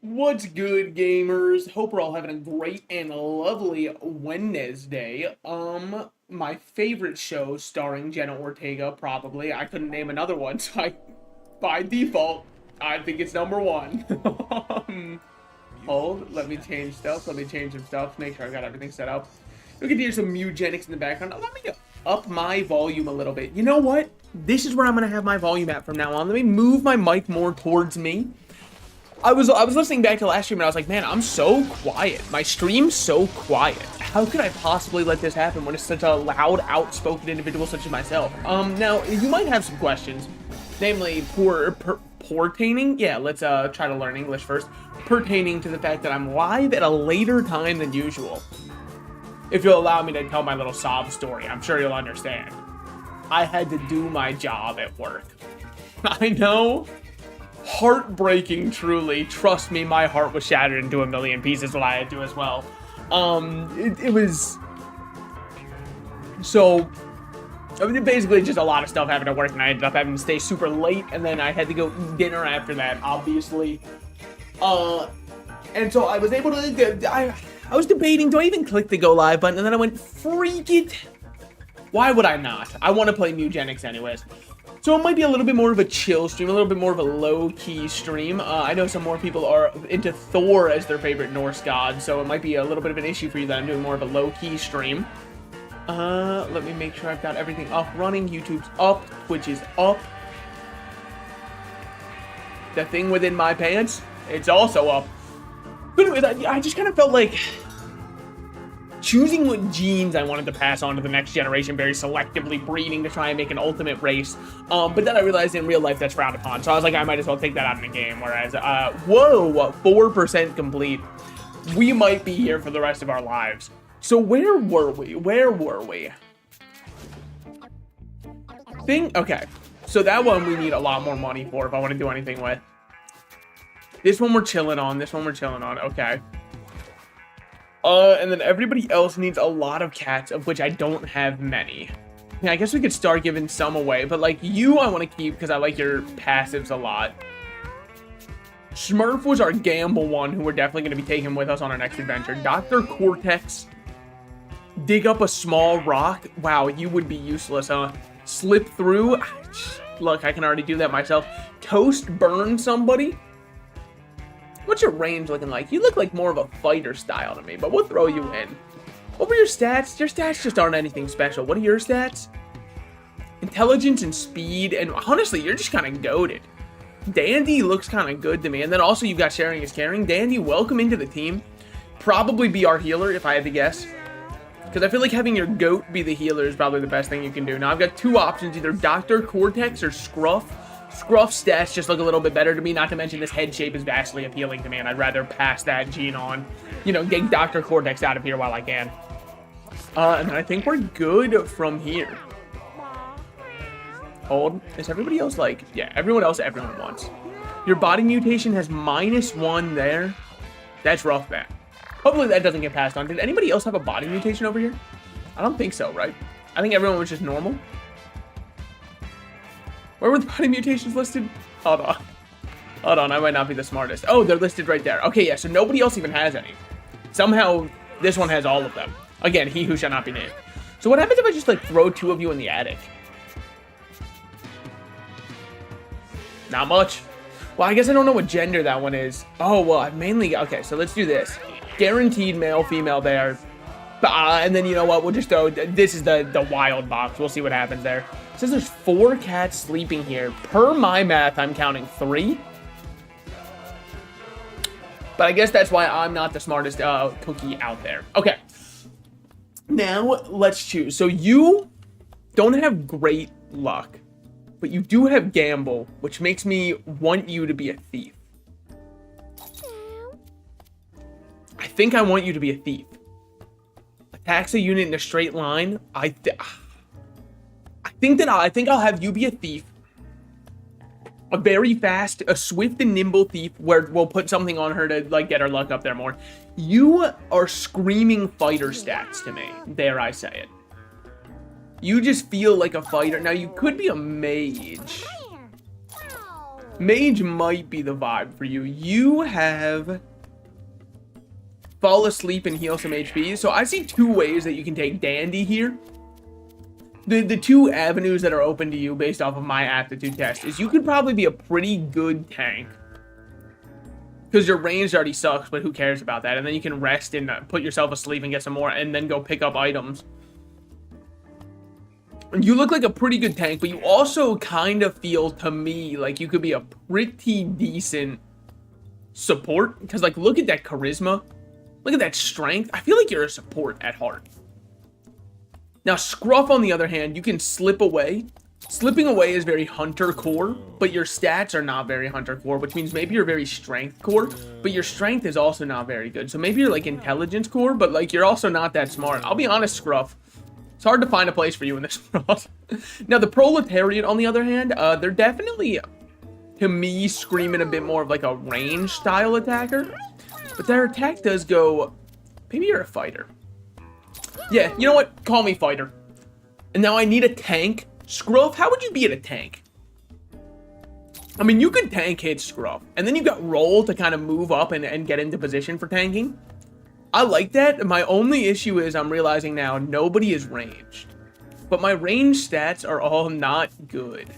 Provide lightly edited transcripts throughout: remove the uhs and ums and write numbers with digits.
What's good, gamers? Hope we're all having a great and lovely Wednesday. My favorite show starring Jenna Ortega, probably. I couldn't name another one, so by default, I think it's number one. Hold, let me change stuff. Let me change some stuff. Make sure I've got everything set up. We can hear some Mewgenics in the background. Allow me to up my volume a little bit. You know what? This is where I'm going to have my volume at from now on. Let me move my mic more towards me. I was listening back to last stream and I was like, man, I'm so quiet. My stream's so quiet. How could I possibly let this happen when it's such a loud, outspoken individual such as myself? Now, you might have some questions, namely, pertaining, yeah, let's try to learn English first, pertaining to the fact that I'm live at a later time than usual. If you'll allow me to tell my little sob story, I'm sure you'll understand. I had to do my job at work. I know. Heartbreaking, truly. Trust me, my heart was shattered into a million pieces when I had to as well. It was... So, I mean, basically just a lot of stuff happened at work, and I ended up having to stay super late, and then I had to go eat dinner after that, obviously. And so I was able to... I was debating, do I even click the go live button? And then I went, freak it. Why would I not? I want to play Mewgenics anyways. So it might be a little bit more of a chill stream, a little bit more of a low-key stream. I know some more people are into Thor as their favorite Norse god, so it might be a little bit of an issue for you that I'm doing more of a low-key stream. Let me make sure I've got everything up running. YouTube's up, Twitch is up. The thing within my pants, it's also up. But anyways, I just kind of felt like choosing what genes I wanted to pass on to the next generation, very selectively breeding to try and make an ultimate race. But then I realized in real life that's frowned upon. So I was like, I might as well take that out in the game. Whereas, whoa, 4% complete. We might be here for the rest of our lives. So where were we? Okay. So that one we need a lot more money for if I want to do anything with. This one we're chilling on. Okay. And then everybody else needs a lot of cats, of which I don't have many. Yeah, I guess we could start giving some away, but like you, I want to keep because I like your passives a lot. Smurf was our gamble one, who we're definitely going to be taking with us on our next adventure. Dr. Cortex, dig up a small rock. Wow, you would be useless, huh? Slip through. Look, I can already do that myself. Toast, burn somebody. What's your range looking like? You look like more of a fighter style to me, but we'll throw you in. What were your stats? Your stats just aren't anything special. What are your stats? Intelligence and speed, and honestly, you're just kind of goated. Dandy looks kind of good to me, and then also you've got sharing is caring. Dandy, welcome into the team. Probably be our healer, if I had to guess. Because I feel like having your goat be the healer is probably the best thing you can do. Now, I've got two options, either Dr. Cortex or Scruff. Scruff's stats just look a little bit better to me, not to mention this head shape is vastly appealing to me, and I'd rather pass that gene on. You know, get Dr. Cortex out of here while I can. And then I think we're good from here. Hold. Is everybody else like... Yeah, everyone wants. Your body mutation has -1 there. That's rough, man. Hopefully that doesn't get passed on. Did anybody else have a body mutation over here? I don't think so, right? I think everyone was just normal. Where were the body mutations listed? Hold on, I might not be the smartest. Oh, they're listed right there. Okay, yeah, so nobody else even has any. Somehow, this one has all of them. Again, he who shall not be named. So what happens if I just, like, throw 2 of you in the attic? Not much. Well, I guess I don't know what gender that one is. Oh, well, I've mainly... Okay, so let's do this. Guaranteed male, female there. And then, you know what, we'll just throw... This is the wild box. We'll see what happens there. It says there's 4 cats sleeping here. Per my math, I'm counting 3. But I guess that's why I'm not the smartest cookie out there. Okay. Now, let's choose. So you don't have great luck, but you do have gamble, which makes me want you to be a thief. I think I want you to be a thief. Attacks a unit in a straight line. I think I'll have you be a thief. A very fast, a swift and nimble thief where we'll put something on her to like get her luck up there more. You are screaming fighter stats to me, dare I say it. You just feel like a fighter. Now you could be a mage. Mage might be the vibe for you. You have fall asleep and heal some HP. So I see two ways that you can take Dandy here. The two avenues that are open to you based off of my aptitude test is you could probably be a pretty good tank. Because your range already sucks, but who cares about that? And then you can rest and put yourself asleep and get some more, and then go pick up items. You look like a pretty good tank, but you also kind of feel, to me, like you could be a pretty decent support. Because, like, look at that charisma. Look at that strength. I feel like you're a support at heart. Now, Scruff, on the other hand, you can slip away. Slipping away is very hunter core, but your stats are not very hunter core, which means maybe you're very strength core, but your strength is also not very good. So maybe you're like intelligence core, but like you're also not that smart. I'll be honest, Scruff. It's hard to find a place for you in this world. Now, the Proletariat, on the other hand, they're definitely, to me, screaming a bit more of like a range style attacker. But their attack does go, maybe you're a fighter. Yeah, you know what? Call me fighter. And now I need a tank. Scruff, how would you be at a tank? I mean, you could tank hit Scruff. And then you got roll to kind of move up and get into position for tanking. I like that. My only issue is I'm realizing now nobody is ranged. But my range stats are all not good.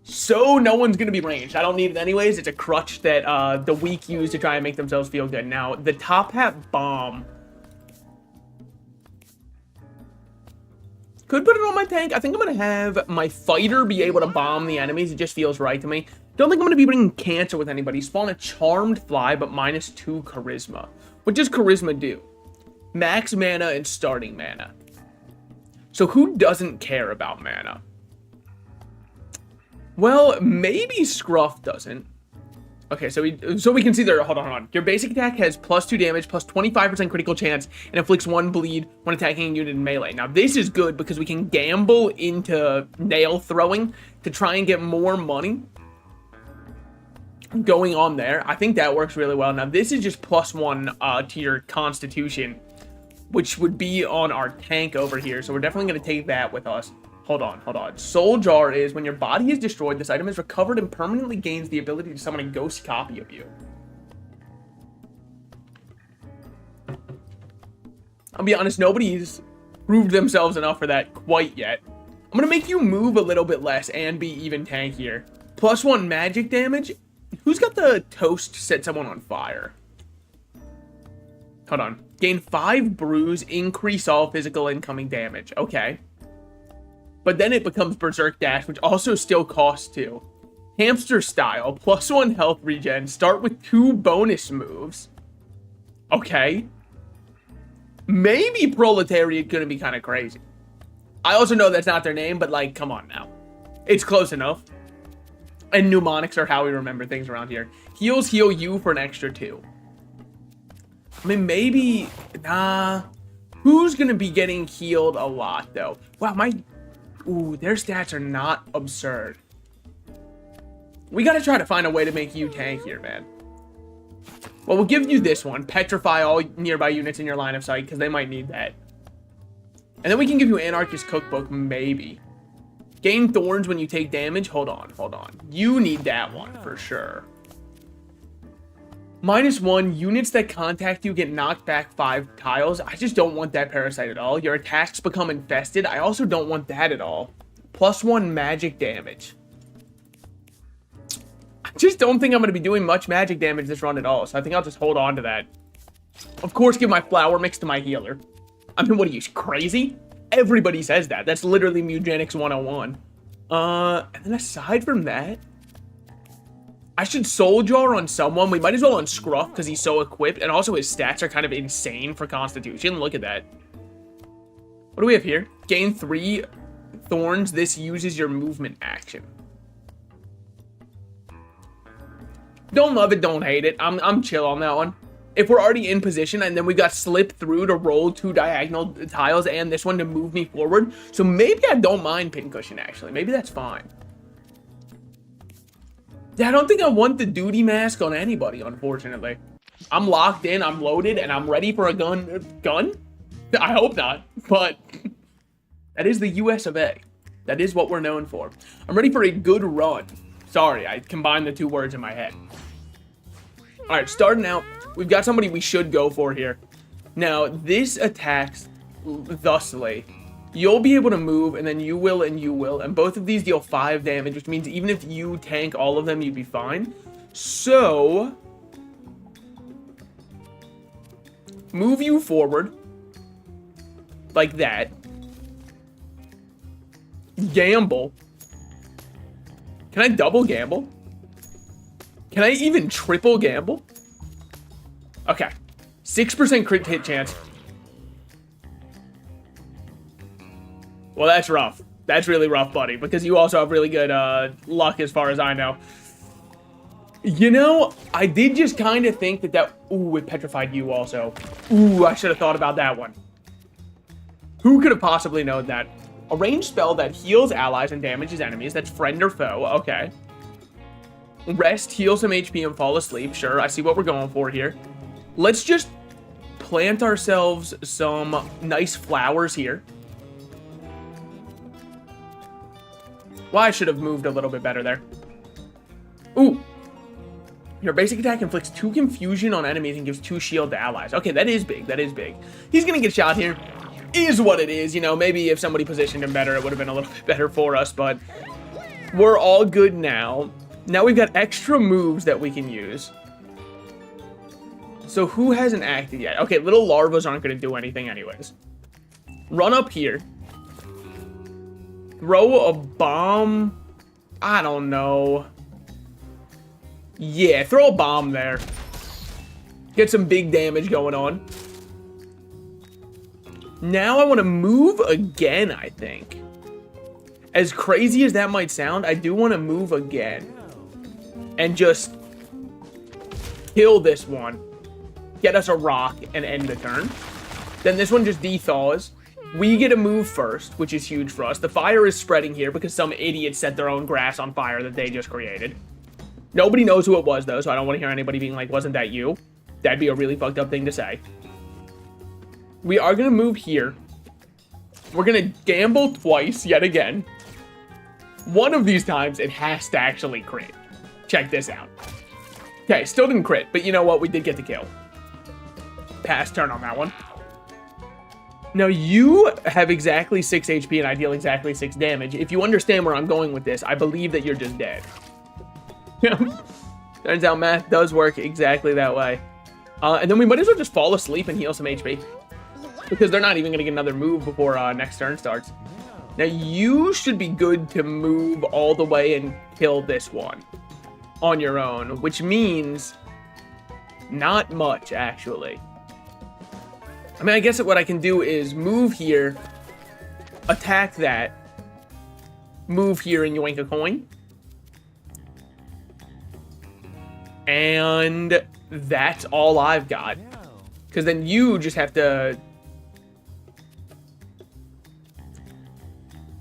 So no one's going to be ranged. I don't need it anyways. It's a crutch that the weak use to try and make themselves feel good. Now, the top hat bomb. Could put it on my tank. I think I'm going to have my fighter be able to bomb the enemies. It just feels right to me. Don't think I'm going to be bringing cancer with anybody. Spawn a charmed fly, but -2 charisma. What does charisma do? Max mana and starting mana. So who doesn't care about mana? Well, maybe Scruff doesn't. Okay, so we can see there. Hold on. Your basic attack has +2 damage, +25% critical chance, and inflicts 1 bleed when attacking a unit in melee. Now, this is good because we can gamble into nail throwing to try and get more money going on there. I think that works really well. Now, this is just +1 to your constitution, which would be on our tank over here. So we're definitely going to take that with us. Hold on. Soul Jar is when your body is destroyed, this item is recovered and permanently gains the ability to summon a ghost copy of you. I'll be honest, nobody's proved themselves enough for that quite yet. I'm going to make you move a little bit less and be even tankier. +1 magic damage. Who's got the toast set someone on fire? Hold on. Gain 5 bruise, increase all physical incoming damage. Okay. But then it becomes Berserk Dash, which also still costs 2. Hamster Style, +1 health regen. Start with 2 bonus moves. Okay. Maybe Proletariat gonna be kind of crazy. I also know that's not their name, but like, come on now. It's close enough. And mnemonics are how we remember things around here. Heals heal you for an extra 2. I mean, maybe... Nah. Who's gonna be getting healed a lot, though? Wow, Ooh, their stats are not absurd. We gotta try to find a way to make you tankier, man. Well, we'll give you this one. Petrify all nearby units in your line of sight, because they might need that. And then we can give you Anarchist Cookbook, maybe. Gain Thorns when you take damage. Hold on. You need that one for sure. -1, units that contact you get knocked back 5 tiles. I just don't want that parasite at all. Your attacks become infested. I also don't want that at all. +1 magic damage. I just don't think I'm going to be doing much magic damage this run at all, so I think I'll just hold on to that. Of course, give my flower mix to my healer. I mean, what are you, crazy? Everybody says that. That's literally Mewgenics 101. And then aside from that, I should Soul Jar on someone. We might as well on Scruff because he's so equipped. And also his stats are kind of insane for Constitution. Look at that. What do we have here? Gain 3 Thorns. This uses your movement action. Don't love it, don't hate it. I'm chill on that one. If we're already in position and then we got slip through to roll 2 diagonal tiles and this one to move me forward. So maybe I don't mind Pincushion, actually. Maybe that's fine. Yeah, I don't think I want the duty mask on anybody, unfortunately. I'm locked in, I'm loaded, and I'm ready for a gun. Gun? I hope not, but that is the US of A. That is what we're known for. I'm ready for a good run. Sorry, I combined the two words in my head. All right, starting out, we've got somebody we should go for here. Now, this attacks thusly. You'll be able to move, and then you will, and both of these deal 5 damage, which means even if you tank all of them, you'd be fine. So, move you forward, like that. Gamble. Can I double gamble? Can I even triple gamble? Okay. 6% crit hit chance. Well, that's rough. That's really rough, buddy, because you also have really good luck as far as I know. You know, I did just kind of think that... Ooh, it petrified you also. Ooh, I should have thought about that one. Who could have possibly known that? A ranged spell that heals allies and damages enemies. That's friend or foe. Okay. Rest, heal some HP, and fall asleep. Sure, I see what we're going for here. Let's just plant ourselves some nice flowers here. Well, I should have moved a little bit better there. Ooh. Your basic attack inflicts 2 confusion on enemies and gives 2 shield to allies. Okay, that is big. That is big. He's going to get shot here. Is what it is. You know, maybe if somebody positioned him better, it would have been a little bit better for us, but we're all good now. Now we've got extra moves that we can use. So who hasn't acted yet? Okay, little larvas aren't going to do anything anyways. Run up here. Throw a bomb. I don't know. Yeah, throw a bomb there. Get some big damage going on. Now I want to move again, I think. As crazy as that might sound, I do want to move again. And just kill this one. Get us a rock and end the turn. Then this one just dethaws. We get to move first, which is huge for us. The fire is spreading here because some idiot set their own grass on fire that they just created. Nobody knows who it was, though, so I don't want to hear anybody being like, wasn't that you? That'd be a really fucked up thing to say. We are going to move here. We're going to gamble twice, yet again. One of these times, it has to actually crit. Check this out. Okay, still didn't crit, but you know what? We did get the kill. Pass turn on that one. Now, you have exactly 6 HP, and I deal exactly 6 damage. If you understand where I'm going with this, I believe that you're just dead. Turns out math does work exactly that way. And then we might as well just fall asleep and heal some HP. Because they're not even going to get another move before next turn starts. Now, you should be good to move all the way and kill this one on your own. Which means not much, actually. I mean, I guess what I can do is move here, attack that, move here and yoink a coin. And that's all I've got. Because then you just have to...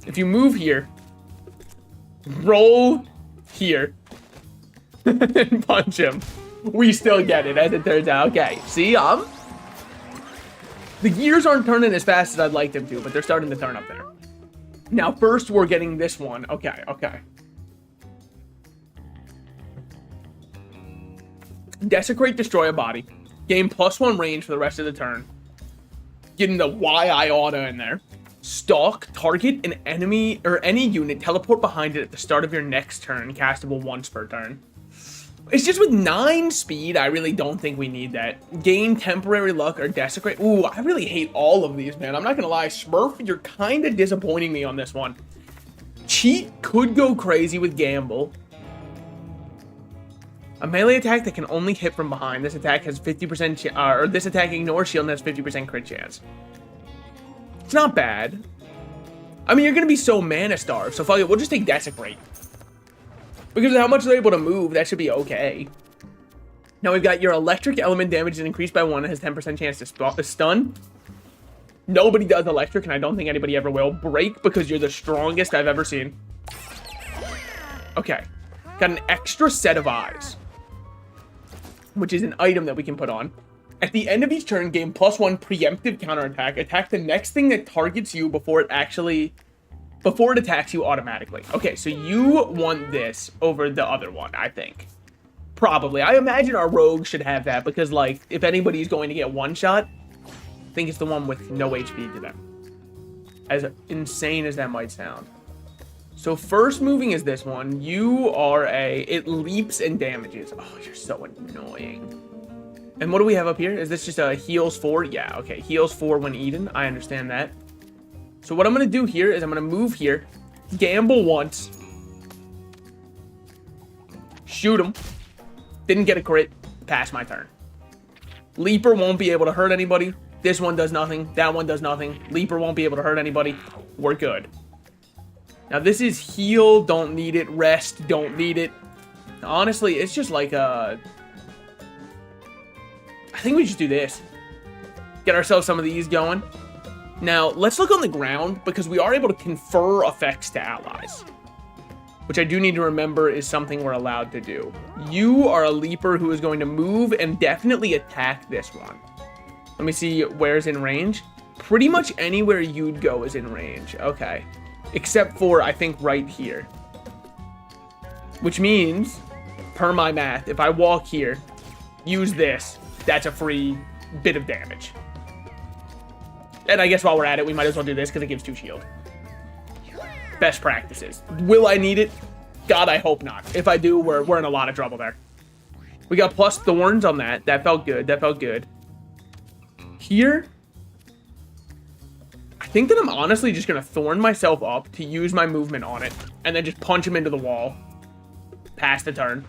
If you move here, roll here, and punch him. We still get it, as it turns out. Okay, see, the gears aren't turning as fast as I'd like them to, but they're starting to turn up there. Now, first, we're getting this one. Okay, okay. Desecrate, destroy a body. Gain +1 range for the rest of the turn. Getting the Y iota in there. Stalk, target an enemy or any unit, teleport behind it at the start of your next turn, castable once per turn. It's just with 9 speed, I really don't think we need that. Gain temporary luck or desecrate. Ooh, I really hate all of these, man. I'm not gonna lie. Smurf, you're kind of disappointing me on this one. Cheat could go crazy with gamble. A melee attack that can only hit from behind. This attack has 50%, or this attack ignores shield and has 50% crit chance. It's not bad. I mean, you're going to be so mana starved, so fuck it, we'll just take Desecrate. Because of how much they're able to move, that should be okay. Now we've got your electric element damage is increased by 1 and has 10% chance to stun. Nobody does electric, and I don't think anybody ever will. Break, because you're the strongest I've ever seen. Okay. Got an extra set of eyes, which is an item that we can put on. At the end of each turn, gain +1 preemptive counterattack. Attack the next thing that targets you before it actually before it attacks you automatically. Okay, so you want this over the other one, I think. Probably. I imagine our rogue should have that because, like, if anybody's going to get one shot, I think it's the one with no HP to them. As insane as that might sound. So first moving is this one. You are it leaps and damages. Oh, you're so annoying. And what do we have up here? Is this just a heals 4? Yeah, okay. Heals 4 when eaten. I understand that. So what I'm going to do here is I'm going to move here. Gamble once. Shoot him. Didn't get a crit. Pass my turn. Leaper won't be able to hurt anybody. This one does nothing. That one does nothing. Leaper won't be able to hurt anybody. We're good. Now this is heal. Don't need it. Rest. Don't need it. Honestly, it's just like I think we just do this. Get ourselves some of these going. Now, let's look on the ground because we are able to confer effects to allies. Which I do need to remember is something we're allowed to do. You are a leaper who is going to move and definitely attack this one. Let me see where's in range. Pretty much anywhere you'd go is in range. Okay. Except for, I think, right here. Which means, per my math, if I walk here, use this, that's a free bit of damage. And I guess while we're at it, we might as well do this because it gives 2 shield. Best practices. Will I need it? God, I hope not. If I do, we're in a lot of trouble there. We got plus thorns on that. That felt good. That felt good. Here, I think that I'm honestly just going to thorn myself up to use my movement on it. And then just punch him into the wall. Pass the turn.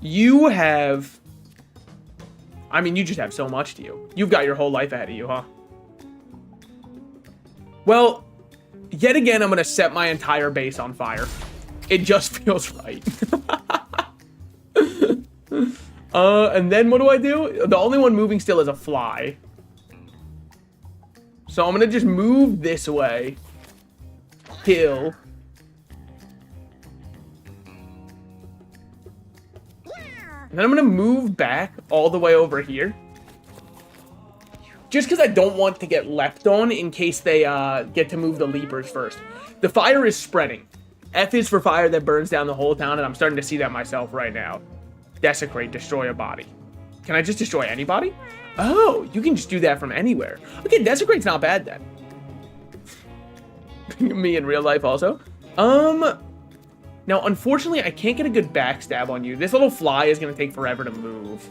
You have... I mean, you just have so much to you. You've got your whole life ahead of you, huh? Well, yet again, I'm going to set my entire base on fire. It just feels right. And then what do? The only one moving still is a fly. So I'm going to just move this way. Kill. And then I'm going to move back all the way over here. Just because I don't want to get leapt on in case they get to move the leapers first. The fire is spreading. F is for fire that burns down the whole town, and I'm starting to see that myself right now. Desecrate, destroy a body. Can I just destroy anybody? Oh, you can just do that from anywhere. Okay, desecrate's not bad then. Me in real life also. Now, unfortunately, I can't get a good backstab on you. This little fly is going to take forever to move.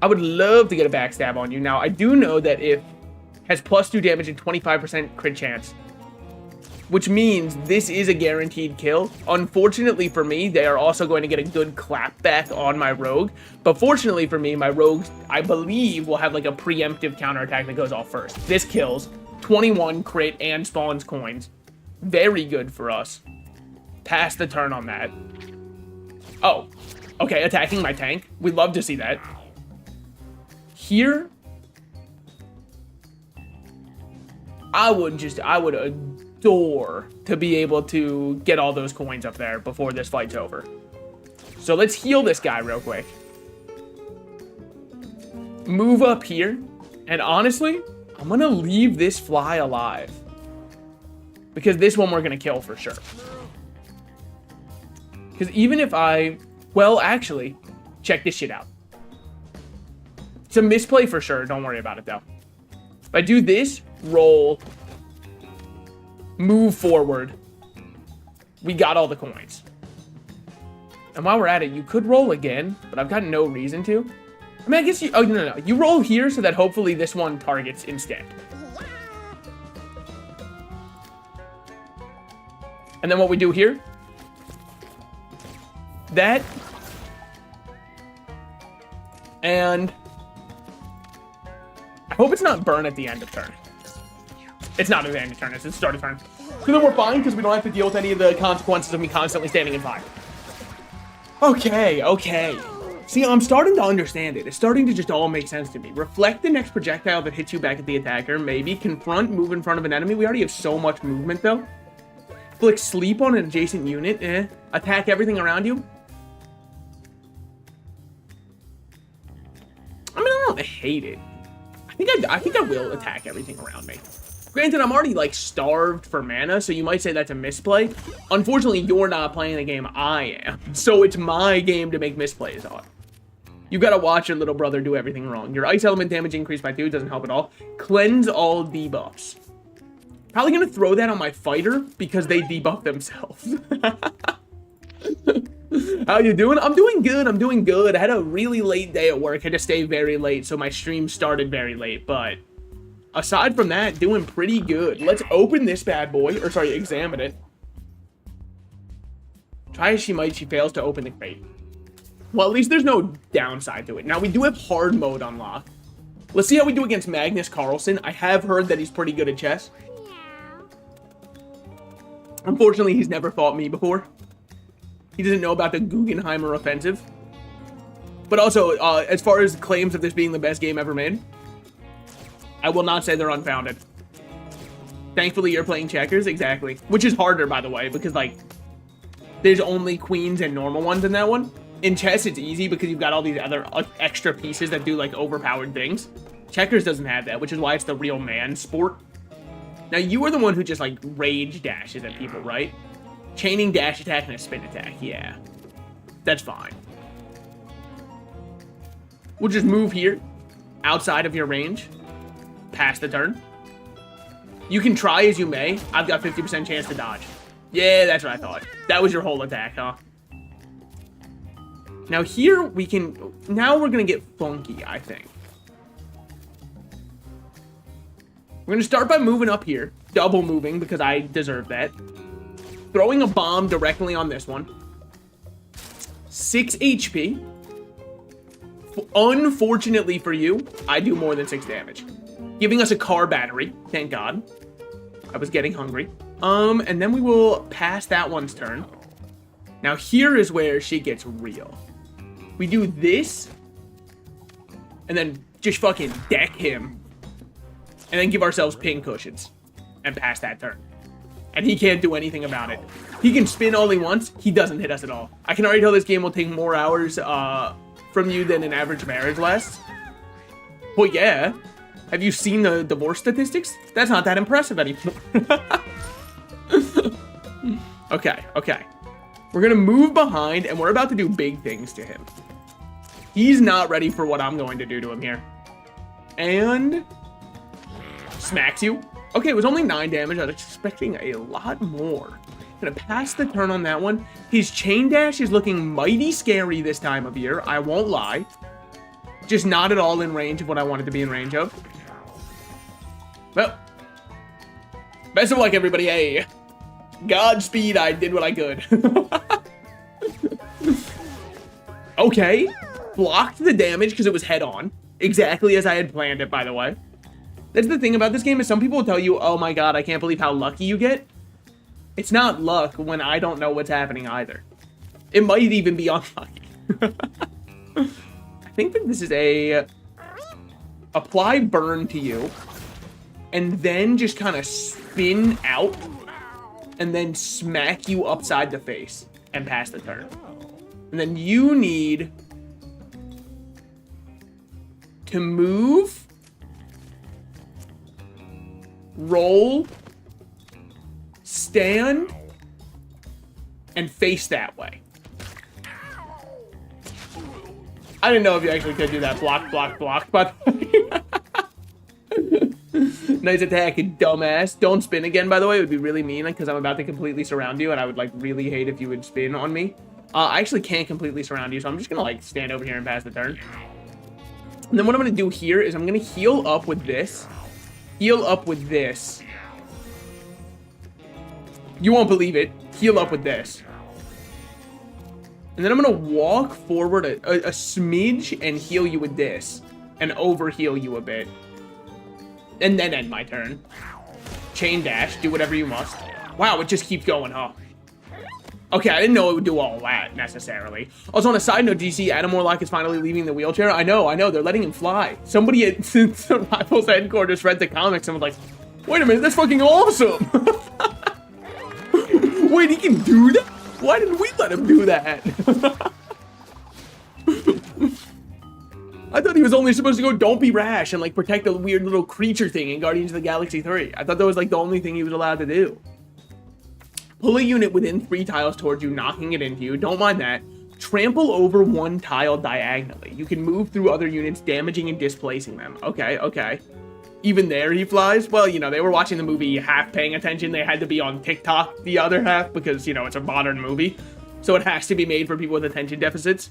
I would love to get a backstab on you. Now, I do know that if has +2 damage and 25% crit chance, which means this is a guaranteed kill. Unfortunately for me, they are also going to get a good clap back on my rogue. But fortunately for me, my rogue, I believe, will have like a preemptive counterattack that goes off first. This kills 21 crit and spawns coins. Very good for us. Pass the turn on that. Oh, okay, attacking my tank. We'd love to see that. Here, I would adore to be able to get all those coins up there before this fight's over. So let's heal this guy real quick. Move up here. And honestly, I'm going to leave this fly alive. Because this one we're going to kill for sure. Because even if well, actually, check this shit out. It's a misplay for sure. Don't worry about it, though. If I do this, roll, move forward, we got all the coins. And while we're at it, you could roll again, but I've got no reason to. I mean, I guess you... Oh, no. You roll here so that hopefully this one targets instead. And then what we do here... That... And... I hope it's not burn at the end of turn. It's not at the end of turn, it's the start of turn. So then we're fine, because we don't have to deal with any of the consequences of me constantly standing in fire. Okay. See, I'm starting to understand it. It's starting to just all make sense to me. Reflect the next projectile that hits you back at the attacker. Maybe. Confront, move in front of an enemy. We already have so much movement, though. Click sleep on an adjacent unit. Attack everything around you. I mean, I don't hate it. I think I will attack everything around me. Granted, I'm already, like, starved for mana, so you might say that's a misplay. Unfortunately, you're not playing the game I am, so it's my game to make misplays on. You gotta watch your little brother do everything wrong. Your ice element damage increased by 2, doesn't help at all. Cleanse all debuffs. Probably gonna throw that on my fighter, because they debuff themselves. How you doing? I'm doing good, I'm doing good. I had a really late day at work, had to stay very late, so my stream started very late, but aside from that, doing pretty good. Let's open this bad boy, or sorry, examine it. Try as she might, she fails to open the crate. Well, at least there's no downside to it. Now, we do have hard mode unlocked. Let's see how we do against Magnus Carlsen. I have heard that he's pretty good at chess. Unfortunately, he's never fought me before. He doesn't know about the Guggenheimer offensive. But also, as far as claims of this being the best game ever made, I will not say they're unfounded. Thankfully, you're playing checkers, exactly. Which is harder, by the way, because, like, there's only queens and normal ones in that one. In chess, it's easy because you've got all these other extra pieces that do, like, overpowered things. Checkers doesn't have that, which is why it's the real man sport. Now, you are the one who just, like, rage dashes at people, right? Chaining dash attack and a spin attack, yeah. That's fine. We'll just move here, outside of your range, past the turn. You can try as you may. I've got 50% chance to dodge. Yeah, that's what I thought. That was your whole attack, huh? Now here, we can... Now we're gonna get funky, I think. We're gonna start by moving up here. Double moving, because I deserve that. Throwing a bomb directly on this one. 6 HP. Unfortunately for you, I do more than 6 damage. Giving us a car battery. Thank God. I was getting hungry. And then we will pass that one's turn. Now here is where she gets real. We do this. And then just fucking deck him. And then give ourselves pin cushions. And pass that turn. And he can't do anything about it. He can spin all he wants. He doesn't hit us at all. I can already tell this game will take more hours from you than an average marriage lasts. Well, yeah. Have you seen the divorce statistics? That's not that impressive anymore. Okay, okay. We're gonna move behind, and we're about to do big things to him. He's not ready for what I'm going to do to him here. And... smacks you. Okay, it was only 9 damage. I was expecting a lot more. Gonna pass the turn on that one. His chain dash is looking mighty scary this time of year. I won't lie. Just not at all in range of what I wanted to be in range of. Well, best of luck, everybody. Hey, Godspeed. I did what I could. Okay, blocked the damage because it was head on. Exactly as I had planned it, by the way. That's the thing about this game is some people will tell you, oh my god, I can't believe how lucky you get. It's not luck when I don't know what's happening either. It might even be unlucky. I think that this is a... apply burn to you. And then just kind of spin out. And then smack you upside the face. And pass the turn. And then you need... to move... roll, stand, and face that way. I didn't know if you actually could do that. Block, block, block, but... Nice attack, dumbass. Don't spin again, by the way. It would be really mean, because I'm about to completely surround you, and I would, like, really hate if you would spin on me. I actually can't completely surround you, so I'm just gonna, like, stand over here and pass the turn. And then what I'm gonna do here is I'm gonna heal up with this. Heal up with this. You won't believe it. Heal up with this. And then I'm going to walk forward a smidge and heal you with this. And overheal you a bit. And then end my turn. Chain dash. Do whatever you must. Wow, it just keeps going, huh? Okay, I didn't know it would do all that, necessarily. Also, on a side note, do you see Adam Warlock is finally leaving the wheelchair? I know, they're letting him fly. Somebody at the Rivals headquarters read the comics and was like, wait a minute, that's fucking awesome! Wait, he can do that? Why didn't we let him do that? I thought he was only supposed to go, don't be rash, and like protect the weird little creature thing in Guardians of the Galaxy 3. I thought that was like the only thing he was allowed to do. Pull a unit within 3 tiles towards you, knocking it into you. Don't mind that. Trample over 1 tile diagonally. You can move through other units, damaging and displacing them. Okay, okay. Even there he flies? Well, you know, they were watching the movie half paying attention. They had to be on TikTok the other half because, you know, it's a modern movie. So it has to be made for people with attention deficits.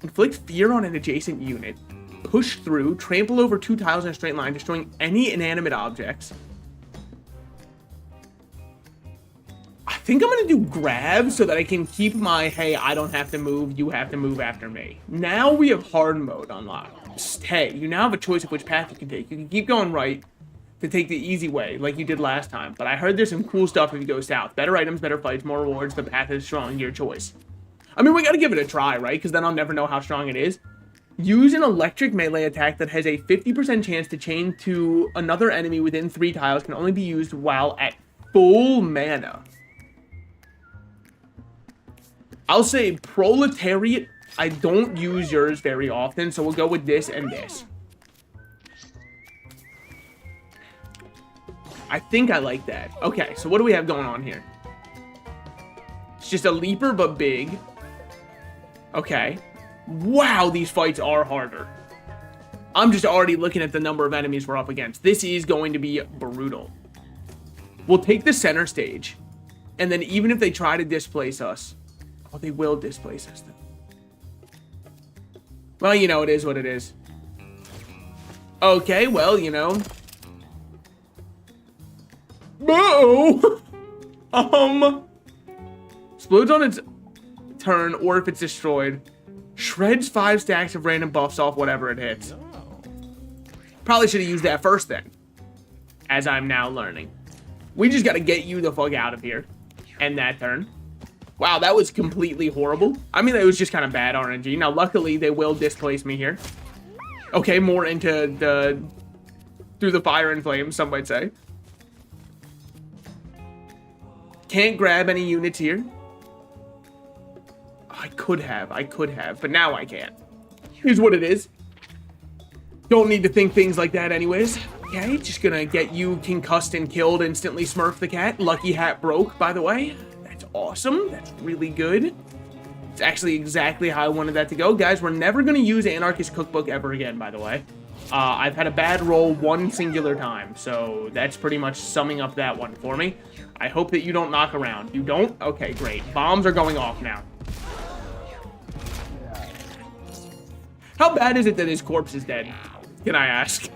Inflict fear on an adjacent unit. Push through. Trample over 2 tiles in a straight line, destroying any inanimate objects. I think I'm going to do grab so that I can keep my, hey, I don't have to move, you have to move after me. Now we have hard mode unlocked. Hey, you now have a choice of which path you can take. You can keep going right to take the easy way, like you did last time. But I heard there's some cool stuff if you go south. Better items, better fights, more rewards. The path is strong, your choice. I mean, we got to give it a try, right? Because then I'll never know how strong it is. Use an electric melee attack that has a 50% chance to chain to another enemy within 3 tiles. Can only be used while at full mana. I'll say Proletariat. I don't use yours very often, so we'll go with this and this. I think I like that. Okay, so what do we have going on here? It's just a leaper, but big. Okay. Wow, these fights are harder. I'm just already looking at the number of enemies we're up against. This is going to be brutal. We'll take the center stage, and then even if they try to displace us, oh, they will displace us then. Well, you know, it is what it is. Okay, well, you know. No! Explodes on its turn, or if it's destroyed. Shreds 5 stacks of random buffs off whatever it hits. Probably should have used that first then. As I'm now learning. We just gotta get you the fuck out of here. End that turn. Wow, that was completely horrible. I mean, it was just kind of bad RNG. Now, luckily, they will displace me here. Okay, more into the... through the fire and flames, some might say. Can't grab any units here. I could have, but now I can't. Here's what it is. Don't need to think things like that anyways. Okay, just gonna get you concussed and killed, instantly smurf the cat. Lucky hat broke, by the way. Awesome. That's really good. It's actually exactly how I wanted that to go. Guys, we're never going to use Anarchist Cookbook ever again, by the way. I've had a bad roll 1 singular time, so that's pretty much summing up that one for me. I hope that you don't knock around. You don't? Okay, great. Bombs are going off now. How bad is it that his corpse is dead? Can I ask?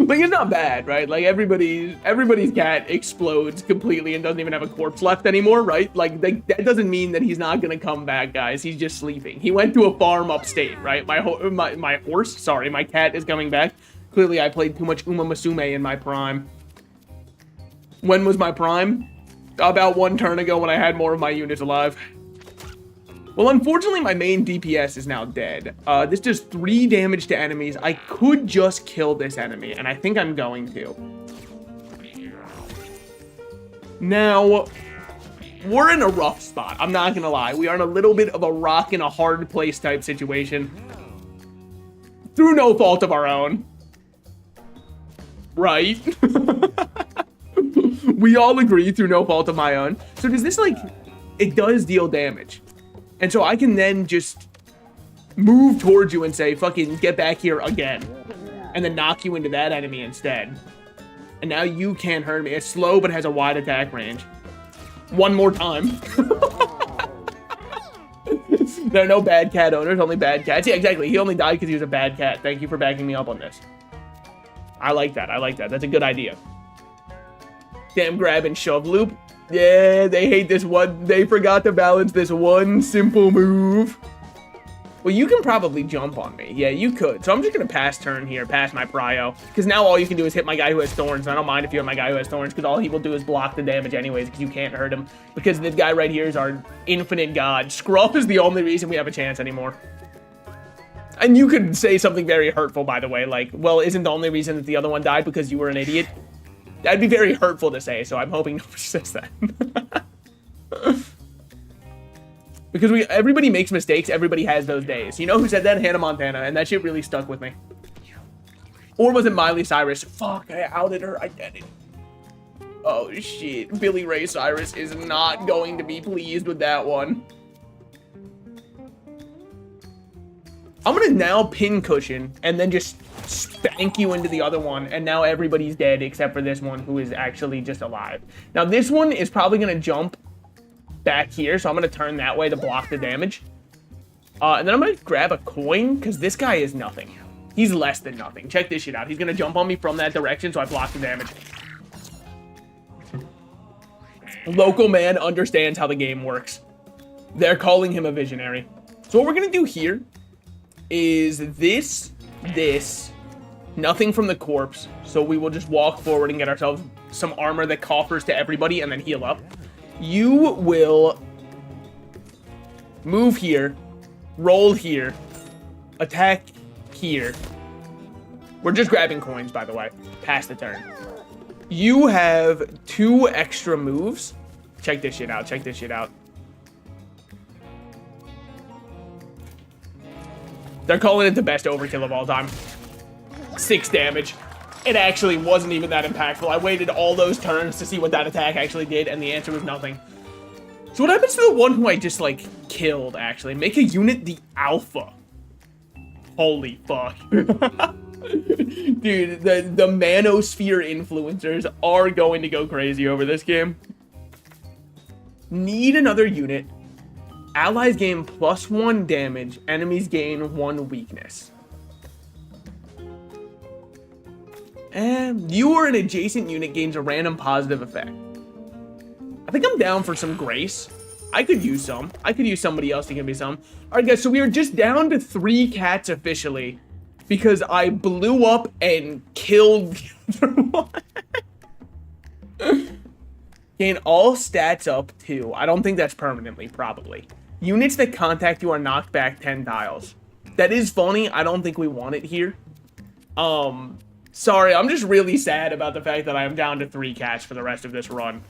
Like, it's not bad, right? Like, everybody's cat explodes completely and doesn't even have a corpse left anymore, right? Like, that doesn't mean that he's not gonna come back, guys. He's just sleeping. He went to a farm upstate, right? My horse, sorry, my cat is coming back. Clearly, I played too much Uma Musume in my prime. When was my prime? About 1 turn ago when I had more of my units alive. Well, unfortunately, my main DPS is now dead. This does 3 damage to enemies. I could just kill this enemy, and I think I'm going to. Now, we're in a rough spot. I'm not gonna lie. We are in a little bit of a rock and a hard place type situation. Through no fault of our own. Right? We all agree through no fault of my own. So does this, like, it does deal damage. And so I can then just move towards you and say, fucking get back here again. And then knock you into that enemy instead. And now you can't hurt me. It's slow, but has a wide attack range. 1 more time. There are no bad cat owners, only bad cats. Yeah, exactly. He only died because he was a bad cat. Thank you for backing me up on this. I like that. I like that. That's a good idea. Damn grab and shove loop. Yeah, they hate this one. They forgot to balance this one simple move. Well, you can probably jump on me. Yeah, you could. So I'm just going to pass turn here, pass my prio. Because now all you can do is hit my guy who has thorns. And I don't mind if you hit my guy who has thorns, because all he will do is block the damage anyways, because you can't hurt him. Because this guy right here is our infinite god. Scruff is the only reason we have a chance anymore. And you could say something very hurtful, by the way. Like, well, isn't the only reason that the other one died because you were an idiot? That'd be very hurtful to say, so I'm hoping nobody says that. Because everybody makes mistakes, everybody has those days. You know who said that? Hannah Montana, and that shit really stuck with me. Or was it Miley Cyrus? Fuck, I outed her identity. Oh shit, Billy Ray Cyrus is not going to be pleased with that one. I'm gonna now pin cushion and then just spank you into the other one, and now everybody's dead except for this one who is actually just alive. Now this one is probably gonna jump back here, so I'm gonna turn that way to block the damage. And then I'm gonna grab a coin, because this guy is nothing. He's less than nothing. Check this shit out. He's gonna jump on me from that direction, so I block the damage. Local man understands how the game works. They're calling him a visionary. So what we're gonna do here is this, nothing from the corpse. So we will just walk forward and get ourselves some armor that coffers to everybody and then heal up. You will move here, roll here, attack here. We're just grabbing coins, by the way. Pass the turn. You have 2 extra moves. Check this shit out. Check this shit out. They're calling it the best overkill of all time. 6 damage. It actually wasn't even that impactful. I waited all those turns to see what that attack actually did, and the answer was nothing. So what happens to the one who I just, like, killed, actually? Make a unit the alpha. Holy fuck. Dude, the manosphere influencers are going to go crazy over this game. Need another unit. Allies gain +1 damage. Enemies gain 1 weakness. And you or an adjacent unit gains a random positive effect. I think I'm down for some grace. I could use some. I could use somebody else to give me some. All right, guys, so we are just down to 3 cats officially because I blew up and killed the other one. Gain all stats up too. I don't think that's permanently, probably. Units that contact you are knocked back 10 tiles. That is funny. I don't think we want it here. Sorry, I'm just really sad about the fact that I am down to 3 cats for the rest of this run.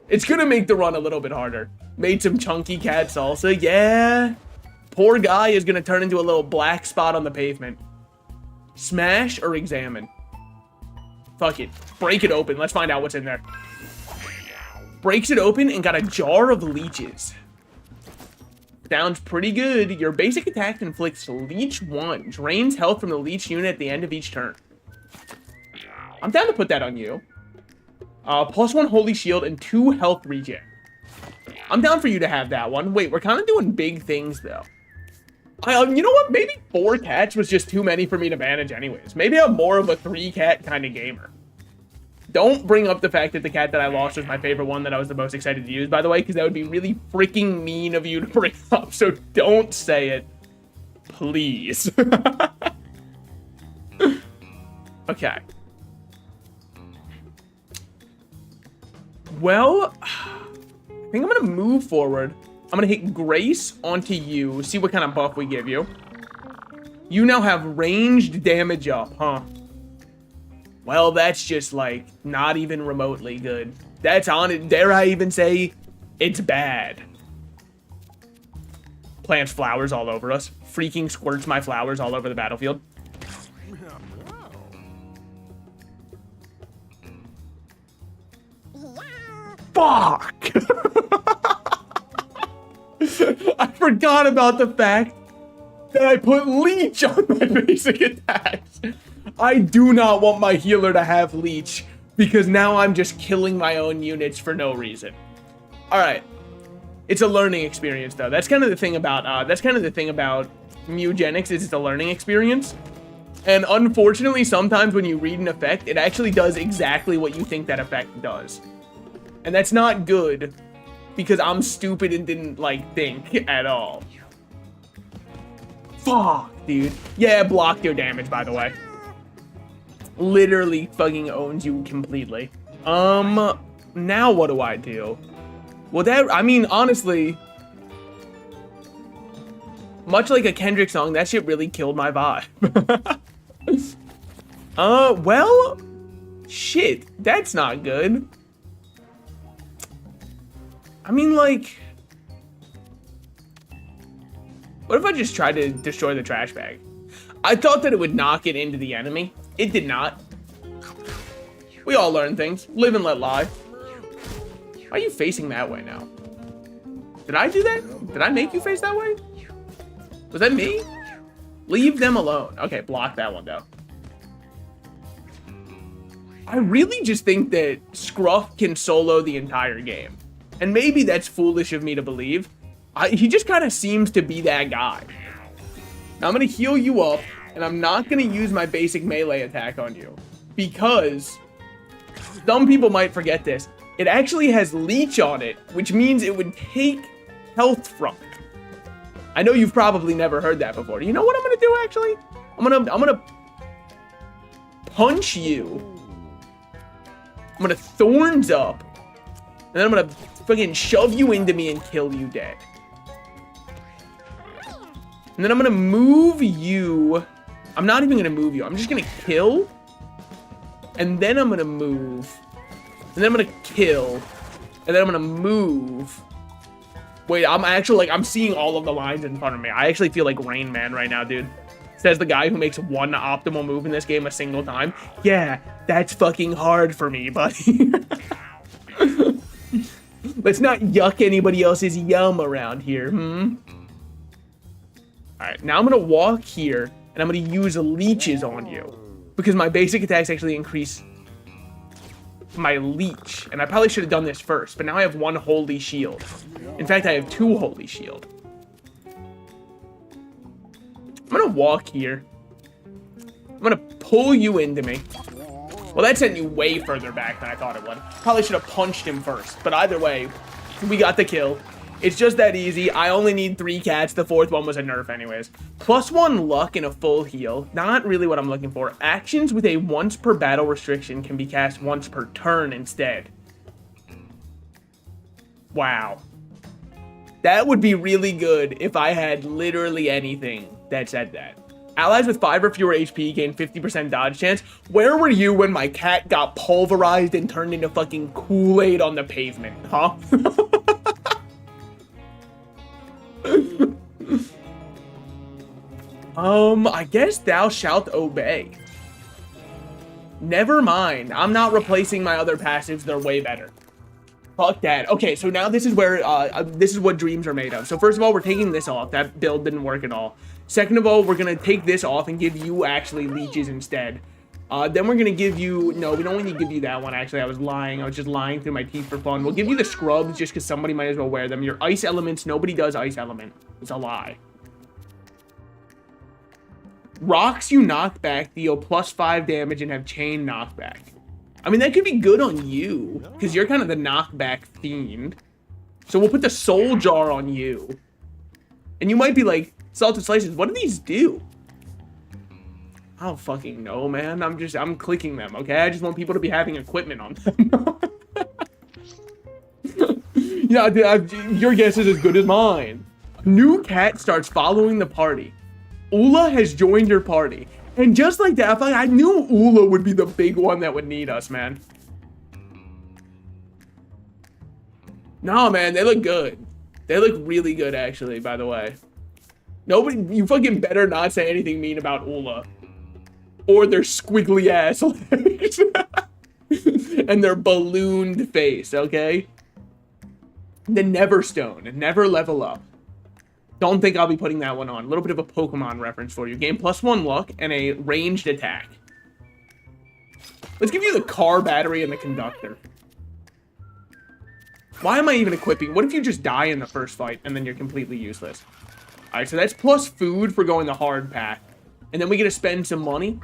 It's gonna make the run a little bit harder. Made some chunky cat salsa, yeah. Poor guy is gonna turn into a little black spot on the pavement. Smash or examine? Fuck it, break it open, let's find out what's in there. Breaks it open and got a jar of leeches. Sounds pretty good. Your basic attack inflicts leech 1. Drains health from the leech unit at the end of each turn. I'm down to put that on you. +1 holy shield and 2 health regen. I'm down for you to have that one. Wait, we're kind of doing big things though. You know what? Maybe 4 cats was just too many for me to manage anyways. Maybe I'm more of a 3 cat kind of gamer. Don't bring up the fact that the cat that I lost was my favorite one that I was the most excited to use, by the way, because that would be really freaking mean of you to bring up, so don't say it. Please. Okay. Well, I think I'm going to move forward. I'm going to hit Grace onto you, see what kind of buff we give you. You now have ranged damage up, huh? Well, that's just, like, not even remotely good. That's on it. Dare I even say it's bad. Plants flowers all over us. Freaking squirts my flowers all over the battlefield. Fuck! I forgot about the fact that I put leech on my basic attacks. I do not want my healer to have leech because now I'm just killing my own units for no reason. All right, it's a learning experience though. That's kind of the thing about Mewgenics is it's a learning experience. And unfortunately, sometimes when you read an effect, it actually does exactly what you think that effect does. And that's not good because I'm stupid and didn't like think at all. Fuck, dude. Yeah, blocked your damage, by the way. Literally fucking owns you completely. Now what do I do? Well, I mean, honestly, much like a Kendrick song, that shit really killed my vibe. Well, shit, that's not good. I mean, like, What if I just tried to destroy the trash bag? I thought that it would knock it into the enemy. It did not. We all learn things. Live and let lie. Why are you facing that way now? Did I do that? Did I make you face that way? Was that me? Leave them alone. Okay, block that one though. I really just think that Scruff can solo the entire game. And maybe that's foolish of me to believe. He just kind of seems to be that guy. Now I'm going to heal you up, and I'm not going to use my basic melee attack on you. Because some people might forget this. It actually has leech on it, which means it would take health from it. I know you've probably never heard that before. You know what I'm going to do, actually? I'm gonna punch you. I'm gonna thorns up. And then I'm gonna fucking shove you into me and kill you dead. And then I'm gonna move you. I'm not even gonna move you. I'm just gonna kill. And then I'm gonna move. And then I'm gonna kill. And then I'm gonna move. Wait, I'm actually like, I'm seeing all of the lines in front of me. I actually feel like Rain Man right now, dude. Says the guy who makes one optimal move in this game a single time. Yeah, that's fucking hard for me, buddy. Let's not yuck anybody else's yum around here, Alright, now I'm gonna walk here, and I'm gonna use leeches on you. Because my basic attacks actually increase my leech. And I probably should have done this first, but now I have one holy shield. In fact, I have 2 holy shield. I'm gonna walk here. I'm gonna pull you into me. Well, that sent you way further back than I thought it would. Probably should have punched him first, but either way, we got the kill. It's just that easy. I only need 3 cats. The 4th one was a nerf anyways. +1 luck and a full heal. Not really what I'm looking for. Actions with a once per battle restriction can be cast once per turn instead. Wow. That would be really good if I had literally anything that said that. Allies with 5 or fewer HP gain 50% dodge chance. Where were you when my cat got pulverized and turned into fucking Kool-Aid on the pavement, huh? I guess thou shalt obey. Never mind. I'm not replacing my other passives. They're way better. Fuck that. Okay, so now this is where, this is what dreams are made of. So first of all, we're taking this off. That build didn't work at all. Second of all, we're going to take this off and give you actually leeches instead. Then we're going to give you, no, we don't want to give you that one, actually. I was lying. I was just lying through my teeth for fun. We'll give you the scrubs just because somebody might as well wear them. Your ice elements, nobody does ice element. It's a lie. Rocks you knock back deal +5 damage and have chain knockback. I mean, that could be good on you, because you're kind of the knockback fiend. So we'll put the soul jar on you. And you might be like, Salted Slices, what do these do? I don't fucking know, man. I'm clicking them, okay? I just want people to be having equipment on them. Yeah, your guess is as good as mine. New cat starts following the party. Ula has joined your party. And just like that, I knew Ula would be the big one that would need us, man. No, man, they look good. They look really good, actually, by the way. Nobody, you fucking better not say anything mean about Ula. Or their squiggly ass legs. And their ballooned face, okay? The Neverstone, never level up. Don't think I'll be putting that one on. A little bit of a Pokemon reference for you. Gain +1 luck and a ranged attack. Let's give you the car battery and the conductor. Why am I even equipping? What if you just die in the first fight and then you're completely useless? Alright, so that's plus food for going the hard path. And then we get to spend some money.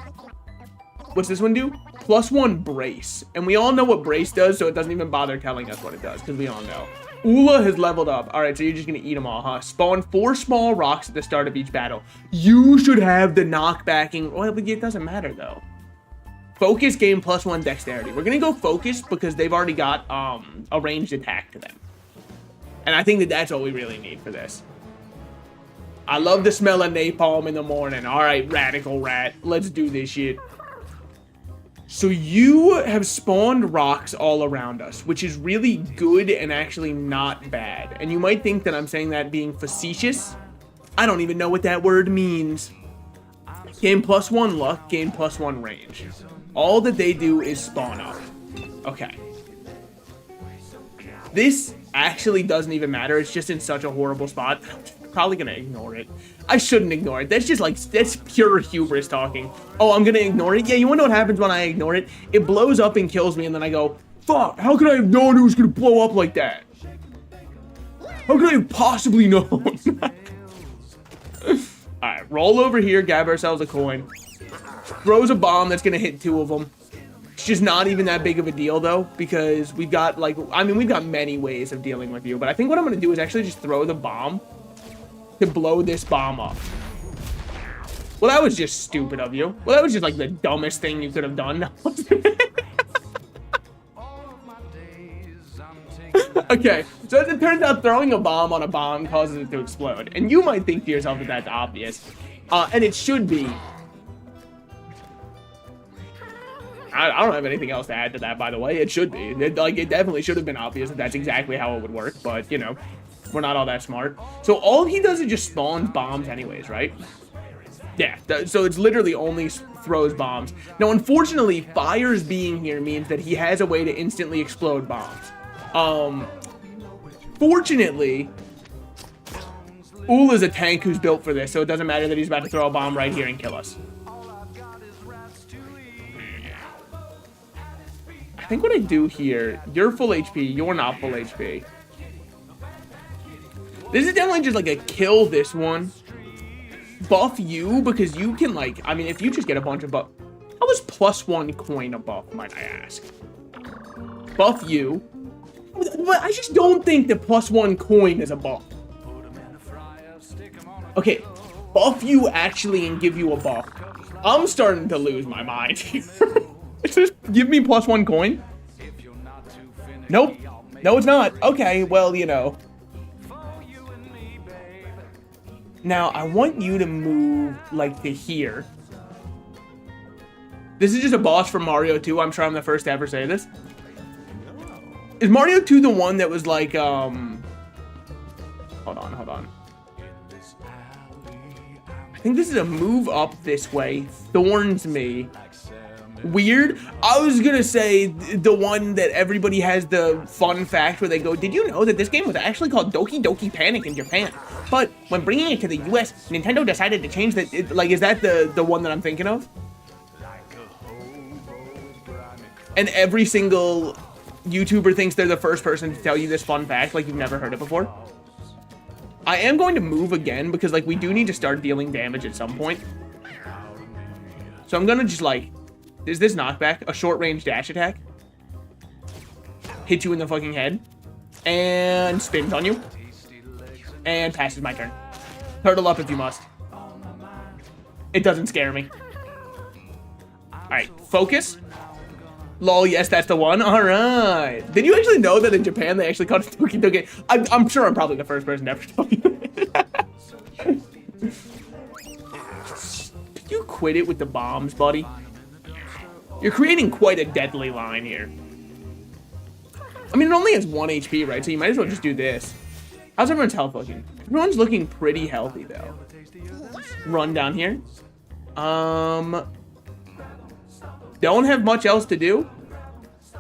What's this one do? +1 brace. And we all know what brace does, so it doesn't even bother telling us what it does, because we all know. Ula has leveled up. Alright, so you're just going to eat them all, huh? Spawn 4 small rocks at the start of each battle. You should have the knockbacking. Well, but it doesn't matter, though. Focus gain +1 dexterity. We're going to go focus because they've already got a ranged attack to them. And I think that that's what we really need for this. I love the smell of napalm in the morning. Alright, radical rat. Let's do this shit. So you have spawned rocks all around us, which is really good and actually not bad. And you might think that I'm saying that being facetious, I don't even know what that word means. Gain +1 luck, gain +1 range. All that they do is spawn up. Okay. This actually doesn't even matter. It's just in such a horrible spot. I'm probably gonna ignore it. I shouldn't ignore it. That's just like, that's pure hubris talking. Oh, I'm gonna ignore it? Yeah, you wanna know what happens when I ignore it? It blows up and kills me, and then I go, fuck, how could I have known it was gonna blow up like that? How could I have possibly known? Alright, roll over here, grab ourselves a coin. Throws a bomb that's gonna hit 2 of them. It's just not even that big of a deal, though, because we've got, like, I mean, we've got many ways of dealing with you, but I think what I'm gonna do is actually just throw the bomb to blow this bomb up. Well, that was just stupid of you. Well, that was just, like, the dumbest thing you could have done. Okay, so as it turns out, throwing a bomb on a bomb causes it to explode. And you might think to yourself that that's obvious. And it should be. I don't have anything else to add to that, by the way. It should be. It definitely should have been obvious that that's exactly how it would work. But, you know, we're not all that smart. So all he does is just spawns bombs anyways, right? Yeah, so it's literally only throws bombs. Now, unfortunately, Fires being here means that he has a way to instantly explode bombs. Fortunately, Ula's a tank who's built for this, so it doesn't matter that he's about to throw a bomb right here and kill us. I think what I do here, you're full HP, you're not full HP. This is definitely just like a kill this one. Buff you, because you can, like, I mean, if you just get a bunch of buff. How was +1 coin a buff, might I ask? Buff you. But I just don't think that +1 coin is a buff. Okay, buff you actually and give you a buff. I'm starting to lose my mind here. Just give me +1 coin? Nope. No, it's not. Okay, well, you know. Now, I want you to move, like, to here. This is just a boss from Mario 2. I'm sure I'm the first to ever say this. Is Mario 2 the one that was, like, Hold on. I think this is a move up this way. Thorns me. Weird. I was gonna say the one that everybody has the fun fact where they go, did you know that this game was actually called Doki Doki Panic in Japan? But when bringing it to the US, Nintendo decided to change that. Like, is that the one that I'm thinking of? And every single YouTuber thinks they're the first person to tell you this fun fact, like you've never heard it before. I am going to move again because, like, we do need to start dealing damage at some point. So I'm gonna just, like, is this knockback? A short range dash attack? Hit you in the fucking head. And spins on you. And passes my turn. Turtle up if you must. It doesn't scare me. Alright, focus. Lol, yes, that's the one. Alright. Did you actually know that in Japan they actually called it Doki Doki? I'm sure I'm probably the first person to ever tell you. Did you quit it with the bombs, buddy? You're creating quite a deadly line here. I mean, it only has 1 HP, right? So you might as well just do this. How's everyone's health looking? Everyone's looking pretty healthy, though. Run down here. Don't have much else to do.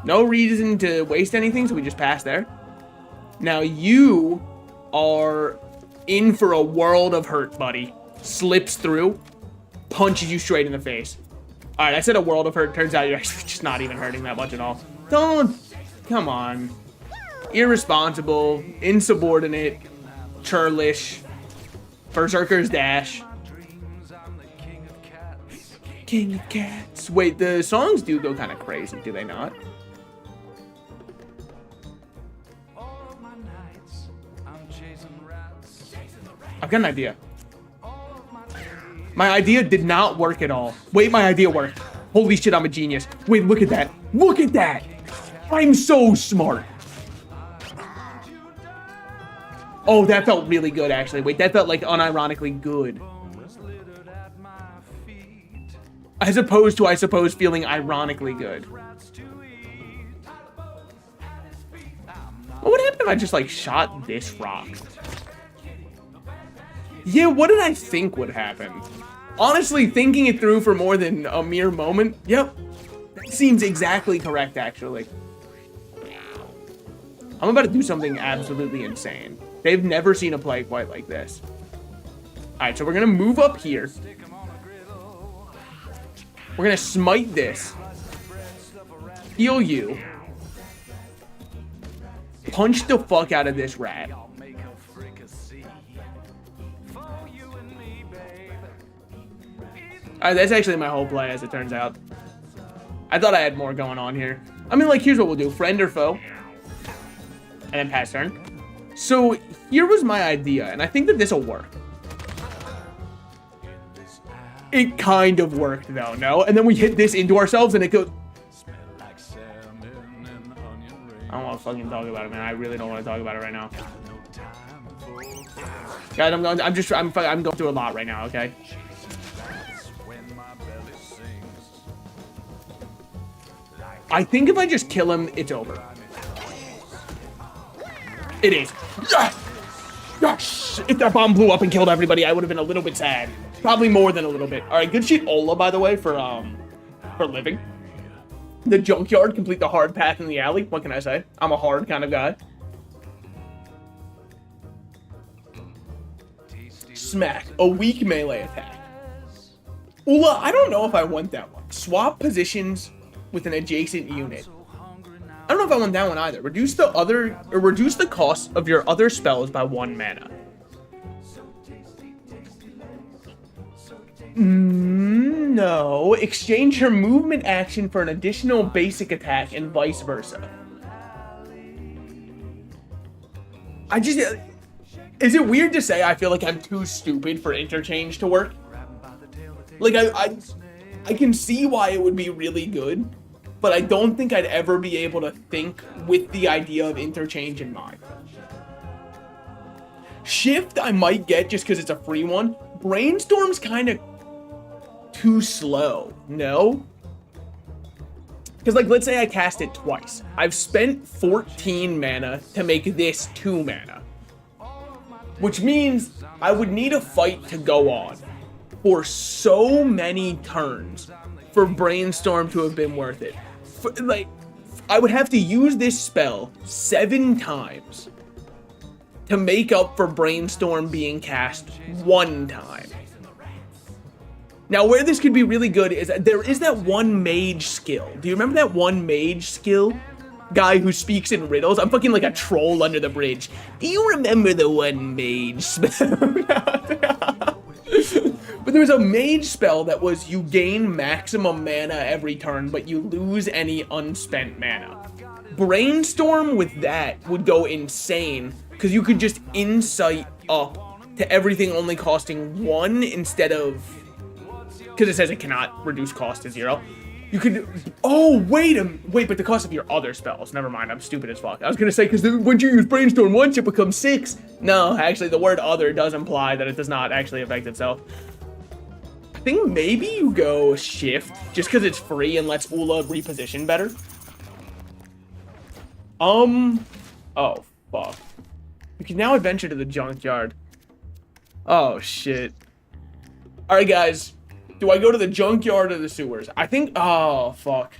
No reason to waste anything, so we just pass there. Now you are in for a world of hurt, buddy. Slips through, punches you straight in the face. All right, I said a world of hurt. Turns out you're actually just not even hurting that much at all. Don't. Come on. Irresponsible, insubordinate, churlish, berserker's dash. King of cats. Wait, the songs do go kind of crazy, do they not? I've got an idea. My idea did not work at all. Wait, my idea worked. Holy shit, I'm a genius. Wait, look at that. Look at that. I'm so smart. Oh, that felt really good, actually. Wait, that felt, like, unironically good. As opposed to, I suppose, feeling ironically good. What would happen if I just, like, shot this rock? Yeah, what did I think would happen? Honestly, thinking it through for more than a mere moment, yep. That seems exactly correct, actually. I'm about to do something absolutely insane. They've never seen a play quite like this. Alright, so we're gonna move up here. We're gonna smite this. Heal you. Punch the fuck out of this rat. Alright, that's actually my whole play, as it turns out. I thought I had more going on here. I mean, like, here's what we'll do. Friend or foe. And then pass turn. So, here was my idea, and I think that this will work. It kind of worked, though, no? And then we hit this into ourselves, and it goes... I don't want to fucking talk about it, man. I really don't want to talk about it right now. Guys, I'm going through a lot right now, okay? I think if I just kill him, it's over. It is. Yes! If that bomb blew up and killed everybody, I would have been a little bit sad. Probably more than a little bit. All right, good shit, Ola, by the way, for living. The junkyard, complete the hard path in the alley. What can I say? I'm a hard kind of guy. Smack, a weak melee attack. Ula, I don't know if I want that one. Swap positions with an adjacent unit. I don't know if I want that one either. Reduce the cost of your other spells by 1 mana. No. Exchange your movement action for an additional basic attack and vice versa. Is it weird to say I feel like I'm too stupid for interchange to work? Like, I can see why it would be really good, but I don't think I'd ever be able to think with the idea of interchange in mind. Shift I might get just because it's a free one. Brainstorm's kind of too slow, no? Because, like, let's say I cast it twice. I've spent 14 mana to make this 2 mana. Which means I would need a fight to go on for so many turns for Brainstorm to have been worth it. I would have to use this spell 7 times to make up for Brainstorm being cast 1 time. Now, where this could be really good is that there is that one mage skill. Do you remember that one mage skill? Guy who speaks in riddles. I'm fucking like a troll under the bridge. Do you remember the one mage spell? But there was a mage spell that was you gain maximum mana every turn, but you lose any unspent mana. Brainstorm with that would go insane, because you could just insight up to everything only costing 1 instead of... Because it says it cannot reduce cost to 0. You could... Oh, wait, but the cost of your other spells. Never mind, I'm stupid as fuck. I was going to say, because when you use Brainstorm once, it becomes 6. No, actually, the word other does imply that it does not actually affect itself. I think maybe you go Shift, just because it's free and lets Ula reposition better. Oh, fuck. You can now adventure to the junkyard. Oh, shit. Alright, guys. Do I go to the junkyard or the sewers? I think... Oh, fuck.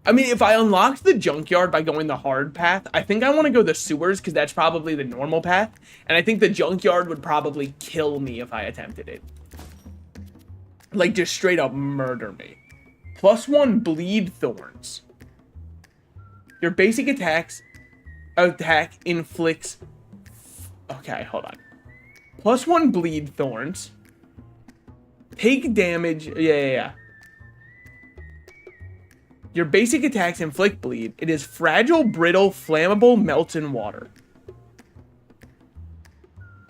I mean, if I unlocked the junkyard by going the hard path, I think I want to go the sewers, because that's probably the normal path. And I think the junkyard would probably kill me if I attempted it. Like, just straight up murder me. +1 bleed thorns. Your basic attack inflicts... Okay, hold on. +1 bleed thorns. Take damage. Yeah. Your basic attacks inflict bleed. It is fragile, brittle, flammable, melts in water.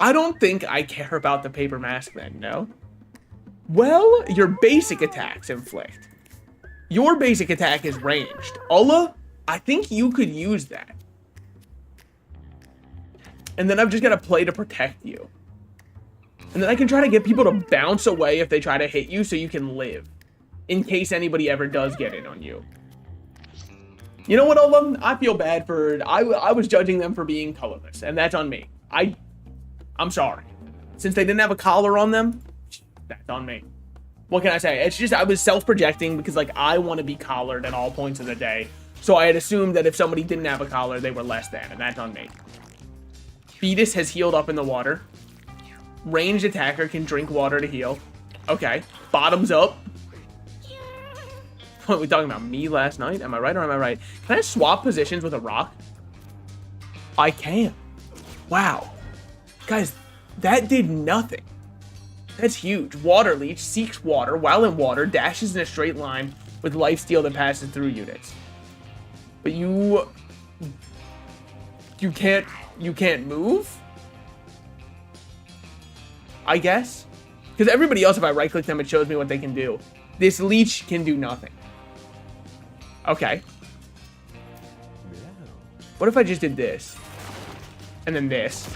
I don't think I care about the paper mask then, no? Well, your basic attacks inflict. Your basic attack is ranged. Ulla, I think you could use that. And then I've just got to play to protect you. And then I can try to get people to bounce away if they try to hit you so you can live. In case anybody ever does get in on you. You know what, Olam? I feel bad for... I was judging them for being colorless. And that's on me. I'm sorry. since they didn't have a collar on them, that's on me. What can I say? It's just I was self-projecting because, like, I want to be collared at all points of the day. So I had assumed that if somebody didn't have a collar, they were less than, and that's on me. Fetus has healed up in the water. Ranged attacker can drink water to heal. Okay. Bottoms up. What, we talking about me last night? Am I right or am I right? Can I swap positions with a rock? I can. Wow. Guys, that did nothing. That's huge. Water Leech seeks water while in water, dashes in a straight line with lifesteal that passes through units. But you can't move? I guess? Because everybody else, if I right-click them, it shows me what they can do. This leech can do nothing. Okay. What if I just did this? And then this?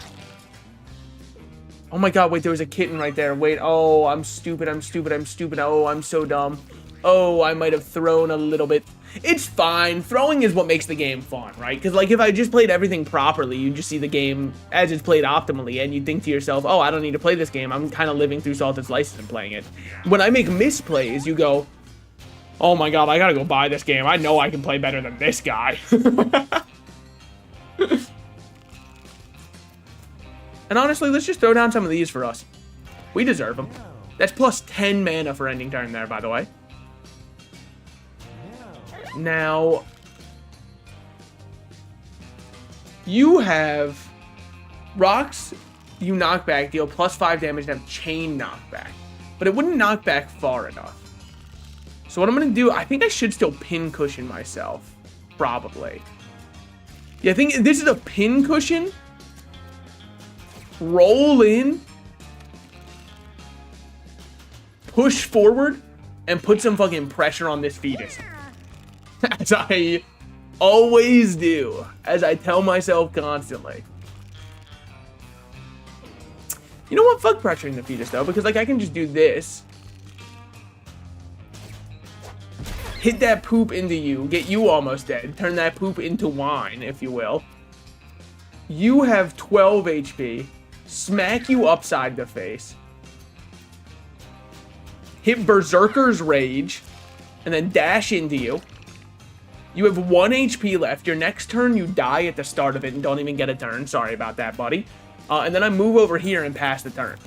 Oh my god, wait, there was a kitten right there. Wait, oh, I'm stupid, I'm stupid, I'm stupid. Oh, I'm so dumb. Oh, I might have thrown a little bit. It's fine. Throwing is what makes the game fun, right? Because, like, if I just played everything properly, you just see the game as it's played optimally, and you think to yourself, oh, I don't need to play this game. I'm kind of living through Salted Slices and playing it. When I make misplays, you go, oh my god, I gotta go buy this game. I know I can play better than this guy. And honestly, let's just throw down some of these for us. We deserve them. That's plus 10 mana for ending turn there, by the way. Now, you have rocks, you knock back, deal plus 5 damage, and have chain knockback. But it wouldn't knock back far enough. So what I'm going to do, I think I should still pin cushion myself. Probably. Yeah, I think this is a pin cushion. Roll in, push forward, and put some fucking pressure on this fetus. As I always do. As I tell myself constantly. You know what? Fuck pressuring the fetus, though, because, like, I can just do this. Hit that poop into you, get you almost dead, turn that poop into wine, if you will. You have 12 HP. Smack you upside the face. Hit Berserker's Rage. And then dash into you. You have 1 HP left. Your next turn, you die at the start of it and don't even get a turn. Sorry about that, buddy. And then I move over here and pass the turn.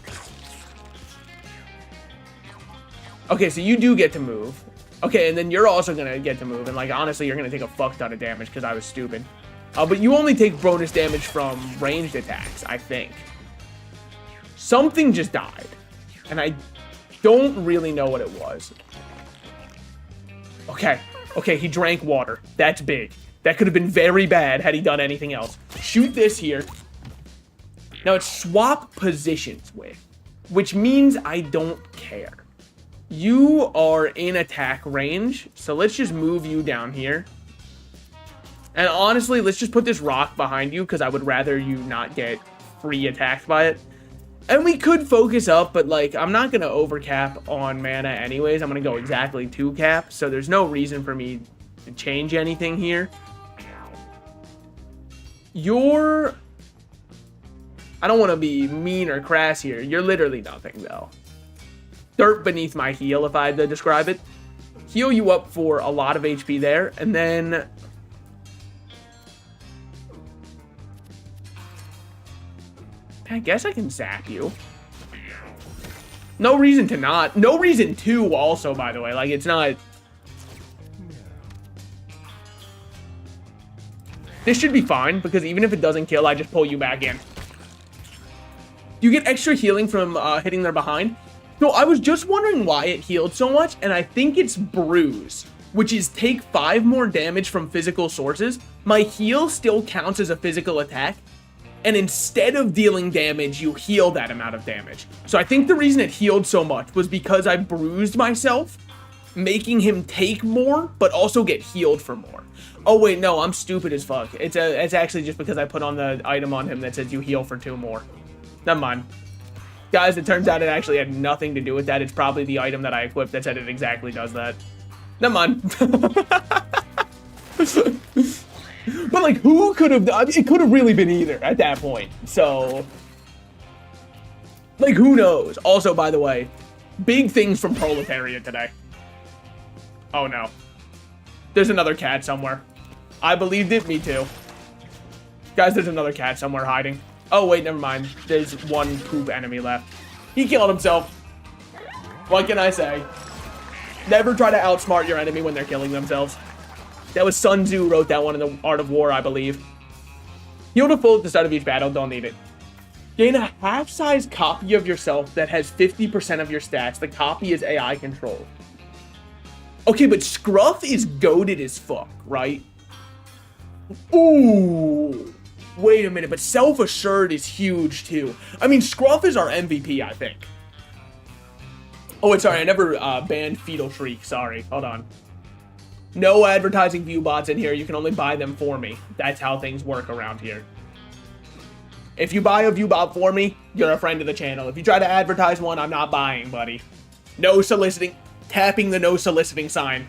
Okay, so you do get to move. Okay, and then you're also going to get to move. And, like, honestly, you're going to take a fuck ton of damage because I was stupid. But you only take bonus damage from ranged attacks, I think. Something just died, and I don't really know what it was. Okay, he drank water. That's big. That could have been very bad had he done anything else. Shoot this here. Now it's swap positions with, which means I don't care. You are in attack range, so let's just move you down here. And honestly, let's just put this rock behind you, because I would rather you not get free attacked by it. And we could focus up, but, like, I'm not going to overcap on mana anyways. I'm going to go exactly 2 cap, so there's no reason for me to change anything here. I don't want to be mean or crass here. You're literally nothing, though. Dirt beneath my heel, if I had to describe it. Heal you up for a lot of HP there, and then I guess I can zap you. No reason to not. No reason to also, by the way. Like, it's not. This should be fine, because even if it doesn't kill, I just pull you back in. You get extra healing from hitting their behind. So I was just wondering why it healed so much, and I think it's Bruise, which is take 5 more damage from physical sources. My heal still counts as a physical attack. And instead of dealing damage, you heal that amount of damage. So I think the reason it healed so much was because I bruised myself, making him take more, but also get healed for more. Oh wait, no, I'm stupid as fuck. It's actually just because I put on the item on him that says you heal for 2 more. Never mind. Guys, it turns out it actually had nothing to do with that. It's probably the item that I equipped that said it exactly does that. Never mind. But, like, who could have... I mean, it could have really been either at that point. So, Like, who knows? Also, by the way, big things from Proletariat today. Oh, no. There's another cat somewhere. I believed it. Me too. Guys, there's another cat somewhere hiding. Oh, wait, never mind. There's one poop enemy left. He killed himself. What can I say? Never try to outsmart your enemy when they're killing themselves. That was Sun Tzu wrote that one in the Art of War, I believe. Heal to full at the start of each battle. Don't need it. Gain a half-size copy of yourself that has 50% of your stats. The copy is AI controlled. Okay, but Scruff is goated as fuck, right? Ooh. Wait a minute, but Self-Assured is huge, too. I mean, Scruff is our MVP, I think. Oh, wait, sorry. I never banned Fetal Shriek. Sorry. Hold on. No advertising view bots in here. You can only buy them for me. That's how things work around here. If you buy a view bot for me, you're a friend of the channel. If you try to advertise one, I'm not buying, buddy. No soliciting. Tapping the no soliciting sign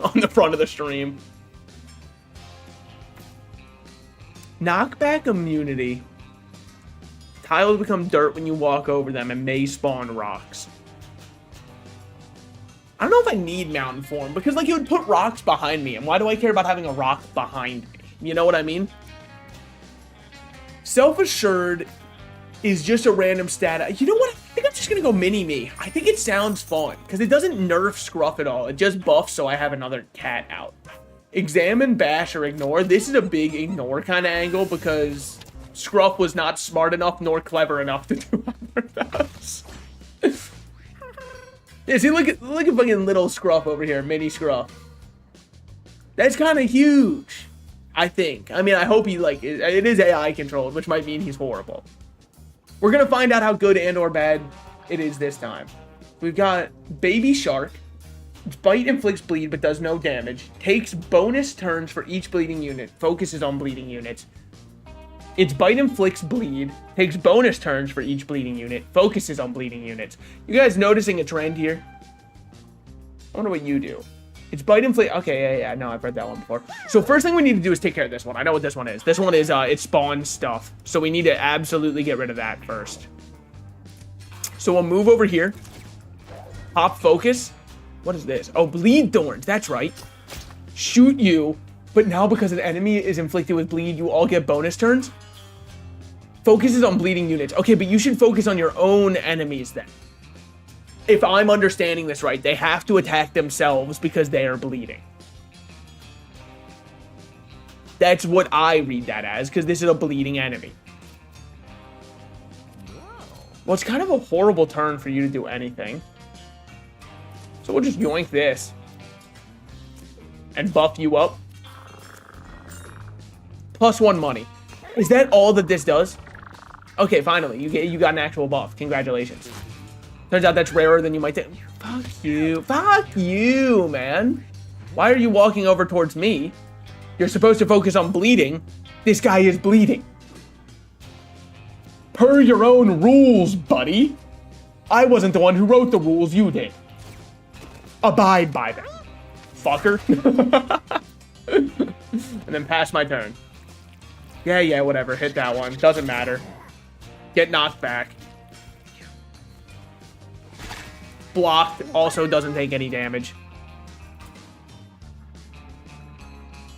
on the front of the stream. Knockback immunity. Tiles become dirt when you walk over them and may spawn rocks. I don't know if I need mountain form because, like, it would put rocks behind me. And why do I care about having a rock behind me? You know what I mean? Self-Assured is just a random stat. You know what? I think I'm just going to go Mini-Me. I think it sounds fun because it doesn't nerf Scruff at all. It just buffs so I have another cat out. Examine, bash, or ignore. This is a big ignore kind of angle because Scruff was not smart enough nor clever enough to do other things. Yeah, see, look at fucking little Scruff over here, mini Scruff. That's kind of huge, I think. I mean, I hope he, like, it is AI controlled, which might mean he's horrible. We're gonna find out how good and or bad it is this time. We've got Baby Shark. Bite inflicts bleed but does no damage. Takes bonus turns for each bleeding unit. Focuses on bleeding units. Its bite inflicts bleed, takes bonus turns for each bleeding unit, focuses on bleeding units. You guys noticing a trend here? I wonder what you do. Its bite inflict. Okay, yeah, no, I've read that one before. So first thing we need to do is take care of this one. I know what this one is. This one is it spawns stuff. So we need to absolutely get rid of that first. So we'll move over here. Pop focus. What is this? Oh, bleed thorns. That's right. Shoot you. But now because an enemy is inflicted with bleed, you all get bonus turns. Focuses on bleeding units. Okay, but you should focus on your own enemies then. If I'm understanding this right, they have to attack themselves because they are bleeding. That's what I read that as, because this is a bleeding enemy. Well, it's kind of a horrible turn for you to do anything. So we'll just yoink this. And buff you up. +1 money. Is that all that this does? Okay, finally, you got an actual buff. Congratulations. Turns out that's rarer than you might think. Fuck you. Fuck you, man. Why are you walking over towards me? You're supposed to focus on bleeding. This guy is bleeding. Per your own rules, buddy. I wasn't the one who wrote the rules, you did. Abide by them. Fucker. And then pass my turn. Yeah, whatever. Hit that one. Doesn't matter. Get knocked back. Blocked. Also doesn't take any damage.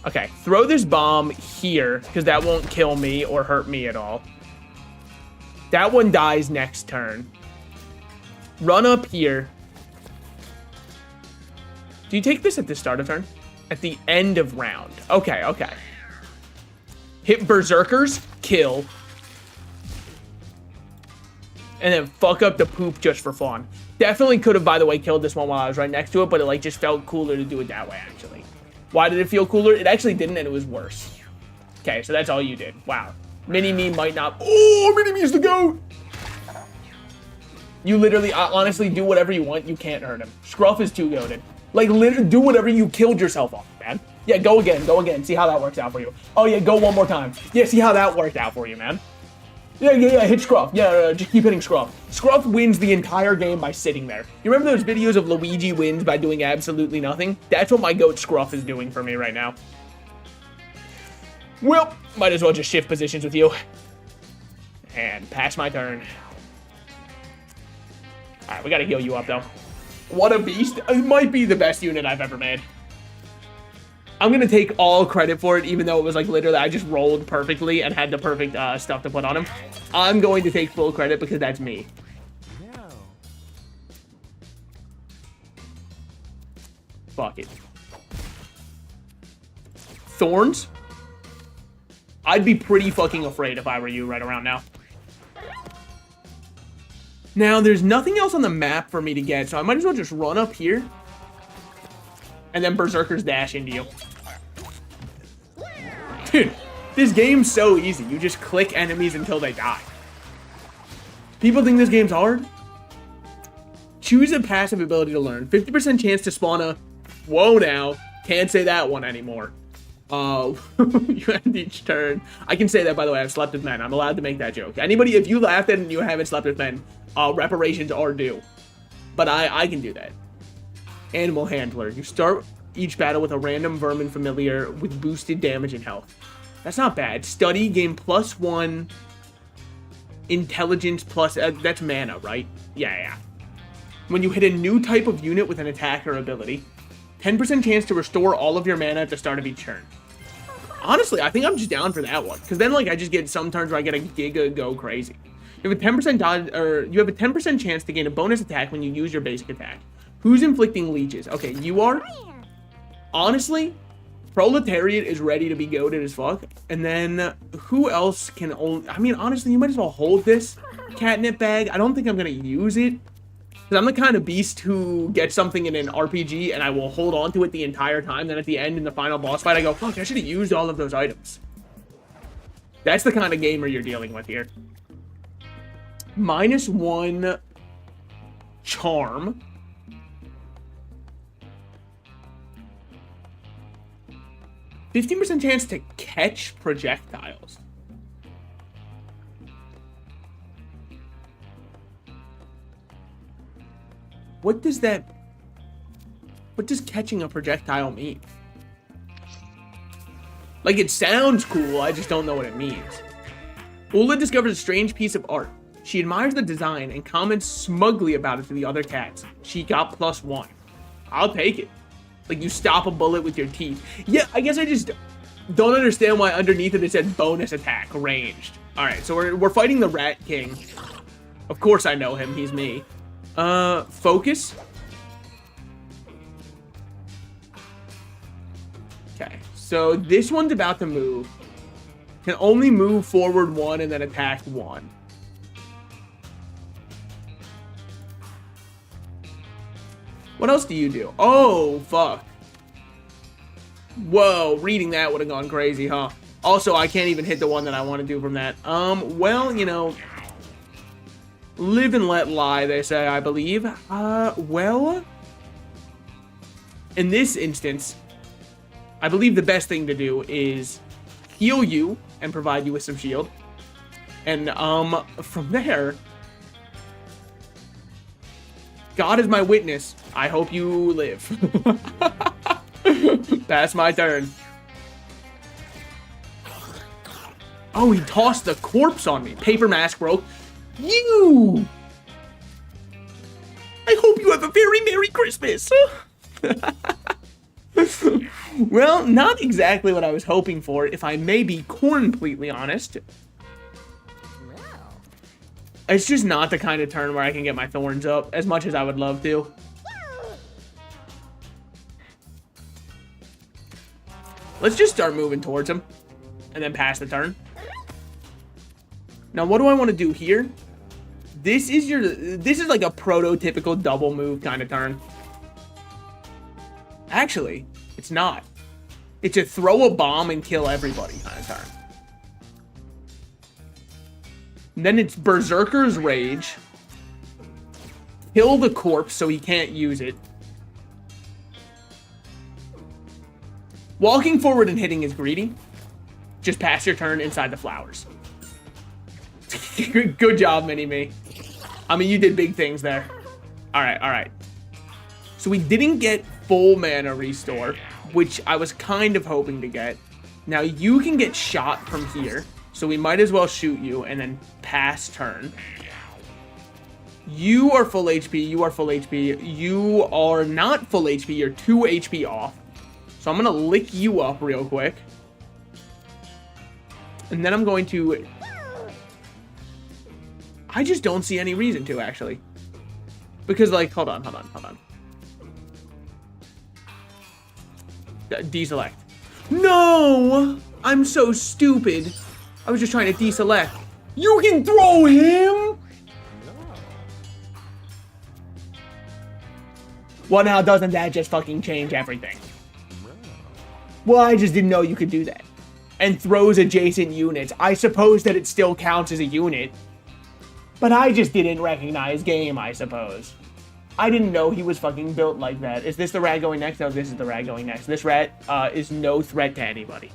Okay. Throw this bomb here, because that won't kill me or hurt me at all. That one dies next turn. Run up here. Do you take this at the start of turn? At the end of round. Okay. Hit Berserkers, kill. And then fuck up the poop just for fun. Definitely could have, by the way, killed this one while I was right next to it, but it like just felt cooler to do it that way, actually. Why did it feel cooler? It actually didn't, and it was worse. Okay, so that's all you did. Wow. Mini-Me might not... Oh, Mini-Me's the GOAT! You literally, honestly, do whatever you want. You can't hurt him. Scruff is too goated. Like, literally, do whatever you killed yourself on, man. Yeah, go again. See how that works out for you. Oh, yeah, go one more time. Yeah, see how that worked out for you, man. Yeah, hit Scruff. Yeah, just keep hitting Scruff. Scruff wins the entire game by sitting there. You remember those videos of Luigi wins by doing absolutely nothing? That's what my GOAT Scruff is doing for me right now. Well, might as well just shift positions with you. And pass my turn. All right, we got to heal you up, though. What a beast. It might be the best unit I've ever made. I'm going to take all credit for it, even though it was like literally I just rolled perfectly and had the perfect stuff to put on him. I'm going to take full credit because that's me. Fuck it. Thorns? I'd be pretty fucking afraid if I were you right around now. Now, there's nothing else on the map for me to get, so I might as well just run up here. And then Berserker's dash into you. Dude, this game's so easy. You just click enemies until they die. People think this game's hard? Choose a passive ability to learn. 50% chance to spawn a... Whoa now. Can't say that one anymore. You end each turn. I can say that, by the way. I've slept with men. I'm allowed to make that joke. Anybody, if you laughed at it and you haven't slept with men, reparations are due. But I can do that. Animal Handler. You start each battle with a random vermin familiar with boosted damage and health. That's not bad. Study, gain +1. Intelligence plus... that's mana, right? Yeah. When you hit a new type of unit with an attack or ability, 10% chance to restore all of your mana at the start of each turn. Honestly, I think I'm just down for that one. Because then, like, I just get some turns where I get a Giga go crazy. You have a 10% dodge, or you have a 10% chance to gain a bonus attack when you use your basic attack. Who's inflicting leeches? Okay, you are. Honestly, Proletariat is ready to be goated as fuck. And then, who else can only... I mean, honestly, you might as well hold this catnip bag. I don't think I'm going to use it. Because I'm the kind of beast who gets something in an RPG and I will hold on to it the entire time. Then at the end, in the final boss fight, I go, fuck, I should have used all of those items. That's the kind of gamer you're dealing with here. -1 charm. %15% chance to catch projectiles. What does catching a projectile mean? Like, it sounds cool, I just don't know what it means. Ula discovers a strange piece of art. She admires the design and comments smugly about it to the other cats. She got +1. I'll take it. Like, you stop a bullet with your teeth. Yeah, I guess I just don't understand why underneath it said bonus attack, ranged. Alright, so we're fighting the Rat King. Of course I know him, he's me. Focus. Okay, so this one's about to move. Can only move forward 1 and then attack 1. What else do you do? Oh, fuck. Whoa, reading that would have gone crazy, huh? Also, I can't even hit the one that I want to do from that. Well, you know... Live and let lie, they say, I believe. Well... In this instance, I believe the best thing to do is heal you and provide you with some shield. And, from there... God is my witness. I hope you live. That's my turn. Oh, he tossed the corpse on me. Paper mask broke. You! I hope you have a very Merry Christmas. Well, not exactly what I was hoping for, if I may be completely honest. It's just not the kind of turn where I can get my thorns up, as much as I would love to. Let's just start moving towards him, and then pass the turn. Now, what do I want to do here? This is like a prototypical double move kind of turn. Actually, it's not. It's a throw a bomb and kill everybody kind of turn. And then it's Berserker's Rage. Kill the corpse so he can't use it. Walking forward and hitting is greedy. Just pass your turn inside the flowers. Good job, Mini-Me. I mean, you did big things there. Alright. So we didn't get full mana restore, which I was kind of hoping to get. Now you can get shot from here. So we might as well shoot you and then pass turn. You are full HP. You are full HP. You are not full HP. You're 2 HP off. So I'm going to lick you up real quick. And then I'm going to... I just don't see any reason to, actually. Because, like, hold on. Deselect. No! I'm so stupid. I was just trying to deselect. You can throw him? Well, now doesn't that just fucking change everything? Well, I just didn't know you could do that. And throws adjacent units. I suppose that it still counts as a unit. But I just didn't recognize game, I suppose. I didn't know he was fucking built like that. Is this the rat going next? No, this is the rat going next. This rat is no threat to anybody.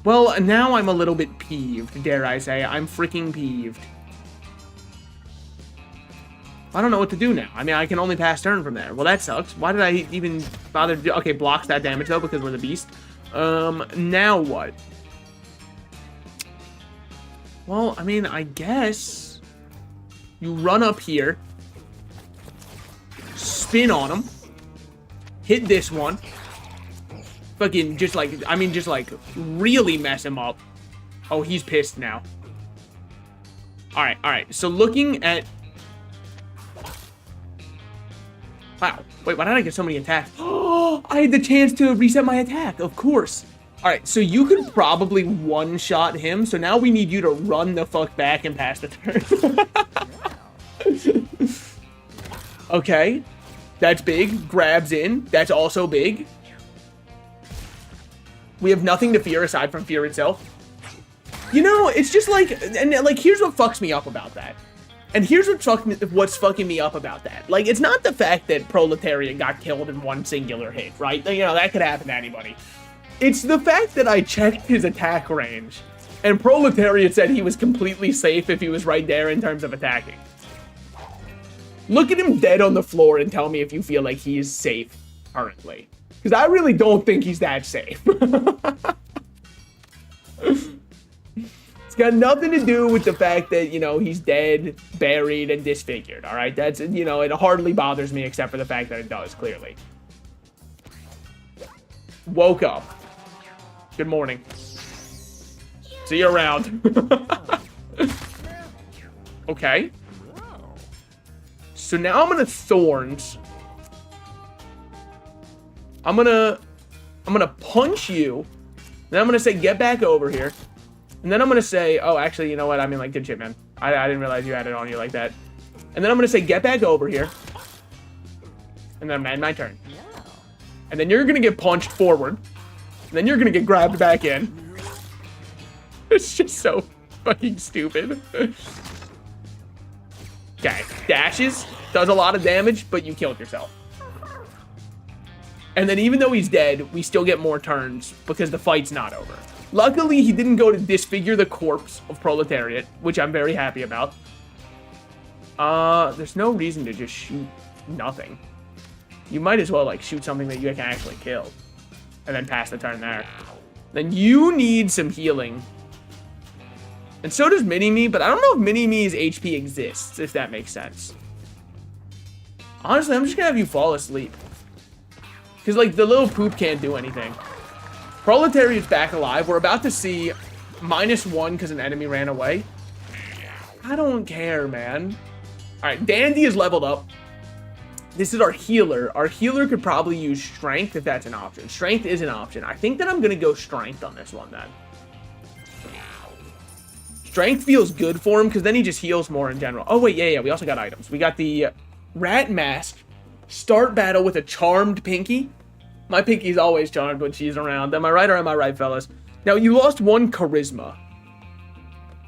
Well, now I'm a little bit peeved, dare I say. I'm freaking peeved. I don't know what to do now. I mean, I can only pass turn from there. Well, that sucks. Why did I even bother to do... Okay, blocks that damage, though, because we're the beast. Now what? Well, I mean, I guess... You run up here. Spin on him. Hit this one. Fucking just like... I mean, just like, really mess him up. Oh, he's pissed now. Alright. So looking at... Wow. Wait, why did I get so many attacks? Oh, I had the chance to reset my attack, of course. All right, so you could probably one-shot him, so now we need you to run the fuck back and pass the turn. Okay. That's big. Grabs in. That's also big. We have nothing to fear aside from fear itself. You know, it's just like... And, like, here's what fucks me up about that. And here's what's fucking me up about that. Like, it's not the fact that Proletariat got killed in one singular hit, right? You know, that could happen to anybody. It's the fact that I checked his attack range, and Proletariat said he was completely safe if he was right there in terms of attacking. Look at him dead on the floor and tell me if you feel like he is safe currently. Because I really don't think he's that safe. It's got nothing to do with the fact that, you know, he's dead, buried, and disfigured, all right? That's, you know, it hardly bothers me except for the fact that it does, clearly. Woke up. Good morning. See you around. Okay. So now I'm gonna Thorns. I'm gonna punch you. Then I'm gonna say, get back over here. And then I'm gonna say, oh, actually, you know what? I mean, like, good shit, man. I didn't realize you had it on you like that. And then I'm gonna say, get back over here. And then I'm gonna end my turn. And then you're gonna get punched forward. And then you're gonna get grabbed back in. It's just so fucking stupid. Okay, dashes, does a lot of damage, but you killed yourself. And then even though he's dead, we still get more turns because the fight's not over. Luckily, he didn't go to disfigure the corpse of Proletariat, which I'm very happy about. There's no reason to just shoot nothing. You might as well, like, shoot something that you can actually kill. And then pass the turn there. Then you need some healing. And so does Mini-Me, but I don't know if Mini-Me's HP exists, if that makes sense. Honestly, I'm just gonna have you fall asleep. Because, like, the little poop can't do anything. Proletariat's back alive. We're about to see -1 because an enemy ran away. I don't care, man. Alright, Dandy is leveled up. This is our healer. Our healer could probably use Strength if that's an option. Strength is an option. I think that I'm going to go Strength on this one, then. Strength feels good for him because then he just heals more in general. Oh, wait, yeah. We also got items. We got the Rat Mask. Start battle with a Charmed Pinky. My Pinky's always charmed when she's around. Am I right or am I right, fellas? Now, you lost 1 Charisma.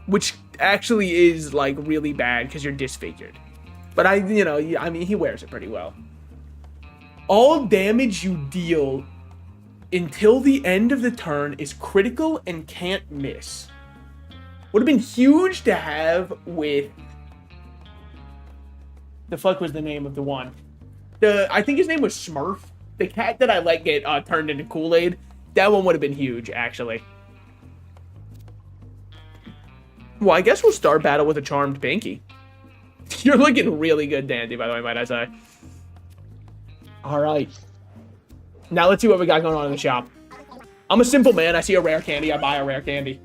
Which actually is, like, really bad because you're disfigured. But I mean, he wears it pretty well. All damage you deal until the end of the turn is critical and can't miss. Would have been huge to have with... The fuck was the name of the one? I think his name was Smurf. The cat that I let get turned into Kool-Aid. That one would have been huge, actually. Well, I guess we'll start battle with a Charmed Pinky. You're looking really good, Dandy, by the way, might I say. All right. Now let's see what we got going on in the shop. I'm a simple man. I see a rare candy. I buy a rare candy.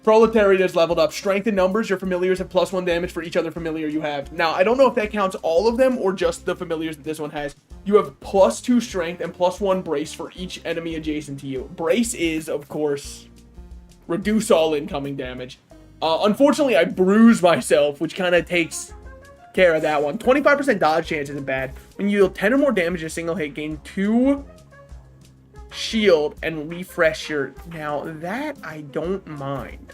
Proletariat is leveled up. Strength in numbers. Your familiars have +1 damage for each other familiar you have. Now, I don't know if that counts all of them or just the familiars that this one has. You have +2 strength and +1 brace for each enemy adjacent to you. Brace is, of course, reduce all incoming damage. Unfortunately, I bruised myself, which kind of takes care of that one. 25% dodge chance isn't bad. When you deal 10 or more damage in a single hit, gain 2 shield and refresh your... Now, that I don't mind.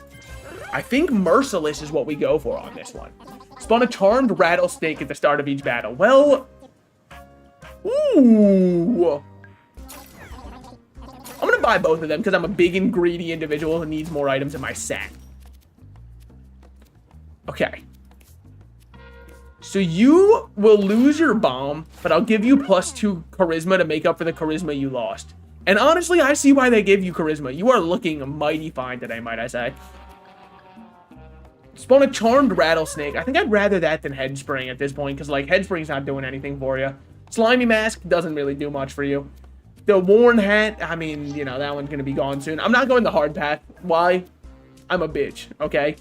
I think Merciless is what we go for on this one. Spawn a Charmed Rattlesnake at the start of each battle. Well... Ooh... I'm gonna buy both of them because I'm a big and greedy individual who needs more items in my set. Okay. So you will lose your bomb, but I'll give you +2 charisma to make up for the charisma you lost. And honestly, I see why they gave you charisma. You are looking mighty fine today, might I say. Spawn a Charmed Rattlesnake. I think I'd rather that than Head Spring at this point, because, like, Head Spring's not doing anything for you. Slimy Mask doesn't really do much for you. The Worn Hat, I mean, you know, that one's going to be gone soon. I'm not going the hard path. Why? I'm a bitch, okay?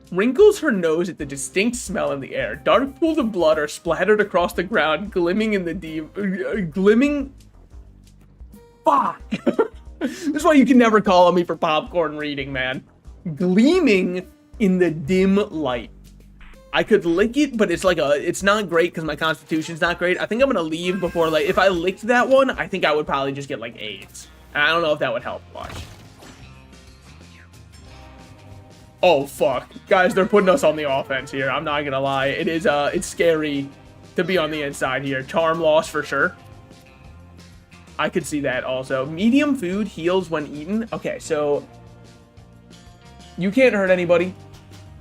Wrinkles her nose at the distinct smell in the air. Dark pools of blood are splattered across the ground, glimming in the deep... glimming... Fuck! This is why you can never call on me for popcorn reading, man. Gleaming in the dim light. I could lick it, but it's like a... It's not great because my constitution's not great. I think I'm gonna leave before, like... If I licked that one, I think I would probably just get, like, AIDS. And I don't know if that would help much. Oh, fuck. Guys, they're putting us on the offense here. I'm not gonna lie. It is, it's scary to be on the inside here. Charm loss for sure. I could see that also. Medium food heals when eaten. Okay, so... You can't hurt anybody.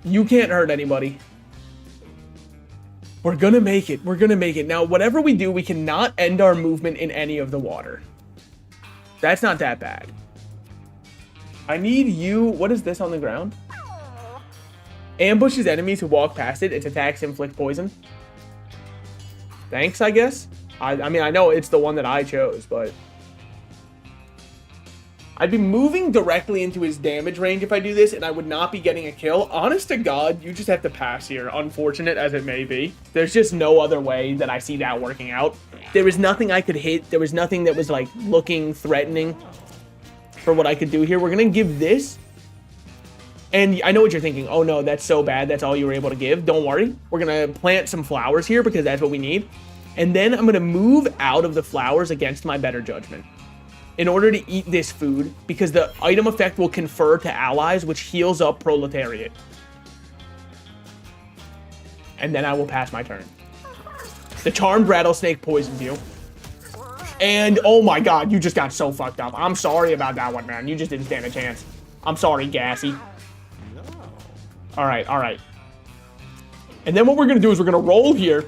You can't hurt anybody. We're gonna make it. We're gonna make it. Now, whatever we do, we cannot end our movement in any of the water. That's not that bad. I need you... What is this on the ground? Ambushes enemies who walk past it. Its attacks inflict poison. Thanks, I guess. I mean, I know it's the one that I chose, but... I'd be moving directly into his damage range if I do this, and I would not be getting a kill. Honest to God, you just have to pass here, unfortunate as it may be. There's just no other way that I see that working out. There was nothing I could hit. There was nothing that was, like, looking threatening for what I could do here. We're going to give this... And I know what you're thinking. Oh, no, that's so bad. That's all you were able to give. Don't worry. We're going to plant some flowers here because that's what we need. And then I'm going to move out of the flowers against my better judgment in order to eat this food because the item effect will confer to allies, which heals up Proletariat. And then I will pass my turn. The Charmed Rattlesnake poisons you. And, oh my God, you just got so fucked up. I'm sorry about that one, man. You just didn't stand a chance. I'm sorry, Gassy. All right, all right. And then what we're going to do is we're going to roll here.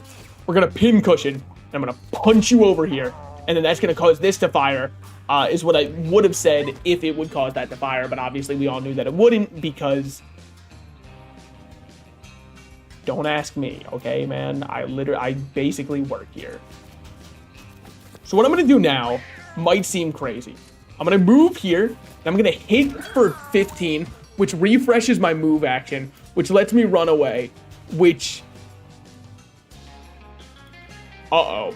We're going to pin cushion. And I'm going to punch you over here. And then that's going to cause this to fire, is what I would have said if it would cause that to fire. But obviously, we all knew that it wouldn't because... Don't ask me, okay, man? I basically work here. So what I'm going to do now might seem crazy. I'm going to move here. And I'm going to hit for 15, which refreshes my move action, which lets me run away, which... Uh-oh.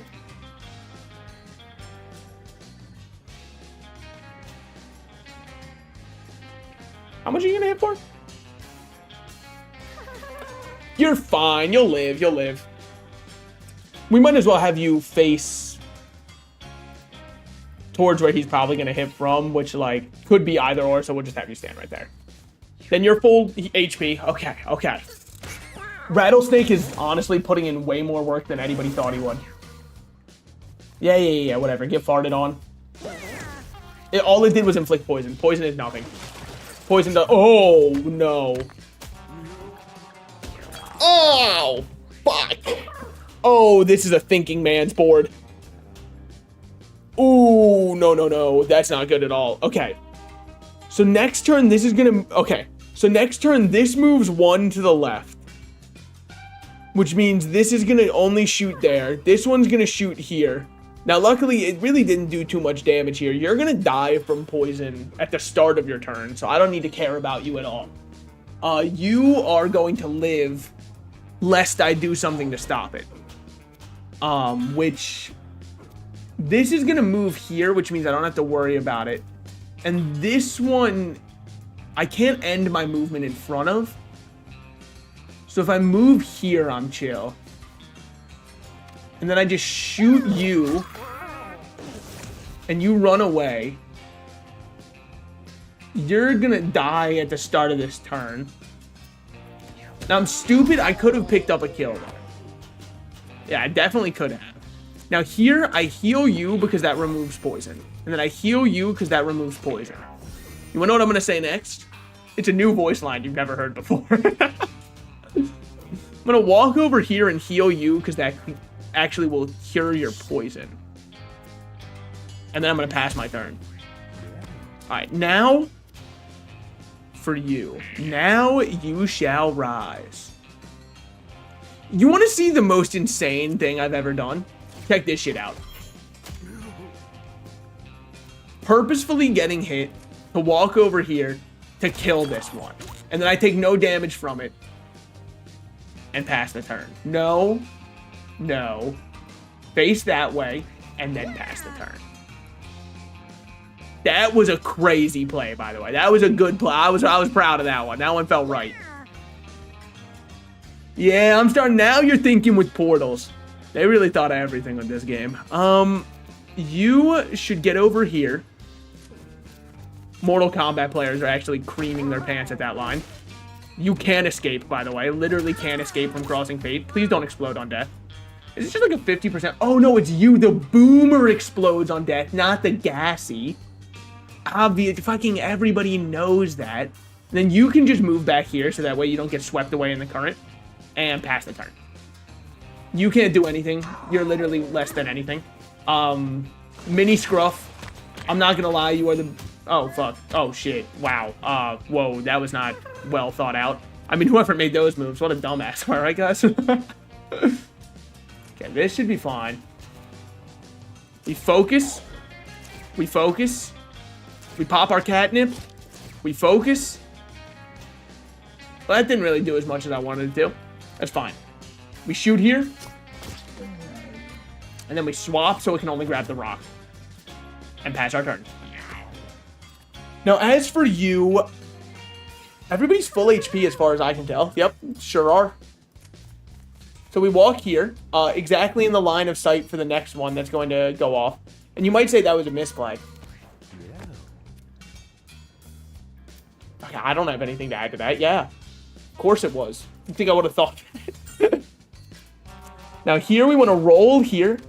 How much are you going to hit for? You're fine. You'll live. You'll live. We might as well have you face towards where he's probably going to hit from, which, like, could be either or, so we'll just have you stand right there. Then you're full HP. Okay, okay. Rattlesnake is honestly putting in way more work than anybody thought he would. Yeah, whatever. Get farted on. All it did was inflict poison. Poison is nothing. Poison does... Oh, no. Oh, fuck. Oh, this is a thinking man's board. Ooh, no. That's not good at all. Okay. So next turn, this is gonna, okay. So next turn, this moves 1 to the left. Which means this is gonna only shoot there. This one's gonna shoot here. Now, luckily, it really didn't do too much damage here. You're gonna die from poison at the start of your turn, so I don't need to care about you at all. You are going to live lest I do something to stop it. Which, this is gonna move here, which means I don't have to worry about it. And this one, I can't end my movement in front of. So if I move here, I'm chill. And then I just shoot you. And you run away. You're gonna die at the start of this turn. Now I'm stupid. I could have picked up a kill there. Yeah, I definitely could have. Now here, I heal you because that removes poison. And then I heal you because that removes poison. You wanna know what I'm gonna say next? It's a new voice line you've never heard before. I'm gonna walk over here and heal you because that actually will cure your poison. And then I'm gonna pass my turn. Alright, now for you. Now you shall rise. You wanna see the most insane thing I've ever done? Check this shit out. Purposefully getting hit to walk over here to kill this one. And then I take no damage from it. And pass the turn. No. No. Face that way. And then pass the turn. That was a crazy play, by the way. That was a good play. I was proud of that one. That one felt right. Yeah, I'm starting. Now you're thinking with portals. They really thought of everything with this game. You should get over here. Mortal Kombat players are actually creaming their pants at that line. You can escape, by the way. Literally can escape from Crossing Fate. Please don't explode on death. Is it just like a 50%? Oh, no, it's you. The boomer explodes on death, not the gassy. Obvious. Fucking everybody knows that. And then you can just move back here so that way you don't get swept away in the current. And pass the turn. You can't do anything. You're literally less than anything. Mini Scruff. I'm not gonna lie, you are the... Oh, fuck. Oh, shit. Wow. Whoa, that was not well thought out. I mean, whoever made those moves, what a dumbass. All right, guys? Okay, this should be fine. We focus. We focus. We pop our catnip. We focus. Well, that didn't really do as much as I wanted it to. That's fine. We shoot here. And then we swap so it can only grab the rock. And pass our turn. Now, as for you, everybody's full HP as far as I can tell. Yep, sure are. So we walk here, exactly in the line of sight for the next one that's going to go off. And you might say that was a misplay. Okay, I don't have anything to add to that. Yeah, of course it was. You think I would have thought that? Now here we want to roll here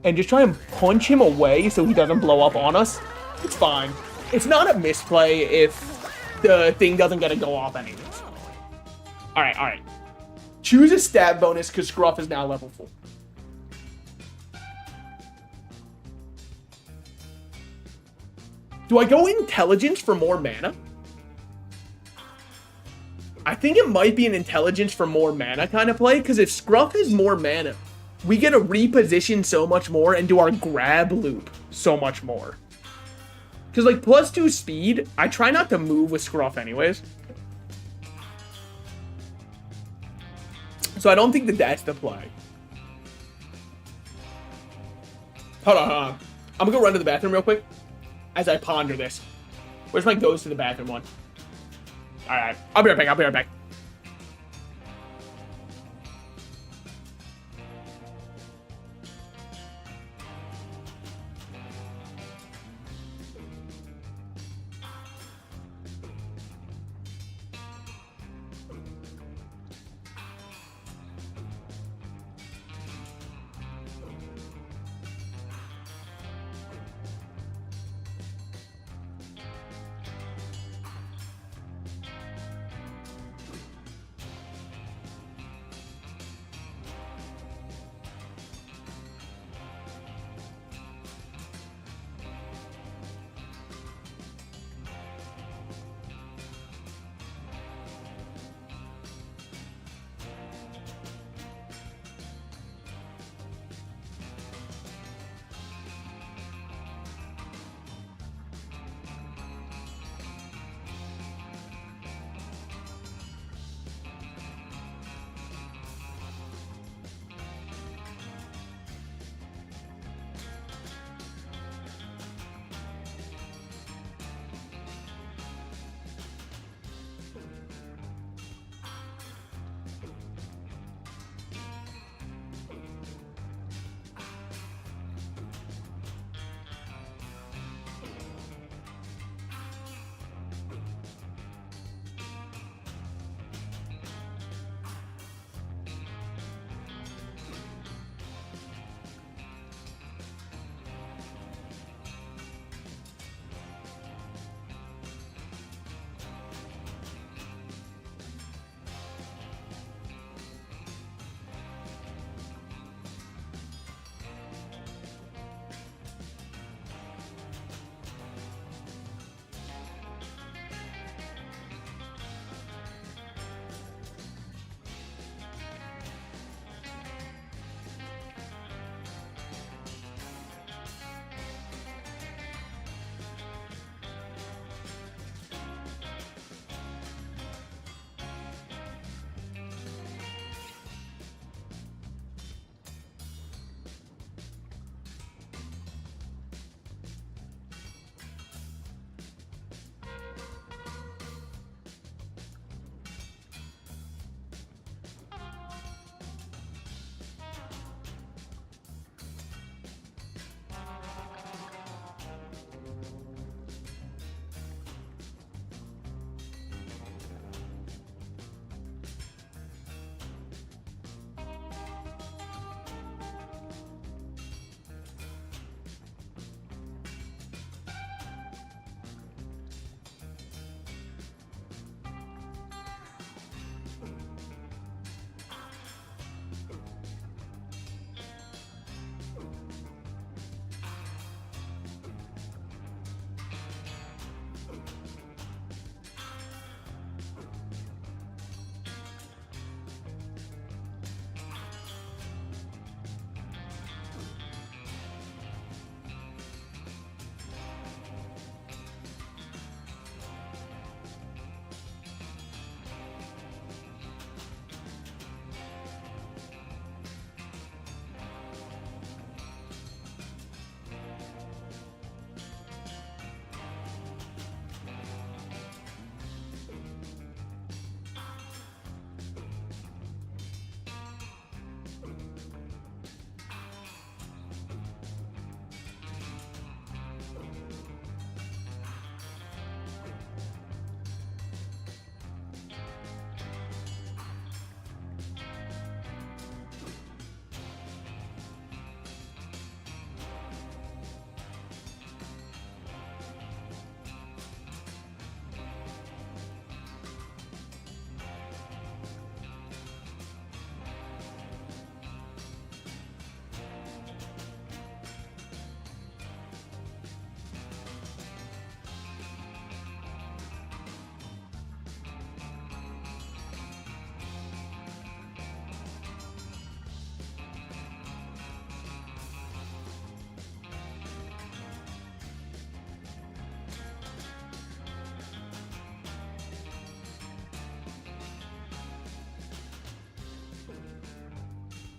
and just try and punch him away so he doesn't blow up on us. It's fine. It's not a misplay if the thing doesn't get to go off anyways. Alright, alright. Choose a stab bonus because Scruff is now level 4. Do I go intelligence for more mana? I think it might be an intelligence for more mana kind of play, because if Scruff is more mana, we get to reposition so much more and do our grab loop so much more. Because, like, +2 speed, I try not to move with Scruff anyways. So I don't think that that's the play. Hold on, hold on. I'm gonna go run to the bathroom real quick as I ponder this. Where's my goes to the bathroom one? Alright, I'll be right back, I'll be right back.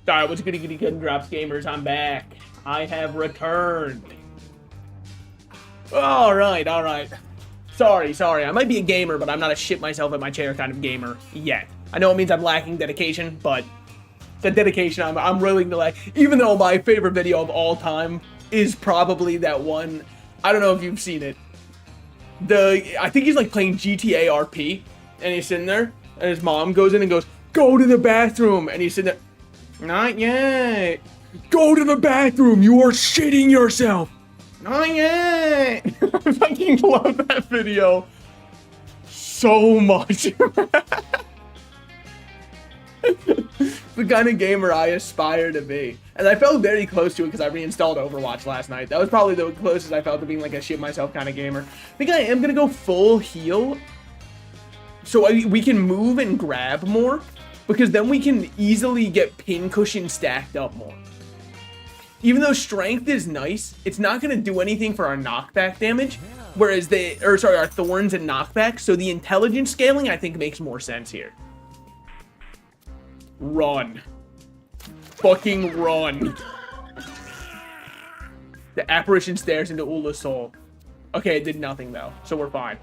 Alright, what's goody goody good drops gamers? I'm back. I have returned. Alright. Sorry. I might be a gamer, but I'm not a shit myself at my chair kind of gamer yet. I know it means I'm lacking dedication, but the dedication I'm willing to lack. Even though my favorite video of all time is probably that one. I don't know if you've seen it. I think he's like playing GTA RP, and he's sitting there, and his mom goes in and goes, "Go to the bathroom," and he's sitting there. Not yet. Go to the bathroom. You are shitting yourself. Not yet. I fucking love that video so much. The kind of gamer I aspire to be. And I felt very close to it because I reinstalled Overwatch last night. That was probably the closest I felt to being like a shit myself kind of gamer. I think I am going to go full heal so we can move and grab more. Because then we can easily get pincushion stacked up more. Even though strength is nice, it's not going to do anything for our knockback damage. Whereas our thorns and knockback. So the intelligence scaling, I think, makes more sense here. Run. Fucking run. The apparition stares into Ula's soul. Okay, it did nothing, though. So we're fine.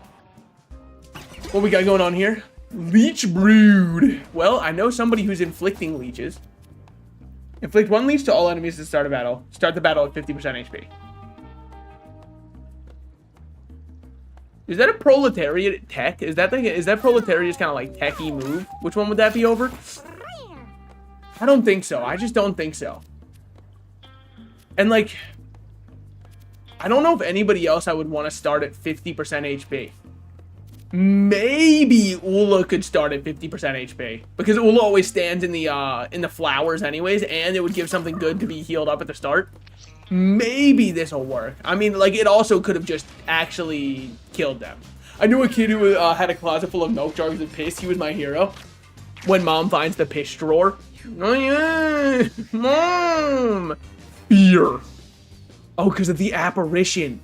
What we got going on here? Leech Brood. Well, I know somebody who's inflicting leeches. Inflict 1 leech to all enemies at the start of battle. Start the battle at 50% HP. Is that a proletariat tech? Is that proletariat's kind of like techie move? Which one would that be over? I don't think so. I just don't think so. And like, I don't know if anybody else I would want to start at 50% HP. Maybe Ula could start at 50% HP because Ula always stands in the flowers anyways, and it would give something good to be healed up at the start. Maybe this will work. I mean, like, it also could have just actually killed them. I knew a kid who had a closet full of milk jars of piss. He was my hero. When mom finds the piss drawer. Oh yeah, mom. Fear. Oh, because of the apparition.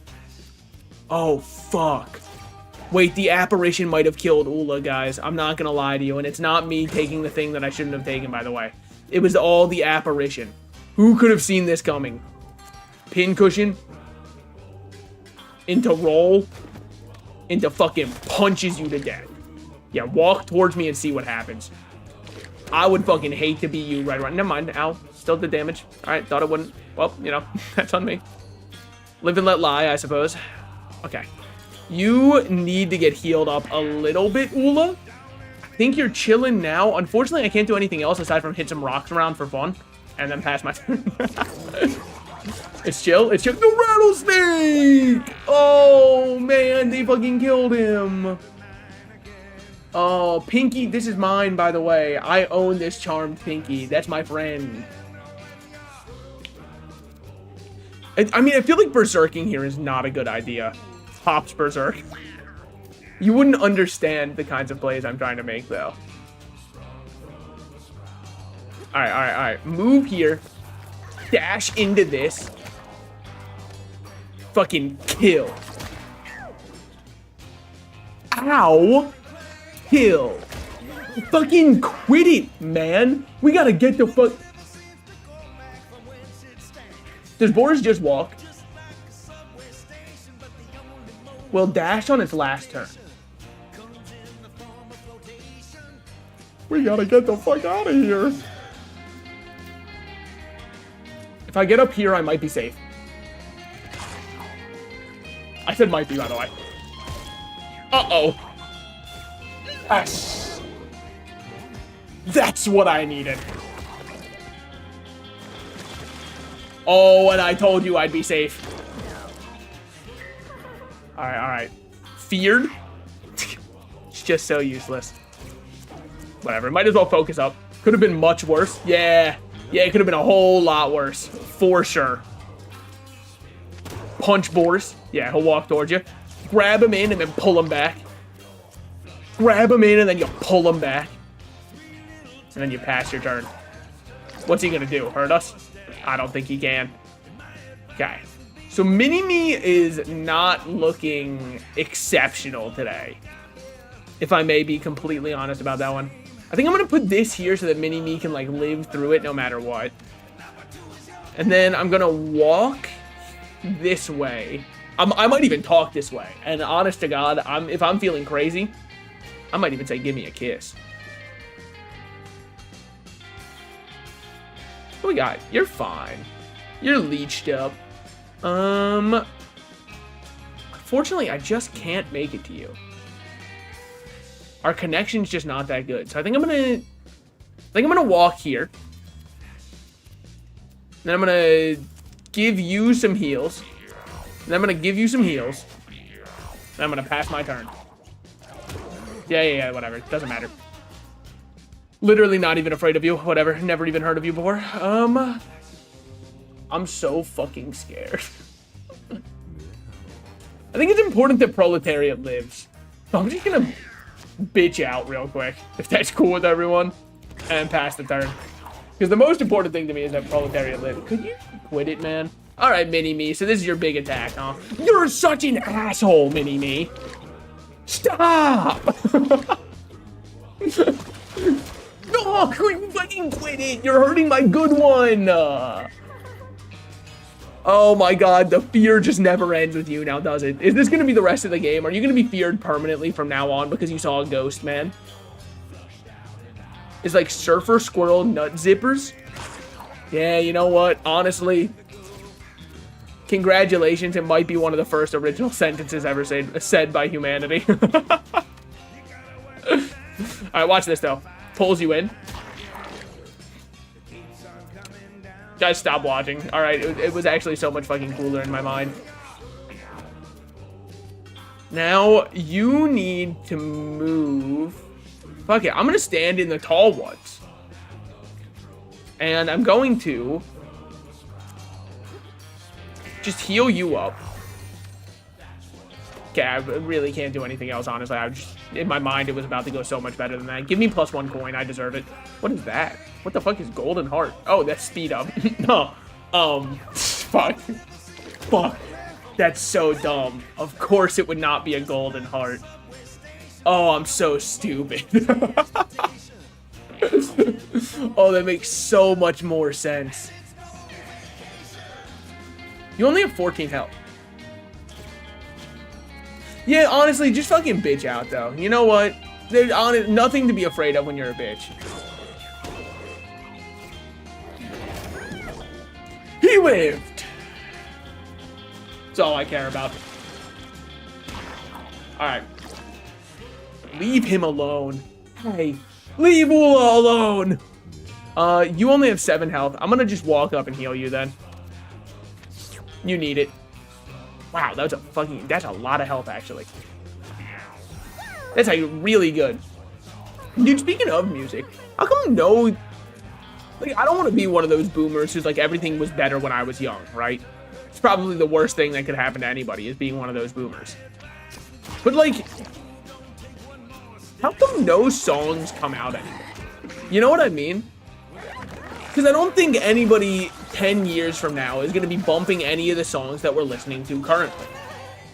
Oh fuck. Wait, the apparition might have killed Ula, guys. I'm not gonna lie to you, and it's not me taking the thing that I shouldn't have taken, by the way. It was all the apparition. Who could have seen this coming? Pincushion. Into roll. Into fucking punches you to death. Yeah, walk towards me and see what happens. I would fucking hate to be you right around. Never mind, ow. Still did damage. Alright, thought it wouldn't. Well, you know, that's on me. Live and let lie, I suppose. Okay. You need to get healed up a little bit, Ula. I think you're chilling now. Unfortunately, I can't do anything else aside from hit some rocks around for fun. And then pass my turn. It's chill. It's chill. The rattlesnake! Oh, man. They fucking killed him. Oh, Pinky. This is mine, by the way. I own this charmed Pinky. That's my friend. I mean, I feel like berserking here is not a good idea. Pops berserk. You wouldn't understand the kinds of plays I'm trying to make, though. Alright. Move here. Dash into this. Fucking kill. Ow. Kill. Fucking quit it, man. We gotta get the fuck... Does Boris just walk? Will dash on its last turn. We gotta get the fuck out of here. If I get up here, I might be safe. I said might be, by the way. Uh-oh. Yes. That's what I needed. Oh, and I told you I'd be safe. Alright. Feared? It's just so useless. Whatever, might as well focus up. Could have been much worse. Yeah, it could have been a whole lot worse. For sure. Punch Boris. Yeah, he'll walk towards you. Grab him in and then pull him back. Grab him in and then you pull him back. And then you pass your turn. What's he gonna do? Hurt us? I don't think he can. Okay. So Mini-Me is not looking exceptional today. If I may be completely honest about that one. I think I'm gonna put this here so that Mini-Me can like live through it no matter what. And then I'm gonna walk this way. I might even talk this way. And honest to God, if I'm feeling crazy, I might even say, give me a kiss. What we got? You're fine. You're leeched up. Unfortunately, I just can't make it to you. Our connection's just not that good. So I think I'm gonna walk here. Then I'm gonna give you some heals. Then I'm gonna give you some heals. Then I'm gonna pass my turn. Yeah, whatever. Doesn't matter. Literally not even afraid of you. Whatever. Never even heard of you before. I'm so fucking scared. I think it's important that Proletariat lives. So I'm just gonna bitch out real quick, if that's cool with everyone, and pass the turn. Because the most important thing to me is that Proletariat lives. Could you quit it, man? All right, Mini-Me, so this is your big attack, huh? You're such an asshole, Mini-Me. Stop! No, you fucking quit it. You're hurting my good one. Oh my God, the fear just never ends with you now, does it? Is this gonna be the rest of the game? Are you gonna be feared permanently from now on because you saw a ghost, man? It's like surfer squirrel nut zippers. Yeah, you know what? Honestly, congratulations. It might be one of the first original sentences ever said by humanity. All right, watch this though. Pulls you in. Guys, stop watching. All right, it was actually so much fucking cooler in my mind. Now, you need to move. Fuck it, I'm gonna stand in the tall ones. And I'm going to just heal you up. Okay, I really can't do anything else, honestly. In my mind, it was about to go so much better than that. Give me +1 coin, I deserve it. What is that? What the fuck is golden heart? Oh, that's speed up. No. Fuck. Fuck. That's so dumb. Of course it would not be a golden heart. Oh, I'm so stupid. Oh, that makes so much more sense. You only have 14 health. Yeah, honestly, just fucking bitch out, though. You know what? There's nothing to be afraid of when you're a bitch. He lived! That's all I care about. Alright. Leave him alone. Hey, leave Ula alone! You only have 7 health. I'm gonna just walk up and heal you then. You need it. Wow, that's a lot of health, actually. That's like really good. Dude, speaking of music, how come like, I don't want to be one of those boomers who's like, everything was better when I was young, right? It's probably the worst thing that could happen to anybody, is being one of those boomers. But like, how come no songs come out anymore? You know what I mean? Because I don't think anybody 10 years from now is going to be bumping any of the songs that we're listening to currently.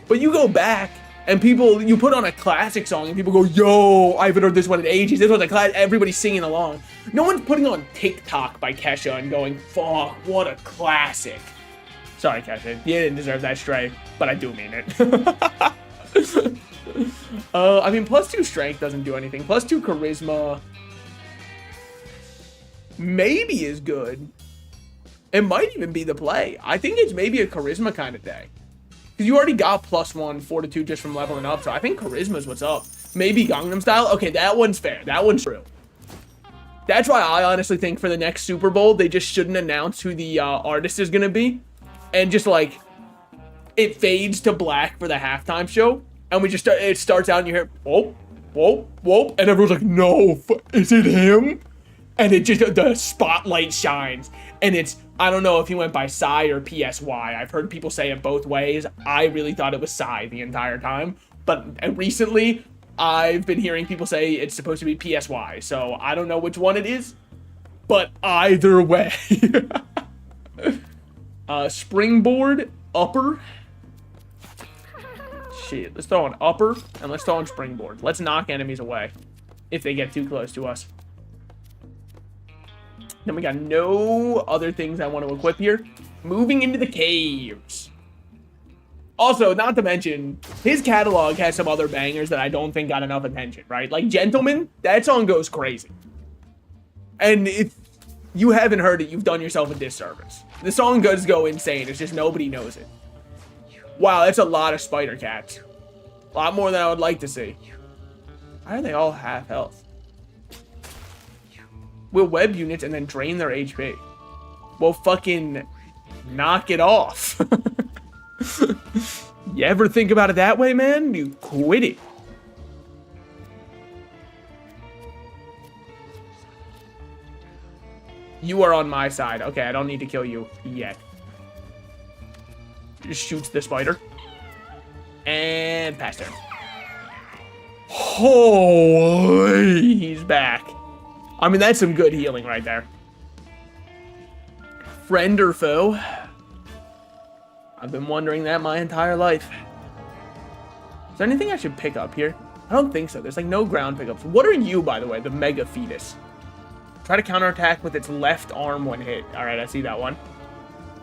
But you go back and you put on a classic song and people go, yo, I haven't heard this one in ages. This one's a classic. Everybody's singing along. No one's putting on TikTok by Kesha and going, fuck, what a classic. Sorry, Kesha. You didn't deserve that stray, but I do mean it. I mean, +2 strength doesn't do anything. +2 charisma maybe is good. It might even be the play. I think it's maybe a charisma kind of day. Because you already got +1 fortitude just from leveling up, so I think charisma's what's up. Maybe Gangnam Style? Okay, that one's fair. That one's true. That's why I honestly think for the next Super Bowl, they just shouldn't announce who the artist is going to be. And just like, it fades to black for the halftime show. And it starts out and you hear, whoop, whoop, whoop. And everyone's like, no, is it him? And it just, the spotlight shines. And it's, I don't know if he went by Psy or PSY. I've heard people say it both ways. I really thought it was Psy the entire time. But recently, I've been hearing people say it's supposed to be PSY. So I don't know which one it is. But either way. Springboard, upper. Shit, let's throw an upper and let's throw on springboard. Let's knock enemies away if they get too close to us. Then we got no other things I want to equip here. Moving into the caves. Also, not to mention, his catalog has some other bangers that I don't think got enough attention, right? Like Gentleman, that song goes crazy. And if you haven't heard it, you've done yourself a disservice. The song does go insane. It's just nobody knows it. Wow, that's a lot of spider cats. A lot more than I would like to see. Why are they all half health? We'll web units and then drain their HP. Well, fucking knock it off. You ever think about it that way, man? You quit it. You are on my side. Okay, I don't need to kill you yet. Just shoots the spider. And pass turn. Holy, he's back. I mean, that's some good healing right there. Friend or foe? I've been wondering that my entire life. Is there anything I should pick up here? I don't think so. There's like no ground pickups. What are you, by the way? The Mega Fetus. Try to counterattack with its left arm when hit. All right, I see that one.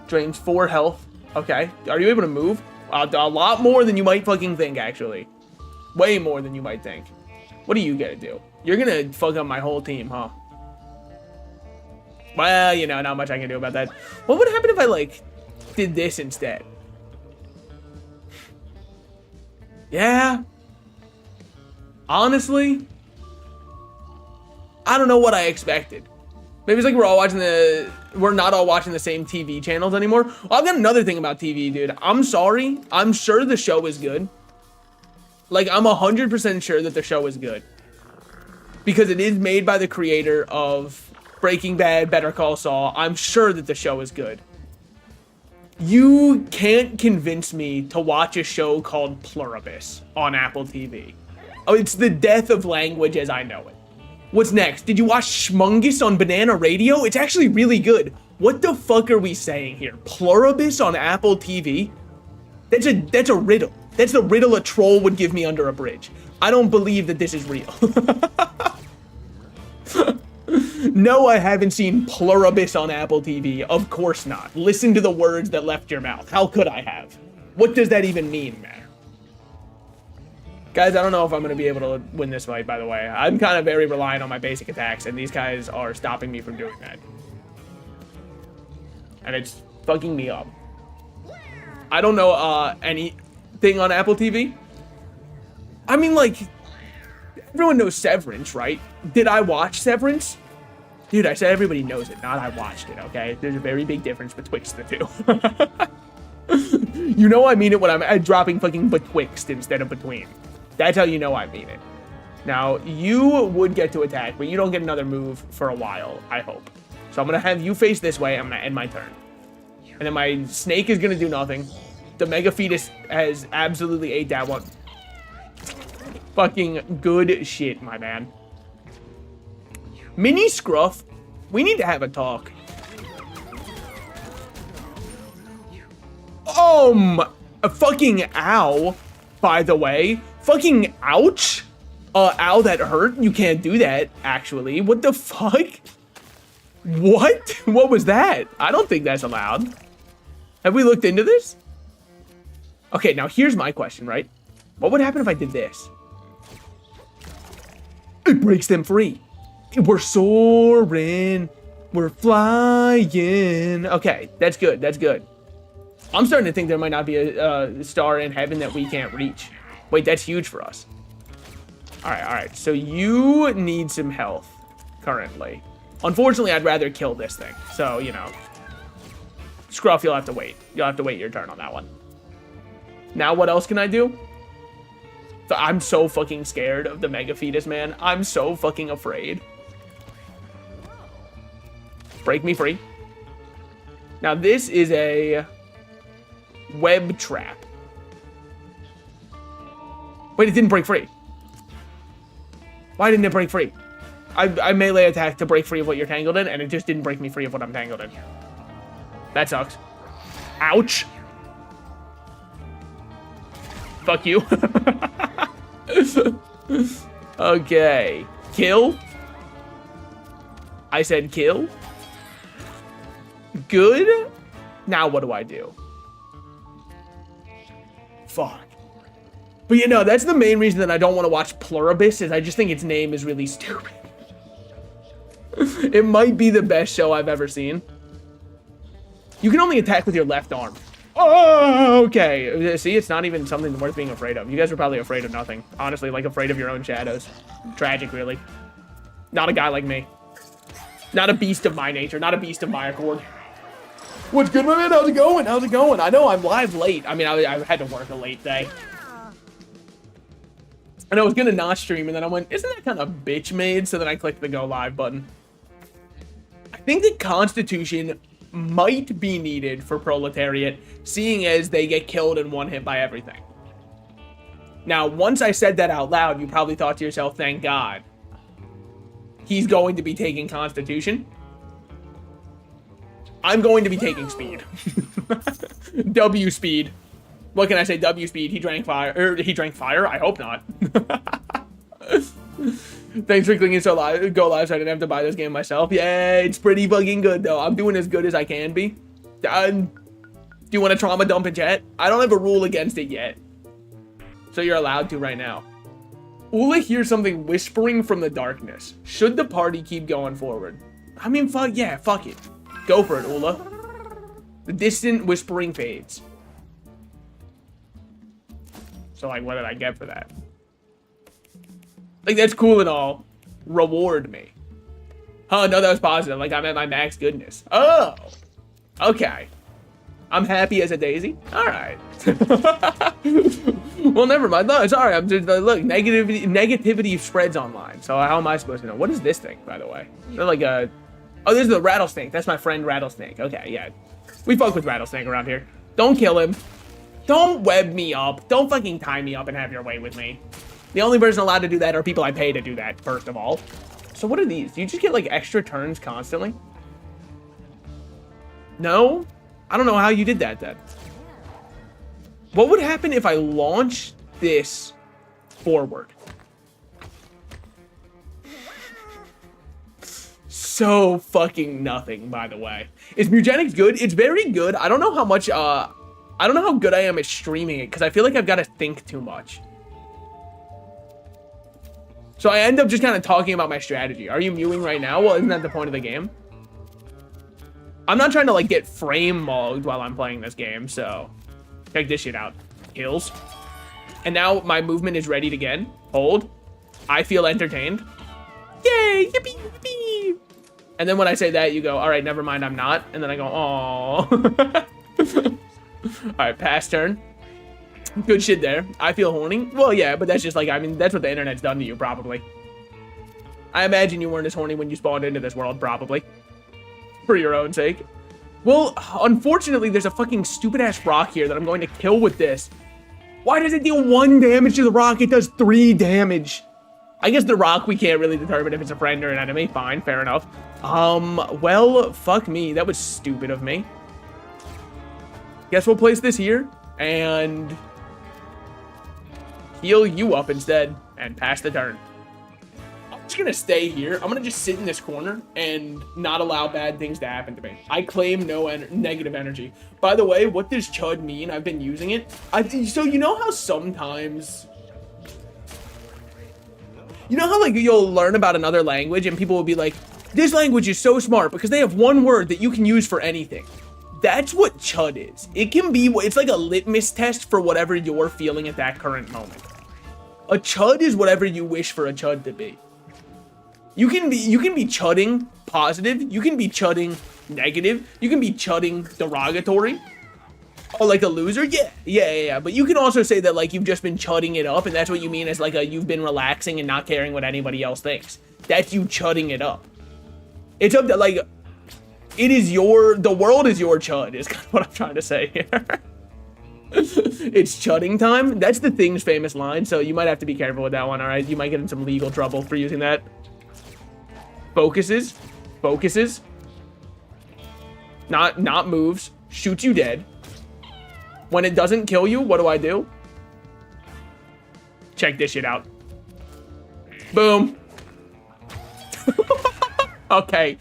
Drains 4 health. Okay. Are you able to move? A lot more than you might fucking think, actually. Way more than you might think. What are you gonna do? You're gonna fuck up my whole team, huh? Well, you know, not much I can do about that. What would happen if I, like, did this instead? Yeah. Honestly, I don't know what I expected. Maybe it's like we're not all watching the same TV channels anymore. Well, I've got another thing about TV, dude. I'm sorry. I'm sure the show is good. Like, I'm 100% sure that the show is good. Because it is made by the creator of Breaking Bad, Better Call Saul. I'm sure that the show is good. You can't convince me to watch a show called Pluribus on Apple TV. Oh, it's the death of language as I know it. What's next? Did you watch Schmungus on Banana Radio? It's actually really good. What the fuck are we saying here? Pluribus on Apple TV? That's a riddle. That's the riddle a troll would give me under a bridge. I don't believe that this is real. No, I haven't seen Pluribus on Apple TV. Of course not. Listen to the words that left your mouth. How could I have? What does that even mean, man? Guys, I don't know if I'm going to be able to win this fight, by the way. I'm kind of very reliant on my basic attacks, and these guys are stopping me from doing that. And it's fucking me up. I don't know anything on Apple TV. I mean, like, everyone knows Severance, right? Did I watch Severance? Dude, I said everybody knows it, not I watched it, okay? There's a very big difference betwixt the two. You know I mean it when I'm dropping fucking betwixt instead of between. That's how you know I mean it. Now, you would get to attack, but you don't get another move for a while, I hope. So I'm going to have you face this way. I'm going to end my turn. And then my snake is going to do nothing. The Mega Fetus has absolutely ate that one. Fucking good shit, my man. Mini Scruff, we need to have a talk. Fucking ow, by the way. Fucking ouch. Ow, that hurt. You can't do that, actually. What the fuck? What? What was that? I don't think that's allowed. Have we looked into this? Okay, now here's my question, right? What would happen if I did this? It breaks them free. We're soaring. We're flying. Okay, that's good. That's good. I'm starting to think there might not be a star in heaven that we can't reach. Wait, that's huge for us. All right. So you need some health currently. Unfortunately, I'd rather kill this thing. So, you know, Scruff, you'll have to wait. You'll have to wait your turn on that one. Now, what else can I do? I'm so fucking scared of the Mega Fetus, man. I'm so fucking afraid. Break me free. Now, this is a web trap. Wait, it didn't break free. Why didn't it break free? I melee attack to break free of what you're tangled in, and it just didn't break me free of what I'm tangled in. That sucks. Ouch. Fuck you. Okay. Kill. I said kill. Good. Now what do I do? Fuck. But you know, that's the main reason that I don't want to watch Pluribus, is I just think its name is really stupid. It might be the best show I've ever seen. You can only attack with your left arm. Oh, okay. See, it's not even something worth being afraid of. You guys are probably afraid of nothing. Honestly, like afraid of your own shadows. Tragic, really. Not a guy like me. Not a beast of my nature. Not a beast of my accord. What's good, my man? How's it going? How's it going? I know I'm live late. I mean, I had to work a late day. And I was gonna not stream, and then I went, isn't that kind of bitch made? So then I clicked the go live button. I think the Constitution might be needed for Proletariat, seeing as they get killed in one hit by everything. Now, once I said that out loud, you probably thought to yourself, thank God. He's going to be taking Constitution. I'm going to be taking Speed. W Speed. What can I say? W Speed. He drank fire. He drank fire? I hope not. Thanks for clicking so live. Go live so I didn't have to buy this game myself. Yeah, it's pretty fucking good though. I'm doing as good as I can be. Do you want to trauma dump in chat? I don't have a rule against it yet. So you're allowed to right now. Ula hears something whispering from the darkness. Should the party keep going forward? I mean, fuck yeah, fuck it. Go for it, Ula. The distant whispering fades. So like, what did I get for that? Like, that's cool and all. Reward me. Oh, no, that was positive. Like, I'm at my max goodness. Oh. Okay. I'm happy as a daisy? Alright. Well, never mind. No, sorry. I'm just, look, negativity spreads online. So how am I supposed to know? What is this thing, by the way? They're like a... Oh, this is the Rattlesnake. That's my friend Rattlesnake. Okay, yeah. We fuck with Rattlesnake around here. Don't kill him. Don't web me up. Don't fucking tie me up and have your way with me. The only person allowed to do that are people I pay to do that, first of all. So what are these? Do you just get, like, extra turns constantly? No? I don't know how you did that, then. What would happen if I launch this forward? So fucking nothing, by the way. Is Mewgenics good? It's very good. I don't know how much, I don't know how good I am at streaming it, because I feel like I've got to think too much. So I end up just kind of talking about my strategy. Are you mewing right now? Well, isn't that the point of the game? I'm not trying to, like, get frame mugged while I'm playing this game, so... Check this shit out. Kills. And now my movement is ready again. Hold. I feel entertained. Yay! Yippee! Yippee! And then when I say that, you go, alright, never mind, I'm not. And then I go, aww. Alright, pass turn. Good shit there. I feel horny. Well, yeah, but that's just like, I mean, that's what the internet's done to you, probably. I imagine you weren't as horny when you spawned into this world, probably. For your own sake. Well, unfortunately, there's a fucking stupid-ass rock here that I'm going to kill with this. Why does it deal 1 damage to the rock? It does 3 damage. I guess the rock, we can't really determine if it's a friend or an enemy. Fine, fair enough. Well, fuck me. That was stupid of me. Guess we'll place this here and heal you up instead and pass the turn. I'm just gonna stay here. I'm gonna just sit in this corner and not allow bad things to happen to me. I claim no negative energy. By the way, what does chud mean? I've been using it. So you know how sometimes... You know how, like, you'll learn about another language and people will be like, this language is so smart because they have one word that you can use for anything. That's what chud is. It can be, it's like a litmus test for whatever you're feeling at that current moment. A chud is whatever you wish for a chud to be. You can be chudding positive, you can be chudding negative, you can be chudding derogatory. Oh, like a loser? Yeah. But you can also say that, like, you've just been chudding it up, and that's what you mean as, like, you've been relaxing and not caring what anybody else thinks. That's you chudding it up. It's up to, like, the world is your chud, is kind of what I'm trying to say here. It's chudding time. That's the Thing's famous line, so you might have to be careful with that one, alright? You might get in some legal trouble for using that. Focuses. Not moves. Shoots you dead. When it doesn't kill you, what do? Check this shit out. Boom. Okay.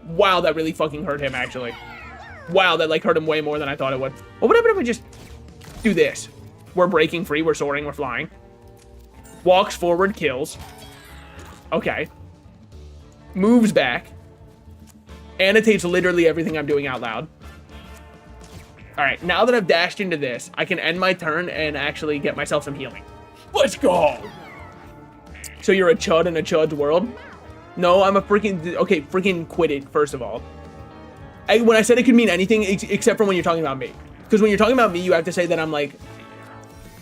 Wow, that really fucking hurt him, actually. Wow, that like hurt him way more than I thought it would. Well, what happened if I just do this? We're breaking free, we're soaring, we're flying. Walks forward, kills. Okay. Moves back. Annotates literally everything I'm doing out loud. Alright, now that I've dashed into this, I can end my turn and actually get myself some healing. Let's go! So you're a chud in a chud's world? No, I'm a freaking... Okay, freaking quit it, first of all. When I said it could mean anything except for when you're talking about me. Because when you're talking about me, you have to say that I'm like...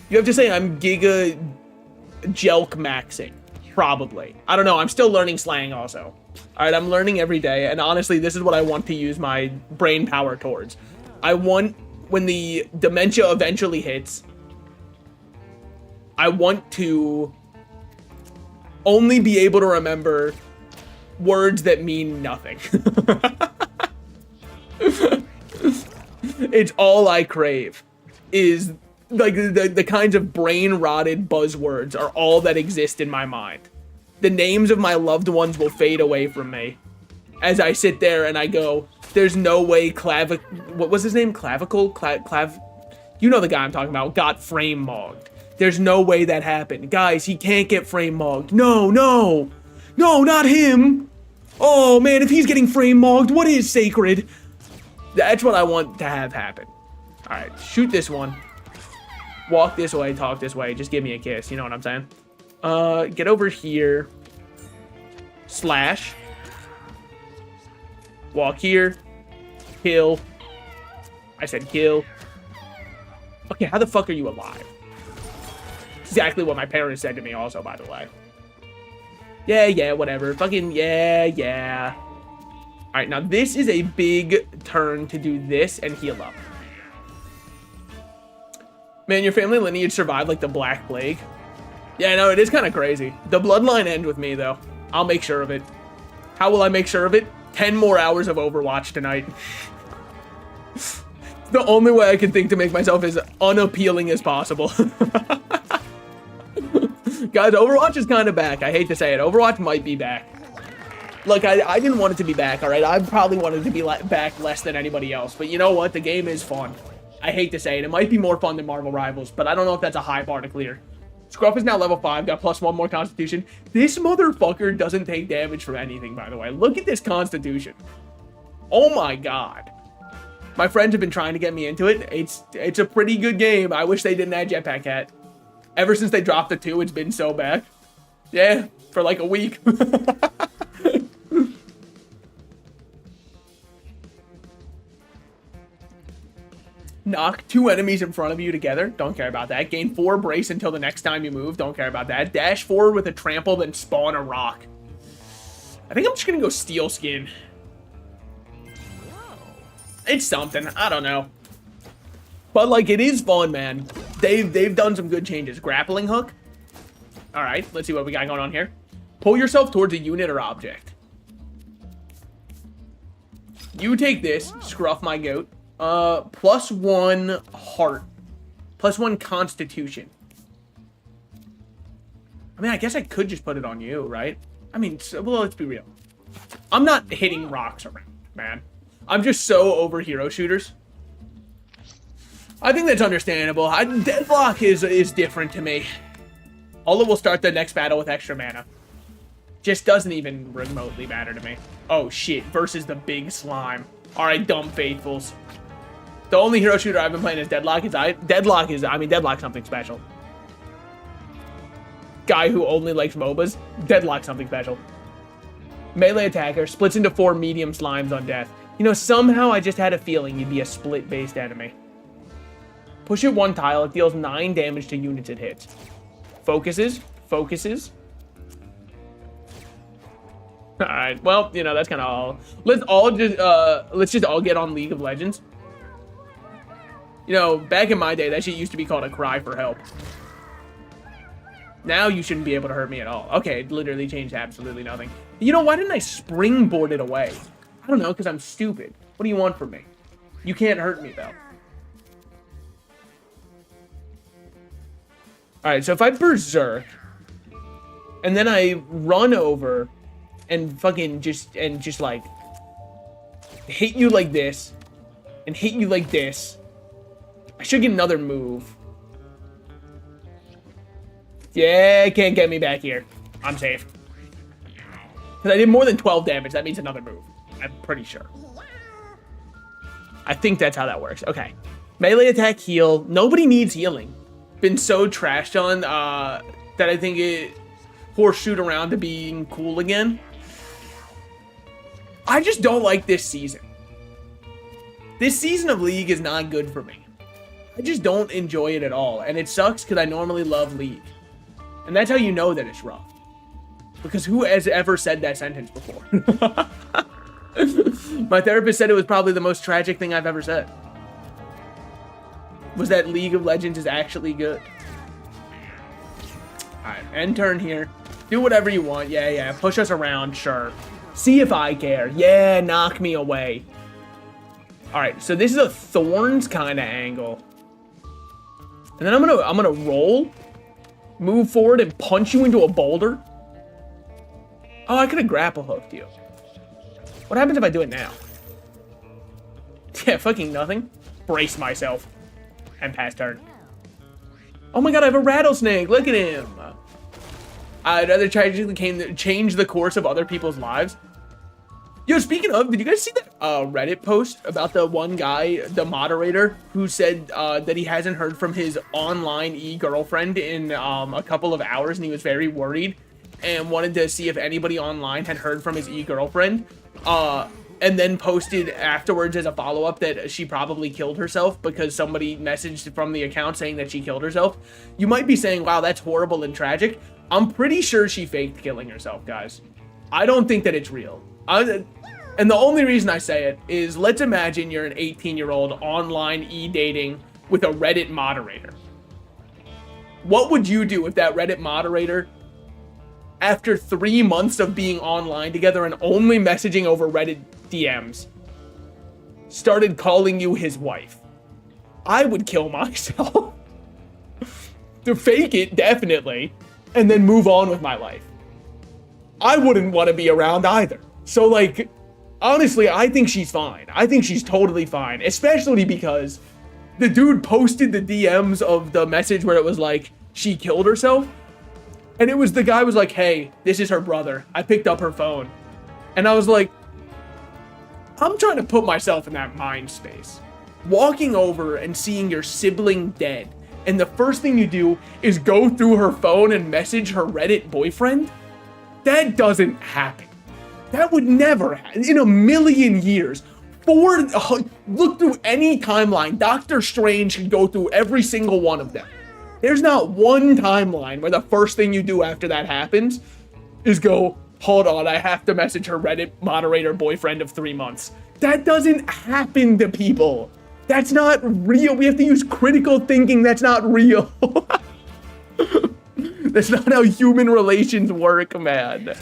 You have to say I'm giga... Jelk maxing. Probably. I don't know, I'm still learning slang also. Alright, I'm learning every day, and honestly, this is what I want to use my brain power towards. I want, when the dementia eventually hits, I want to only be able to remember words that mean nothing. It's all I crave. Is like the kinds of brain-rotted buzzwords are all that exist in my mind. The names of my loved ones will fade away from me as I sit there and I go, there's no way what was his name? Clavicle? You know the guy I'm talking about, got frame mogged. There's no way that happened. Guys, he can't get frame mogged. No, not him. Oh man, if he's getting frame mogged, what is sacred? That's what I want to have happen. All right, shoot this one. Walk this way, talk this way. Just give me a kiss. You know what I'm saying? Get over here. Slash. Walk here. Kill. I said kill. Okay, how the fuck are you alive? Exactly what my parents said to me also, by the way. Yeah, whatever. Fucking, yeah. Alright, now this is a big turn to do this and heal up. Man, your family lineage survived like the Black Plague. Yeah, no, it is kind of crazy. The bloodline ends with me, though. I'll make sure of it. How will I make sure of it? 10 more hours of Overwatch tonight. The only way I can think to make myself as unappealing as possible. Guys, Overwatch is kind of back. I hate to say it. Overwatch might be back. Look, I didn't want it to be back, all right? I probably wanted it to be back less than anybody else. But you know what? The game is fun. I hate to say it. It might be more fun than Marvel Rivals, but I don't know if that's a high bar to clear. Scruff is now level 5, got +1 more Constitution. This motherfucker doesn't take damage from anything, by the way. Look at this Constitution. Oh my god. My friends have been trying to get me into it. It's a pretty good game. I wish they didn't add Jetpack Hat. Ever since they dropped the 2, it's been so bad. Yeah, for like a week. Knock 2 enemies in front of you together. Don't care about that. Gain 4 brace until the next time you move. Don't care about that. Dash forward with a trample, then spawn a rock. I think I'm just gonna go Steel Skin. It's something. I don't know. But like, it is fun, man. They've done some good changes. Grappling hook. All right, let's see what we got going on here. Pull yourself towards a unit or object. You take this. Scruff my goat. +1 heart. +1 constitution. I mean, I guess I could just put it on you, right? I mean, well, let's be real. I'm not hitting rocks around, man. I'm just so over hero shooters. I think that's understandable. Deadlock is different to me. Although we'll start the next battle with extra mana. Just doesn't even remotely matter to me. Oh, shit. Versus the big slime. Alright, dumb faithfuls. The only hero shooter I've been playing is Deadlock. Deadlock's something special. Guy who only likes MOBAs. Deadlock's something special. Melee attacker. Splits into 4 medium slimes on death. You know, somehow I just had a feeling you'd be a split-based enemy. Push it 1 tile. It deals 9 damage to units it hits. Focuses. Alright, well, you know, that's kind of all. Let's just all get on League of Legends. You know, back in my day, that shit used to be called a cry for help. Now you shouldn't be able to hurt me at all. Okay, it literally changed absolutely nothing. You know, why didn't I springboard it away? I don't know, because I'm stupid. What do you want from me? You can't hurt me, though. Alright, so if I berserk, and then I run over, and fucking just like, hit you like this, and hit you like this. I should get another move. Yeah, can't get me back here. I'm safe. Because I did more than 12 damage. That means another move. I'm pretty sure. I think that's how that works. Okay. Melee attack, heal. Nobody needs healing. Been so trashed on that I think it horseshoed around to being cool again. I just don't like this season. This season of League is not good for me. I just don't enjoy it at all. And it sucks because I normally love League. And that's how you know that it's rough. Because who has ever said that sentence before? My therapist said it was probably the most tragic thing I've ever said. Was that League of Legends is actually good. Alright, end turn here. Do whatever you want. Yeah. Push us around, sure. See if I care. Yeah, knock me away. Alright, so this is a Thorns kind of angle. And then I'm gonna roll, move forward, and punch you into a boulder. Oh, I could have grapple hooked you. What happens if I do it now? Yeah, fucking nothing. Brace myself. And pass turn. Oh my god, I have a rattlesnake. Look at him. I'd rather tragically change the course of other people's lives. Yo, speaking of, did you guys see that Reddit post about the one guy, the moderator, who said that he hasn't heard from his online e-girlfriend in a couple of hours, and he was very worried and wanted to see if anybody online had heard from his e-girlfriend, and then posted afterwards as a follow-up that she probably killed herself because somebody messaged from the account saying that she killed herself. You might be saying, wow, that's horrible and tragic. I'm pretty sure she faked killing herself, guys. I don't think that it's real. And the only reason I say it is, let's imagine you're an 18-year-old online e-dating with a Reddit moderator. What would you do if that Reddit moderator, after 3 months of being online together and only messaging over Reddit DMs, started calling you his wife? I would kill myself. To fake it, definitely, and then move on with my life. I wouldn't want to be around either. So, like, honestly, I think she's fine. I think she's totally fine, especially because the dude posted the DMs of the message where it was like, she killed herself. And it was, the guy was like, hey, this is her brother. I picked up her phone. And I was like, I'm trying to put myself in that mind space. Walking over and seeing your sibling dead, and the first thing you do is go through her phone and message her Reddit boyfriend? That doesn't happen. That would never happen in a million years. Look through any timeline. Doctor Strange can go through every single one of them. There's not one timeline where the first thing you do after that happens is go, hold on, I have to message her Reddit moderator boyfriend of 3 months. That doesn't happen to people. That's not real. We have to use critical thinking. That's not real. That's not how human relations work, man.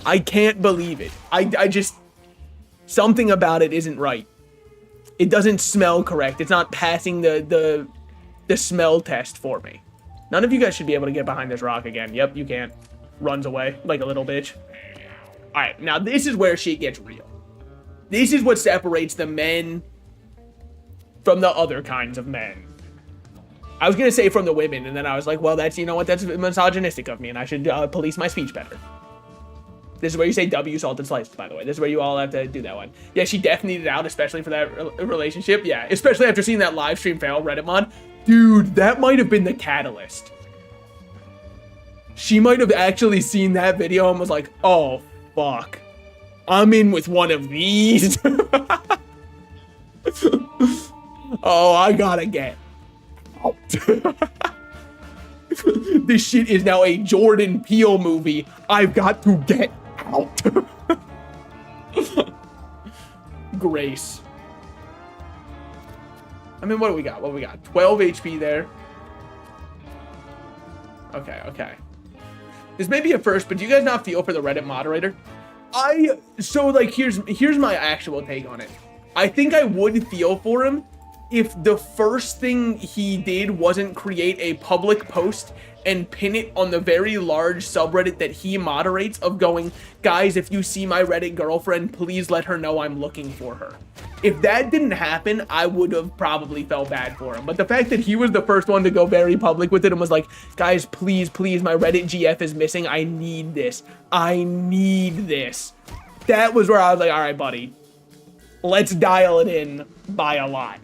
I can't believe it. I just, something about it isn't right. It doesn't smell correct. It's not passing the smell test for me. None of you guys should be able to get behind this rock again. Yep, you can't. Runs away like a little bitch. All right, now this is where shit gets real. This is what separates the men from the other kinds of men. I was gonna say from the women, and then I was like, well, that's, you know what, that's misogynistic of me, and I should police my speech better. This is where you say W salt and sliced, by the way. This is where you all have to do that one. Yeah, she definitely needed out, especially for that relationship. Yeah, especially after seeing that live stream fail Reddit mod. Dude, that might have been the catalyst. She might have actually seen that video and was like, oh, fuck. I'm in with one of these. Oh, I gotta get out. This shit is now a Jordan Peele movie. I've got to get out. Grace. I mean, what do we got? What do we got? 12 HP there. Okay. This may be a first, but do you guys not feel for the Reddit moderator? So like, here's my actual take on it. I think I would feel for him if the first thing he did wasn't create a public post and pin it on the very large subreddit that he moderates of going, guys, if you see my Reddit girlfriend, please let her know I'm looking for her. If that didn't happen, I would have probably felt bad for him. But the fact that he was the first one to go very public with it and was like, guys, please, please, my Reddit GF is missing. I need this. I need this. That was where I was like, all right, buddy, let's dial it in by a lot.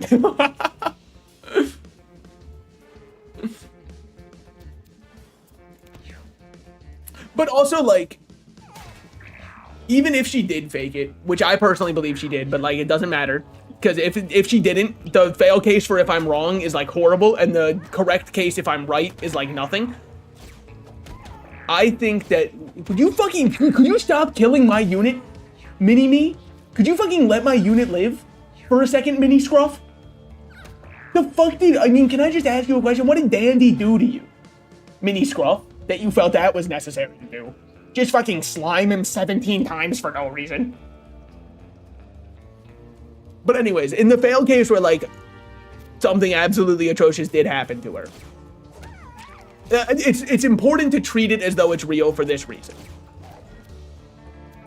But also, like, even if she did fake it, which I personally believe she did, but, like, it doesn't matter. Because if she didn't, the fail case for if I'm wrong is, like, horrible, and the correct case if I'm right is, like, nothing. I think that... Could you stop killing my unit, Mini-Me? Could you fucking let my unit live for a second, Mini Scruff? The fuck did... I mean, can I just ask you a question? What did Dandy do to you, Mini Scruff, that you felt that was necessary to do? Just fucking slime him 17 times for no reason. But anyways, in the fail case where, like, something absolutely atrocious did happen to her, it's important to treat it as though it's real for this reason.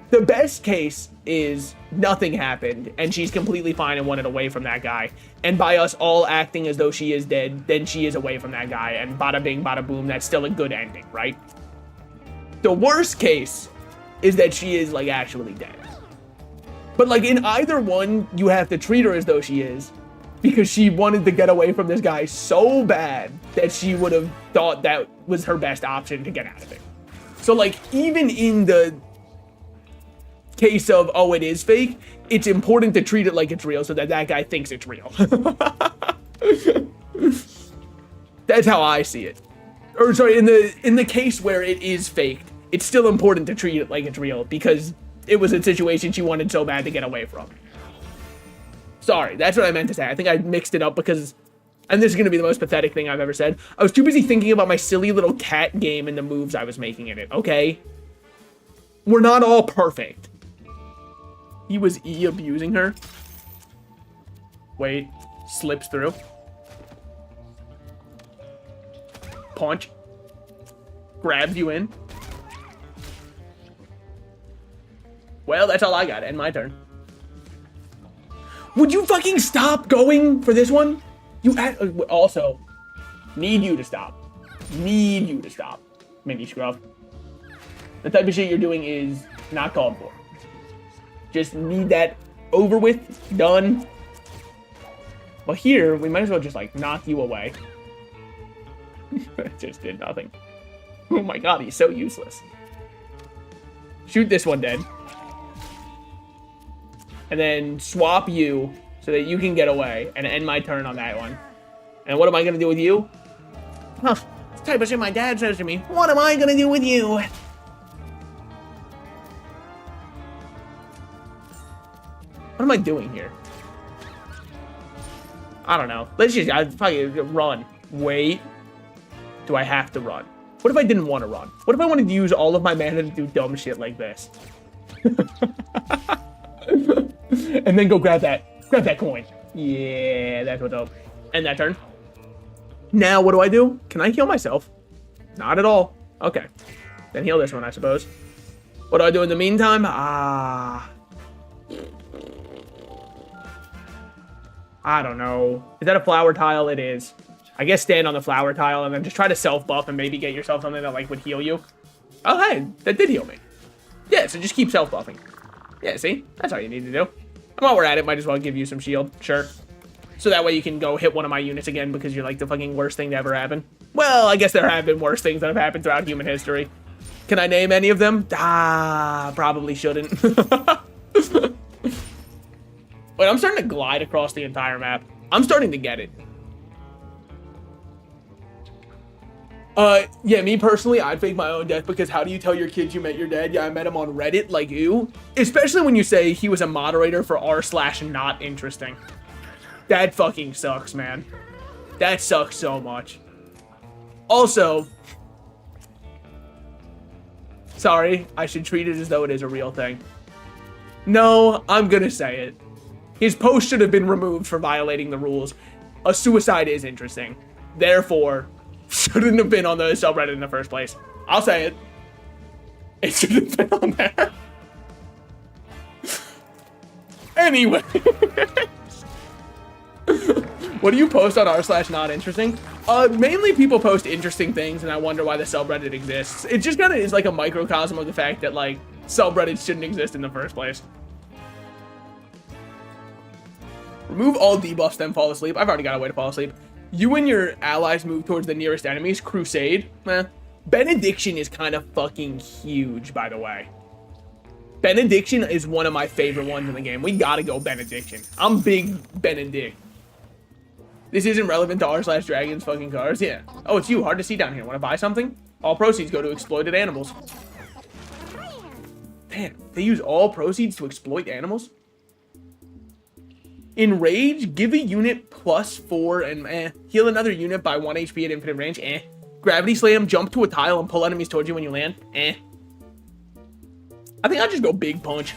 The best case is nothing happened and she's completely fine and wanted away from that guy. And by us all acting as though she is dead, then she is away from that guy. And bada bing, bada boom, that's still a good ending, right? The worst case is that she is, like, actually dead. But, like, in either one, you have to treat her as though she is, because she wanted to get away from this guy so bad that she would have thought that was her best option to get out of it. So, like, even in the case of, oh, it is fake, it's important to treat it like it's real so that that guy thinks it's real. That's how I see it. Or sorry, in the case where it is faked, it's still important to treat it like it's real because it was a situation she wanted so bad to get away from. Sorry, that's what I meant to say. I think I mixed it up because, and this is going to be the most pathetic thing I've ever said, I was too busy thinking about my silly little cat game and the moves I was making in it, okay? We're not all perfect. He was abusing her. Wait, slips through. Punch. Grabs you in. Well, that's all I got. End my turn. Would you fucking stop going for this one? You also need you to stop. Need you to stop, Mini Scruff. The type of shit you're doing is not called for. Just need that over with, done. Well, here, we might as well just, like, knock you away. It just did nothing. Oh my god, he's so useless. Shoot this one dead. And then swap you so that you can get away and end my turn on that one. And what am I going to do with you? Huh, it's the type of shit my dad says to me. What am I going to do with you? What am I doing here? I don't know. Let's just fucking run. Wait. Do I have to run? What if I didn't want to run? What if I wanted to use all of my mana to do dumb shit like this? And then go grab that coin. Yeah, that's what's up. End that turn. Now, what do I do? Can I heal myself? Not at all. Okay. Then heal this one, I suppose. What do I do in the meantime? I don't know. Is that a flower tile? It is. I guess stand on the flower tile and then just try to self-buff and maybe get yourself something that, like, would heal you. Oh, hey, that did heal me. Yeah, so just keep self-buffing. Yeah, see? That's all you need to do. And while we're at it, might as well give you some shield. Sure. So that way you can go hit one of my units again because you're, like, the fucking worst thing to ever happen. Well, I guess there have been worse things that have happened throughout human history. Can I name any of them? Probably shouldn't. Wait, I'm starting to glide across the entire map. I'm starting to get it. Yeah, me personally, I'd fake my own death because how do you tell your kids you met your dad? Yeah, I met him on Reddit, like you. Especially when you say he was a moderator for r/not interesting. That fucking sucks, man. That sucks so much. Also, sorry, I should treat it as though it is a real thing. No, I'm gonna say it. His post should have been removed for violating the rules. A suicide is interesting. Therefore, shouldn't have been on the subreddit in the first place. I'll say it. It should have been on there. Anyway. What do you post on r/not interesting? Mainly people post interesting things, and I wonder why the subreddit exists. It just kind of is like a microcosm of the fact that, like, subreddits shouldn't exist in the first place. Remove all debuffs, then fall asleep. I've already got a way to fall asleep. You and your allies move towards the nearest enemies. Crusade. Benediction is kind of fucking huge, by the way. Benediction is one of my favorite ones in the game. We gotta go Benediction. I'm big Benedict. This isn't relevant to r/dragons fucking cars. Yeah. Oh, it's you. Hard to see down here. Want to buy something? All proceeds go to exploited animals. Damn, they use all proceeds to exploit animals? Enrage, give a unit +4 and heal another unit by 1 HP at infinite range. Gravity slam, jump to a tile and pull enemies towards you when you land. I think I'll just go big punch.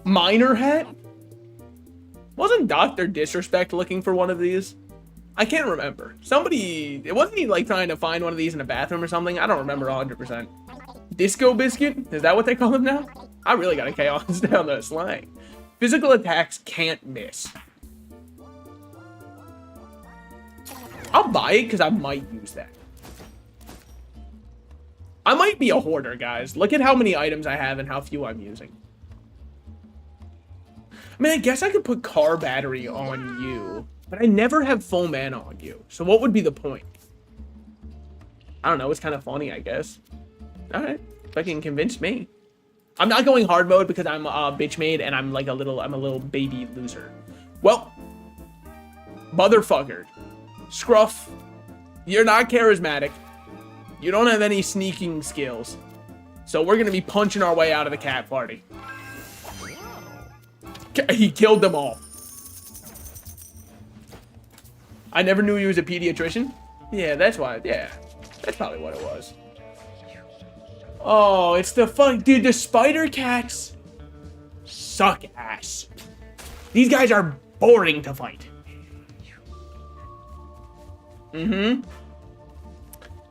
Miner hat? Wasn't Dr. Disrespect looking for one of these? I can't remember. Somebody, wasn't he like trying to find one of these in a bathroom or something? I don't remember 100%. Disco Biscuit? Is that what they call him now? I really got a chaos down the slang. Physical attacks can't miss. I'll buy it because I might use that. I might be a hoarder, guys. Look at how many items I have and how few I'm using. I mean, I guess I could put car battery on you, but I never have full mana on you. So what would be the point? I don't know. It's kind of funny, I guess. All right. Fucking convinced me. I'm not going hard mode because I'm bitch made and I'm like a little baby loser. Well, motherfucker. Scruff, you're not charismatic. You don't have any sneaking skills. So we're going to be punching our way out of the cat party. He killed them all. I never knew he was a pediatrician. Yeah, that's why. Yeah, that's probably what it was. Oh, it's the dude, the spider cats suck ass. These guys are boring to fight.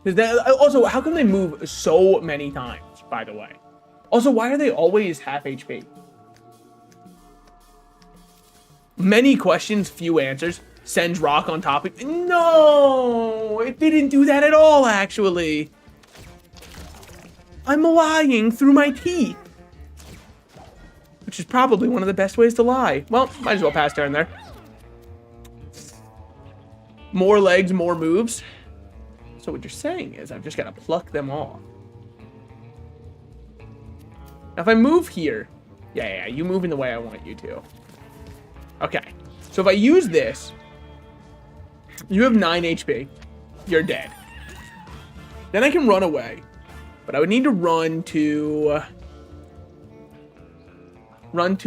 Also, how come they move so many times, by the way? Also, why are they always half HP? Many questions, few answers. Sends rock on top of... No! It didn't do that at all, actually. I'm lying through my teeth. Which is probably one of the best ways to lie. Well, might as well pass turn there. More legs, more moves. So what you're saying is I've just got to pluck them off. Now if I move here... Yeah, you move in the way I want you to. Okay. So if I use this... You have 9 HP. You're dead. Then I can run away. But I would need to run to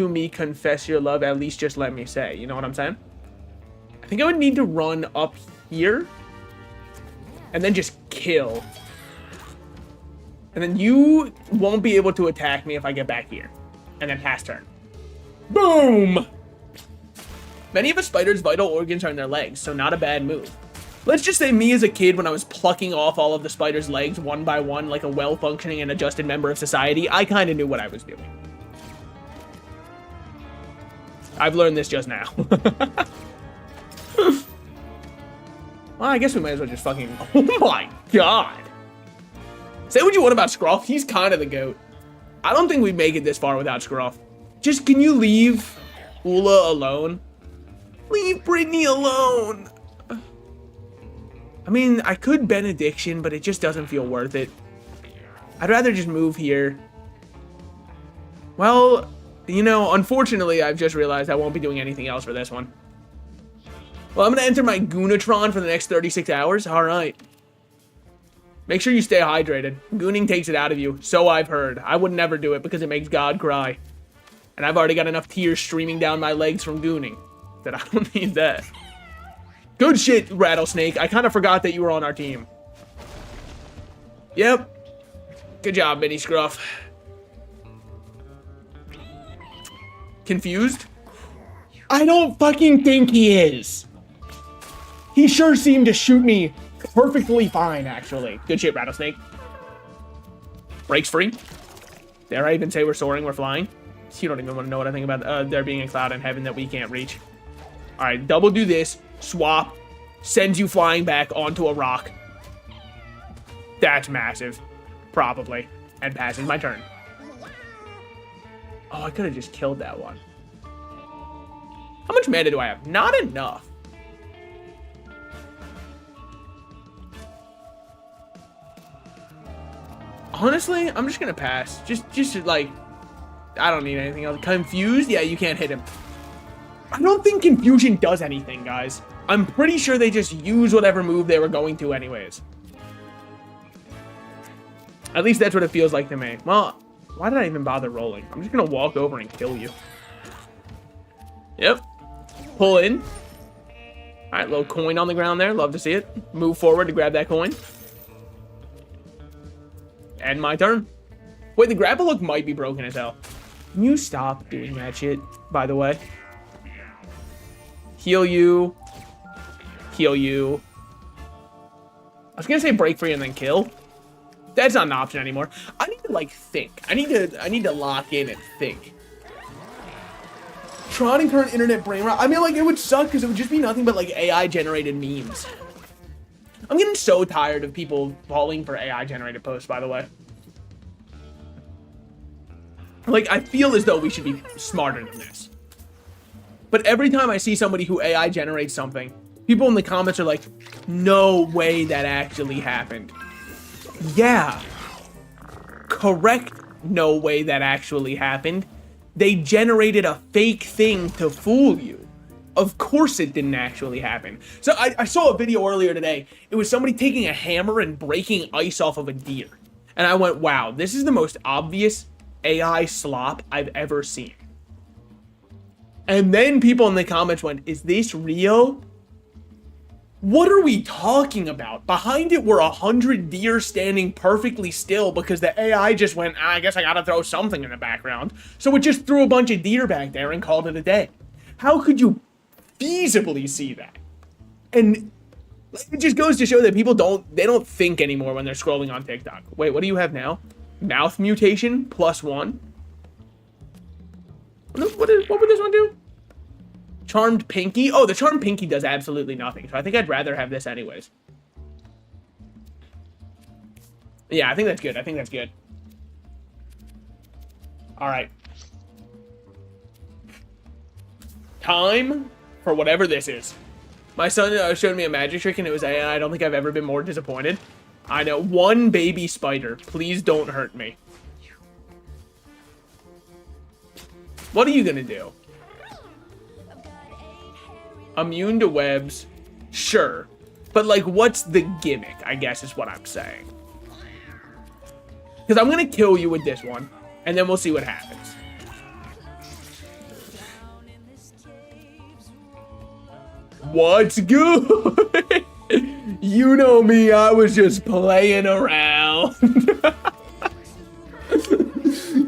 me, confess your love, at least just let me say. You know what I'm saying? I think I would need to run up here. And then just kill. And then you won't be able to attack me if I get back here. And then pass turn. Boom! Many of a spider's vital organs are in their legs, so not a bad move. Let's just say me as a kid, when I was plucking off all of the spider's legs one by one like a well-functioning and adjusted member of society, I kind of knew what I was doing. I've learned this just now. Well, I guess we might as well just fucking... Oh my god! Say what you want about Scruff, he's kind of the GOAT. I don't think we'd make it this far without Scruff. Just, can you leave Ula alone? Leave Brittany alone! I mean, I could Benediction, but it just doesn't feel worth it. I'd rather just move here. Well, you know, unfortunately, I've just realized I won't be doing anything else for this one. Well, I'm going to enter my Goonatron for the next 36 hours. All right. Make sure you stay hydrated. Gooning takes it out of you. So I've heard. I would never do it because it makes God cry. And I've already got enough tears streaming down my legs from gooning that I don't need that. Good shit, Rattlesnake. I kind of forgot that you were on our team. Yep. Good job, Mini Scruff. Confused? I don't fucking think he is. He sure seemed to shoot me perfectly fine, actually. Good shit, Rattlesnake. Breaks free. Dare I even say we're soaring, we're flying? You don't even want to know what I think about there being a cloud in heaven that we can't reach. All right, double do this. Swap. Sends you flying back onto a rock. That's massive. Probably. And passes my turn. Oh, I could have just killed that one. How much mana do I have? Not enough. Honestly, I'm just gonna pass. Just like, I don't need anything else. Confused? Yeah, you can't hit him. I don't think confusion does anything, guys. I'm pretty sure they just use whatever move they were going to anyways. At least that's what it feels like to me. Well, why did I even bother rolling? I'm just gonna walk over and kill you. Yep. Pull in. All right, little coin on the ground there. Love to see it. Move forward to grab that coin. End my turn. Wait, the grapple hook might be broken as hell. Can you stop doing that shit, by the way? Heal you. Heal you. I was gonna say break free and then kill. That's not an option anymore. I need to like think. I need to lock in and think. Tron and current internet brain rot. I mean, like, it would suck because it would just be nothing but like AI generated memes. I'm getting so tired of people falling for AI generated posts, by the way. Like, I feel as though we should be smarter than this. But every time I see somebody who AI generates something, people in the comments are like, no way that actually happened. Yeah. Correct. No way that actually happened. They generated a fake thing to fool you. Of course it didn't actually happen. So I saw a video earlier today. It was somebody taking a hammer and breaking ice off of a deer. And I went, wow, this is the most obvious AI slop I've ever seen. And then people in the comments went, is this real? What are we talking about? Behind it were 100 deer standing perfectly still because the AI just went, I guess I gotta throw something in the background. So it just threw a bunch of deer back there and called it a day. How could you feasibly see that? And it just goes to show that people don't think anymore when they're scrolling on TikTok. Wait, what do you have now? Mouth mutation +1. What would this one do? Charmed Pinky. Oh, the Charmed Pinky does absolutely nothing. So I think I'd rather have this anyways. Yeah, I think that's good. I think that's good. All right. Time for whatever this is. My son showed me a magic trick and it was, I don't think I've ever been more disappointed. I know. One baby spider. Please don't hurt me. What are you gonna do? Immune to webs. Sure. But like, what's the gimmick, I guess is what I'm saying. Because I'm gonna kill you with this one. And then we'll see what happens. What's good? You know me, I was just playing around.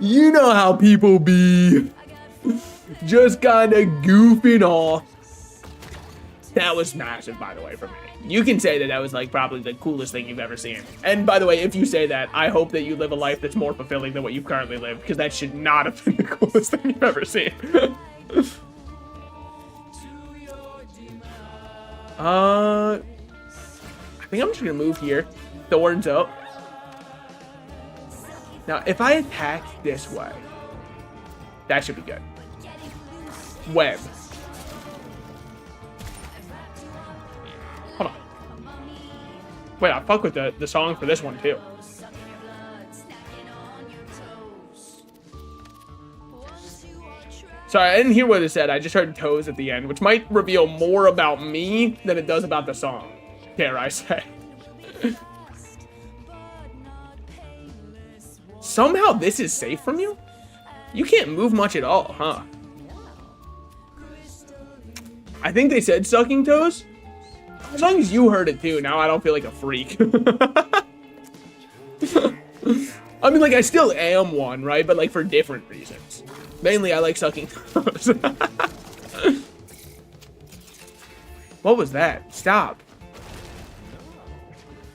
You know how people be. Just kind of goofing off. That was massive, by the way, for me. You can say that that was like probably the coolest thing you've ever seen. And by the way, if you say that, I hope that you live a life that's more fulfilling than what you currently live, because that should not have been the coolest thing you've ever seen. I think I'm just gonna move here. Thorns up. Now, if I attack this way, that should be good. Web. Hold on. Wait, I fuck with the song for this one too. Sorry, I didn't hear what it said. I just heard toes at the end, which might reveal more about me than it does about the song, dare I say. Somehow this is safe from you? You can't move much at all, huh? I think they said sucking toes. As long as you heard it too, now I don't feel like a freak. I mean, like, I still am one, right? But like for different reasons. Mainly, I like sucking. What was that? Stop.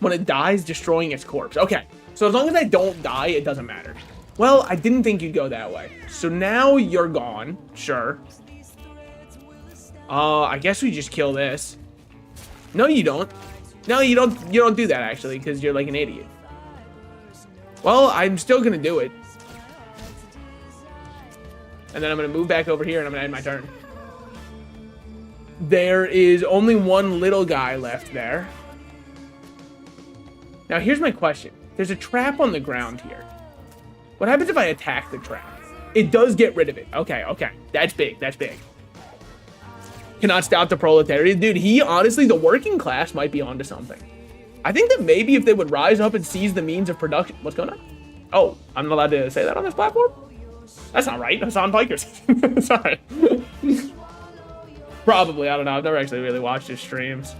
When it dies, destroying its corpse. Okay, so as long as I don't die, it doesn't matter. Well, I didn't think you'd go that way. So now you're gone. Sure. I guess we just kill this. No, you don't. No, you don't do that, actually, because you're like an idiot. Well, I'm still gonna do it. And then I'm gonna move back over here and I'm gonna end my turn. There is only one little guy left there. Now, here's my question. There's a trap on the ground here. What happens if I attack the trap? It does get rid of it. Okay, okay. That's big. That's big. Cannot stop the proletariat. Dude, he honestly, the working class might be onto something. I think that maybe if they would rise up and seize the means of production. What's going on? Oh, I'm not allowed to say that on this platform? That's not right. That's on Bikers. Sorry. Probably. I don't know. I've never actually really watched his streams.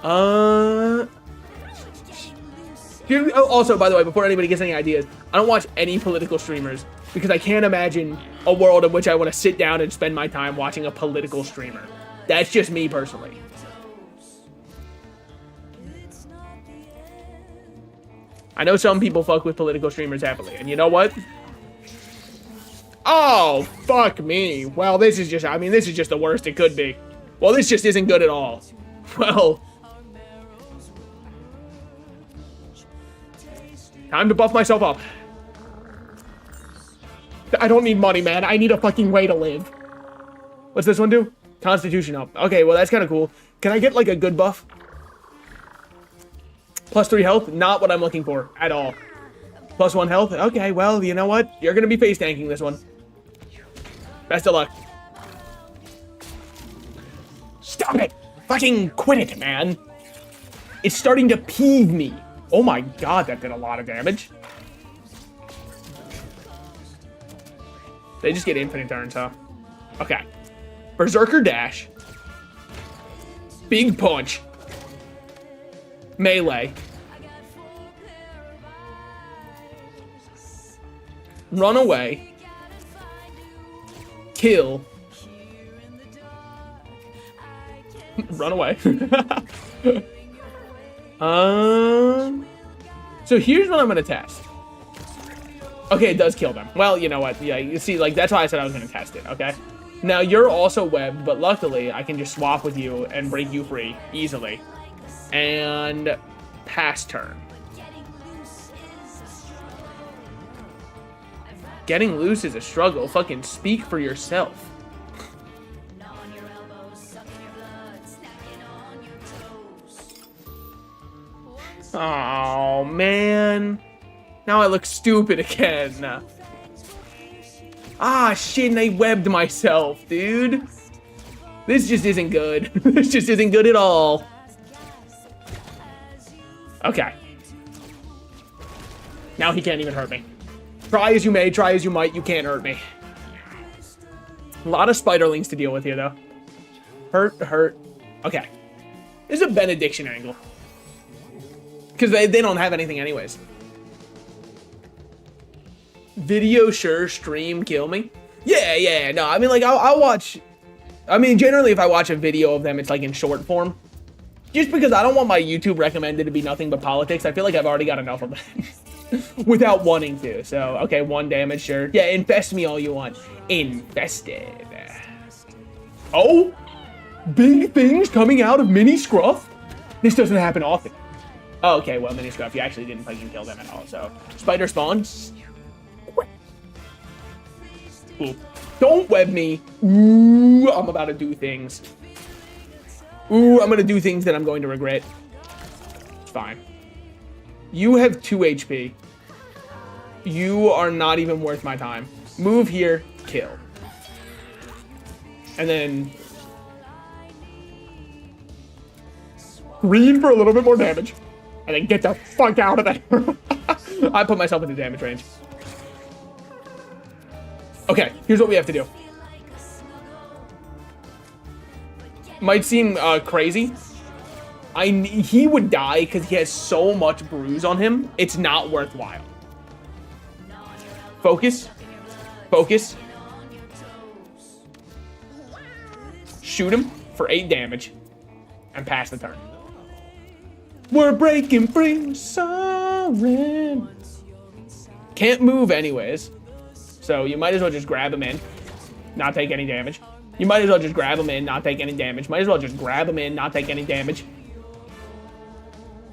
Also, by the way, before anybody gets any ideas, I don't watch any political streamers because I can't imagine a world in which I want to sit down and spend my time watching a political streamer. That's just me personally. I know some people fuck with political streamers happily, and you know what? Oh, fuck me. Well, this is just, I mean, this is just the worst it could be. Well, this just isn't good at all. Well, time to buff myself up. I don't need money, man. I need a fucking way to live. What's this one do? Constitution up. Okay, well, that's kind of cool. Can I get, like, a good buff? +3 health? Not what I'm looking for at all. +1 health? Okay, well, you know what? You're going to be face tanking this one. Best of luck. Stop it! Fucking quit it, man. It's starting to peeve me. Oh my god, that did a lot of damage. They just get infinite turns, huh? Okay. Berserker dash. Big punch. Melee. Run away. Kill. Run away. So here's what I'm gonna test. Okay, it does kill them. Well, you know what? Yeah, you see, like, that's why I said I was gonna test it, okay? Now, you're also webbed, but luckily, I can just swap with you and break you free easily. And pass turn. Getting loose is a struggle. Fucking speak for yourself. Oh, man. Now I look stupid again. Ah, shit, and I webbed myself, dude. This just isn't good. This just isn't good at all. Okay. Now he can't even hurt me. Try as you may, try as you might, you can't hurt me. A lot of spiderlings to deal with here, though. Hurt, hurt. Okay. This is a benediction angle. Because they don't have anything anyways. Video, sure. Stream, kill me. Yeah, no, I mean, like, I'll watch... I mean, generally, if I watch a video of them, it's, like, in short form. Just because I don't want my YouTube recommended to be nothing but politics. I feel like I've already got enough of that. Without wanting to. So, okay, 1 damage, sure. Yeah, infest me all you want. Infested. Oh! Big things coming out of Mini Scruff? This doesn't happen often. Oh, okay, well, Mini Scruff, you actually didn't fucking kill them at all, so... Spider spawns. Ooh. Don't web me. Ooh, I'm about to do things. Ooh, I'm gonna do things that I'm going to regret. It's fine. You have 2 HP. You are not even worth my time. Move here, kill. And then... Read for a little bit more damage. And then get the fuck out of there. I put myself into damage range. Okay, here's what we have to do. Might seem crazy. He would die because he has so much bruise on him. It's not worthwhile. Focus. Focus. Shoot him for 8 damage. And pass the turn. We're breaking free, soaring. Can't move anyways. So you might as well just grab him in. Not take any damage. You might as well just grab him in, not take any damage. Might as well just grab him in, not take any damage.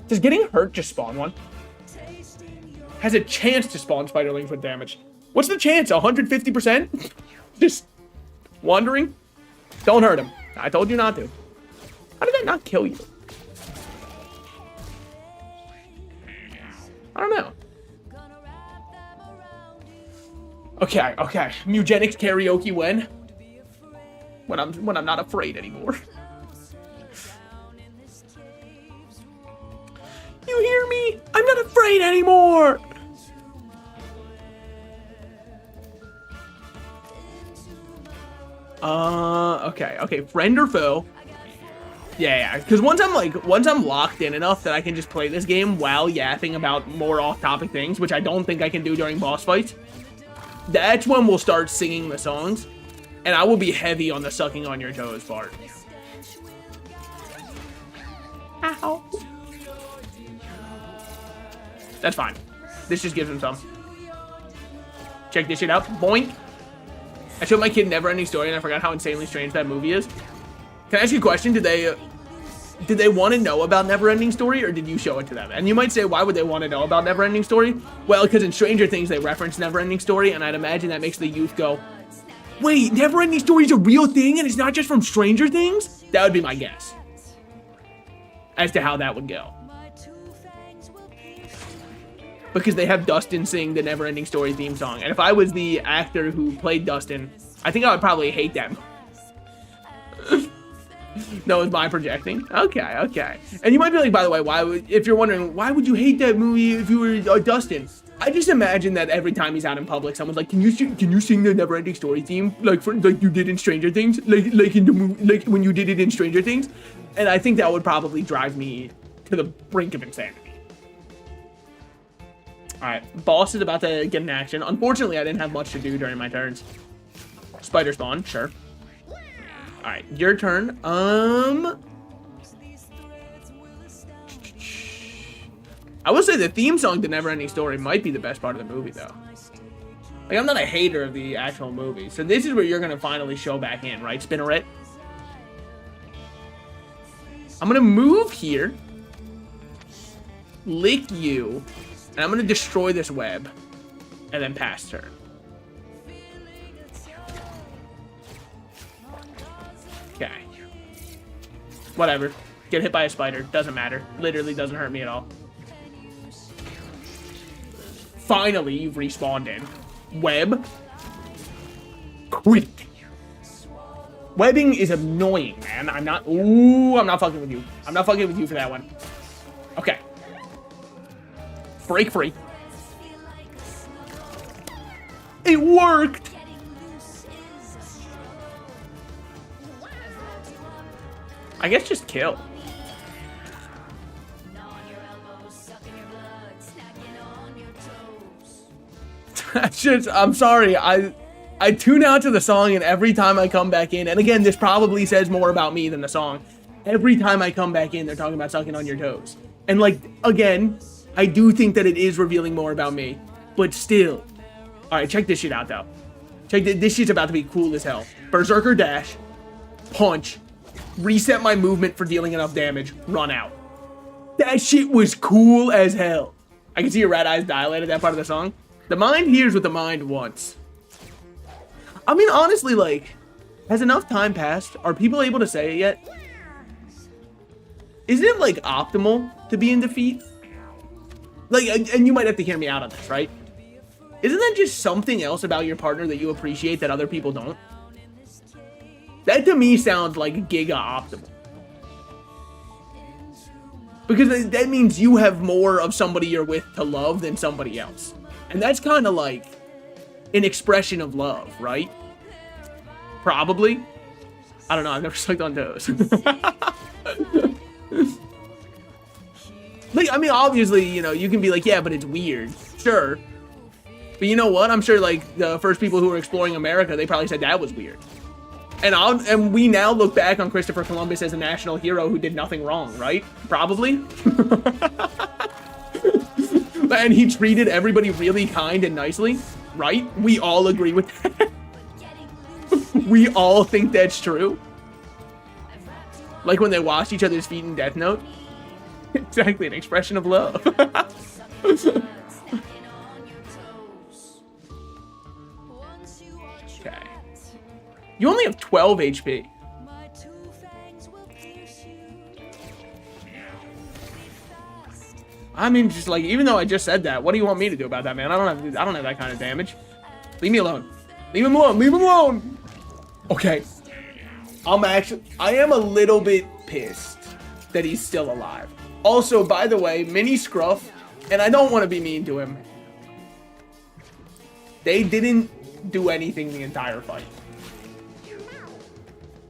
Does getting hurt just spawn one? Has a chance to spawn spiderlings with damage. What's the chance? 150%? Just wandering? Don't hurt him. I told you not to. How did that not kill you? I don't know. Okay, okay. Mewgenics karaoke when? When I'm not afraid anymore. You hear me? I'm not afraid anymore. Okay. Friend or foe? Yeah. Because once I'm locked in enough that I can just play this game while yapping about more off-topic things, which I don't think I can do during boss fights, that's when we'll start singing the songs, and I will be heavy on the sucking on your toes part. Ow. That's fine. This just gives him some. Check this shit out. Boink. I showed my kid Never Ending Story, and I forgot how insanely strange that movie is. Can I ask you a question? Did they want to know about Never Ending Story, or did you show it to them? And you might say, why would they want to know about Never Ending Story? Well, because in Stranger Things, they reference Never Ending Story, and I'd imagine that makes the youth go, wait, Never Ending Story is a real thing, and it's not just from Stranger Things? That would be my guess as to how that would go. Because they have Dustin sing the Never Ending Story theme song. And if I was the actor who played Dustin, I think I would probably hate that. No, it's my projecting. Okay. And you might be like, by the way, if you're wondering, why would you hate that movie if you were Dustin? I just imagine that every time he's out in public, someone's like, can you sing the Never Ending Story theme like you did in Stranger Things? Like in the movie, like when you did it in Stranger Things? And I think that would probably drive me to the brink of insanity. Alright, boss is about to get in action. Unfortunately, I didn't have much to do during my turns. Spider spawn, sure. Alright, your turn. I will say the theme song to Never Ending Story might be the best part of the movie, though. Like, I'm not a hater of the actual movie. So this is where you're going to finally show back in, right, Spinneret? I'm going to move here. Lick you. And I'm going to destroy this web. And then pass turn. Okay. Whatever. Get hit by a spider. Doesn't matter. Literally doesn't hurt me at all. Finally, you've respawned in. Web. Quick. Webbing is annoying, man. I'm not fucking with you. I'm not fucking with you for that one. Okay. Break free. It worked! I guess just kill. I'm sorry. I tune out to the song, and every time I come back in, and again, this probably says more about me than the song. Every time I come back in, they're talking about sucking on your toes. And like, again, I do think that it is revealing more about me, but still. All right, check this shit out, though. This shit's about to be cool as hell. Berserker dash, punch, reset my movement for dealing enough damage, run out. That shit was cool as hell. I can see your red eyes dilated, that part of the song. The mind hears what the mind wants. I mean, honestly, like, has enough time passed? Are people able to say it yet? Isn't it, like, optimal to be in defeat? Like, and you might have to hear me out on this, right? Isn't that just something else about your partner that you appreciate that other people don't? That to me sounds like giga optimal. Because that means you have more of somebody you're with to love than somebody else. And that's kind of like an expression of love, right? Probably. I don't know, I've never sucked on toes. Like, I mean, obviously, you know, you can be like, yeah, but it's weird. Sure. But you know what? I'm sure like the first people who were exploring America, they probably said that was weird. And we now look back on Christopher Columbus as a national hero who did nothing wrong, right? Probably. And he treated everybody really kind and nicely, right? We all agree with that. We all think that's true. Like when they washed each other's feet in Death Note. Exactly, an expression of love. Okay. You only have 12 HP. I mean, just like, even though I just said that, what do you want me to do about that, man? I don't have that kind of damage. Leave me alone. Leave him alone. Leave him alone. Okay. I am a little bit pissed that he's still alive. Also, by the way, Mini Scruff, and I don't want to be mean to him, they didn't do anything the entire fight.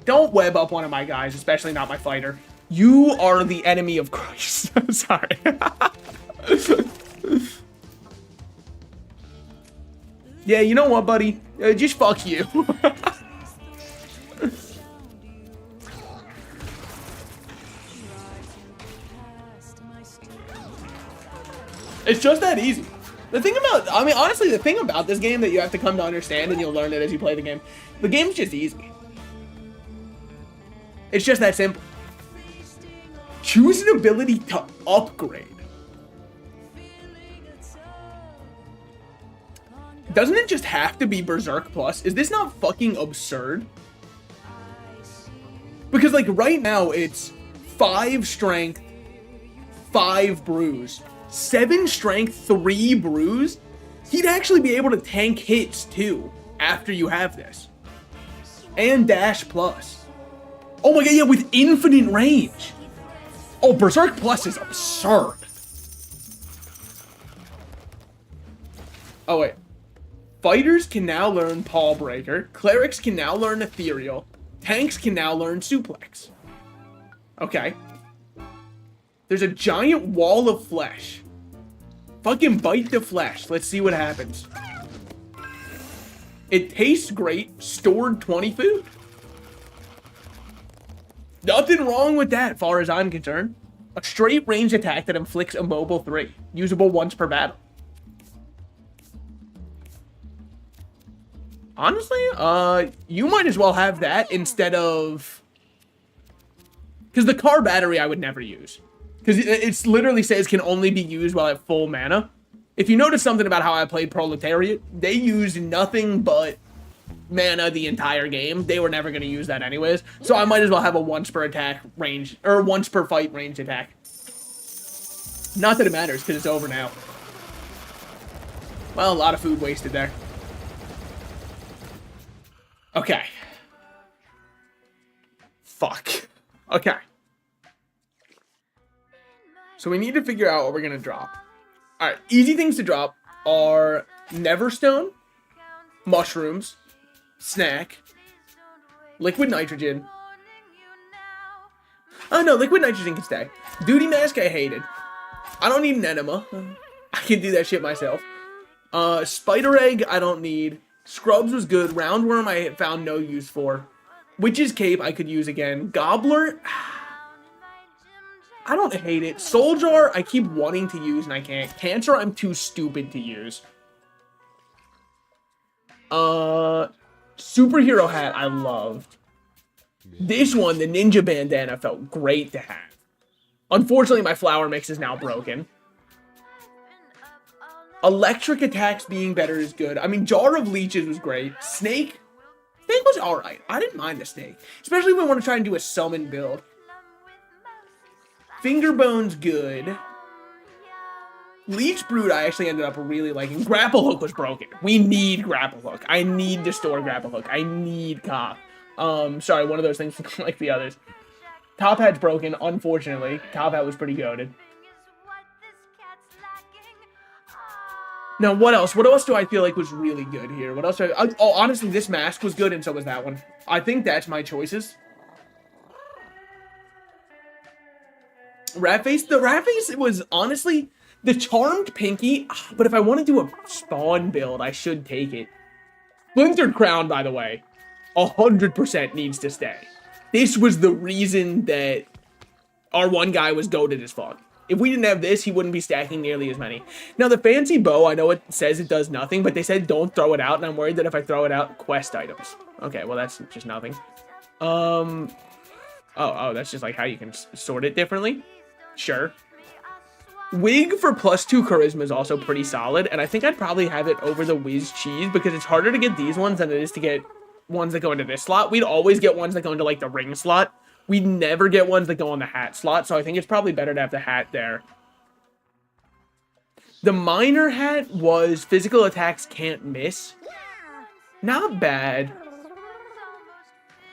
Don't web up one of my guys, especially not my fighter. You are the enemy of Christ. Sorry. Yeah, you know what, buddy? Just fuck you. It's just that easy. The thing about, I mean, honestly, the thing about this game that you have to come to understand, and you'll learn it as you play the game, the game's just easy. It's just that simple. Choose an ability to upgrade. Doesn't it just have to be Berserk Plus? Is this not fucking absurd? Because, like, right now, it's 5 strength, 5 bruise, 7 strength, 3 bruise. He'd actually be able to tank hits, too, after you have this. And Dash Plus. Oh my god, yeah, with infinite range. Oh, Berserk Plus is absurd. Oh, wait. Fighters can now learn Paw Breaker. Clerics can now learn Ethereal. Tanks can now learn Suplex. Okay. There's a giant wall of flesh. Fucking bite the flesh. Let's see what happens. It tastes great. Stored 20 food. Nothing wrong with that, far as I'm concerned. A straight range attack that inflicts immobile 3. Usable once per battle. Honestly, you might as well have that instead of... Because the car battery I would never use. Because it literally says can only be used while at full mana. If you notice something about how I played Proletariat, they used nothing but mana the entire game. They were never going to use that anyways. So I might as well have a once per attack range, or once per fight range attack. Not that it matters, because it's over now. Well, a lot of food wasted there. Okay. Fuck. Okay. So we need to figure out what we're going to drop. Alright, easy things to drop are Neverstone, Mushrooms, Snack, Liquid Nitrogen. Oh no, Liquid Nitrogen can stay. Duty Mask I hated. I don't need an enema. I can do that shit myself. Spider Egg I don't need. Scrubs was good. Roundworm I found no use for. Witch's Cape I could use again. Gobbler, I don't hate it. Soul Jar I keep wanting to use and I can't. Cancer I'm too stupid to use. Superhero Hat I loved. This one, the Ninja Bandana, felt great to have. Unfortunately, my flower mix is now broken. Electric attacks being better is good. I mean, Jar of Leeches was great. Snake was alright. I didn't mind the Snake. Especially when I want to try and do a summon build. Fingerbone's good. Leech Brood I actually ended up really liking. Grapple Hook was broken. We need Grapple Hook. I need to store Grapple Hook. I need Cop. Sorry, one of those things like the others. Top Hat's broken, unfortunately. Top Hat was pretty goated. Now, what else? What else do I feel like was really good here? What else? Oh, honestly, this mask was good, and so was that one. I think that's my choices. Rat Face. The Rat Face was, honestly, The Charmed Pinky, but if I want to do a spawn build, I should take it. Splintered Crown, by the way, 100% needs to stay. This was the reason that our one guy was goated as fuck. If we didn't have this, he wouldn't be stacking nearly as many. Now, the fancy bow, I know it says it does nothing, but they said don't throw it out, and I'm worried that if I throw it out, quest items. Okay, well, that's just nothing. Oh, that's just like how you can sort it differently. Sure. Wig for +2 charisma is also pretty solid, and I think I'd probably have it over the Whiz Cheese because it's harder to get these ones than it is to get ones that go into this slot. We'd always get ones that go into like the ring slot. We'd never get ones that go on the hat slot, so I think it's probably better to have the hat there. The minor hat was physical attacks can't miss. Not bad.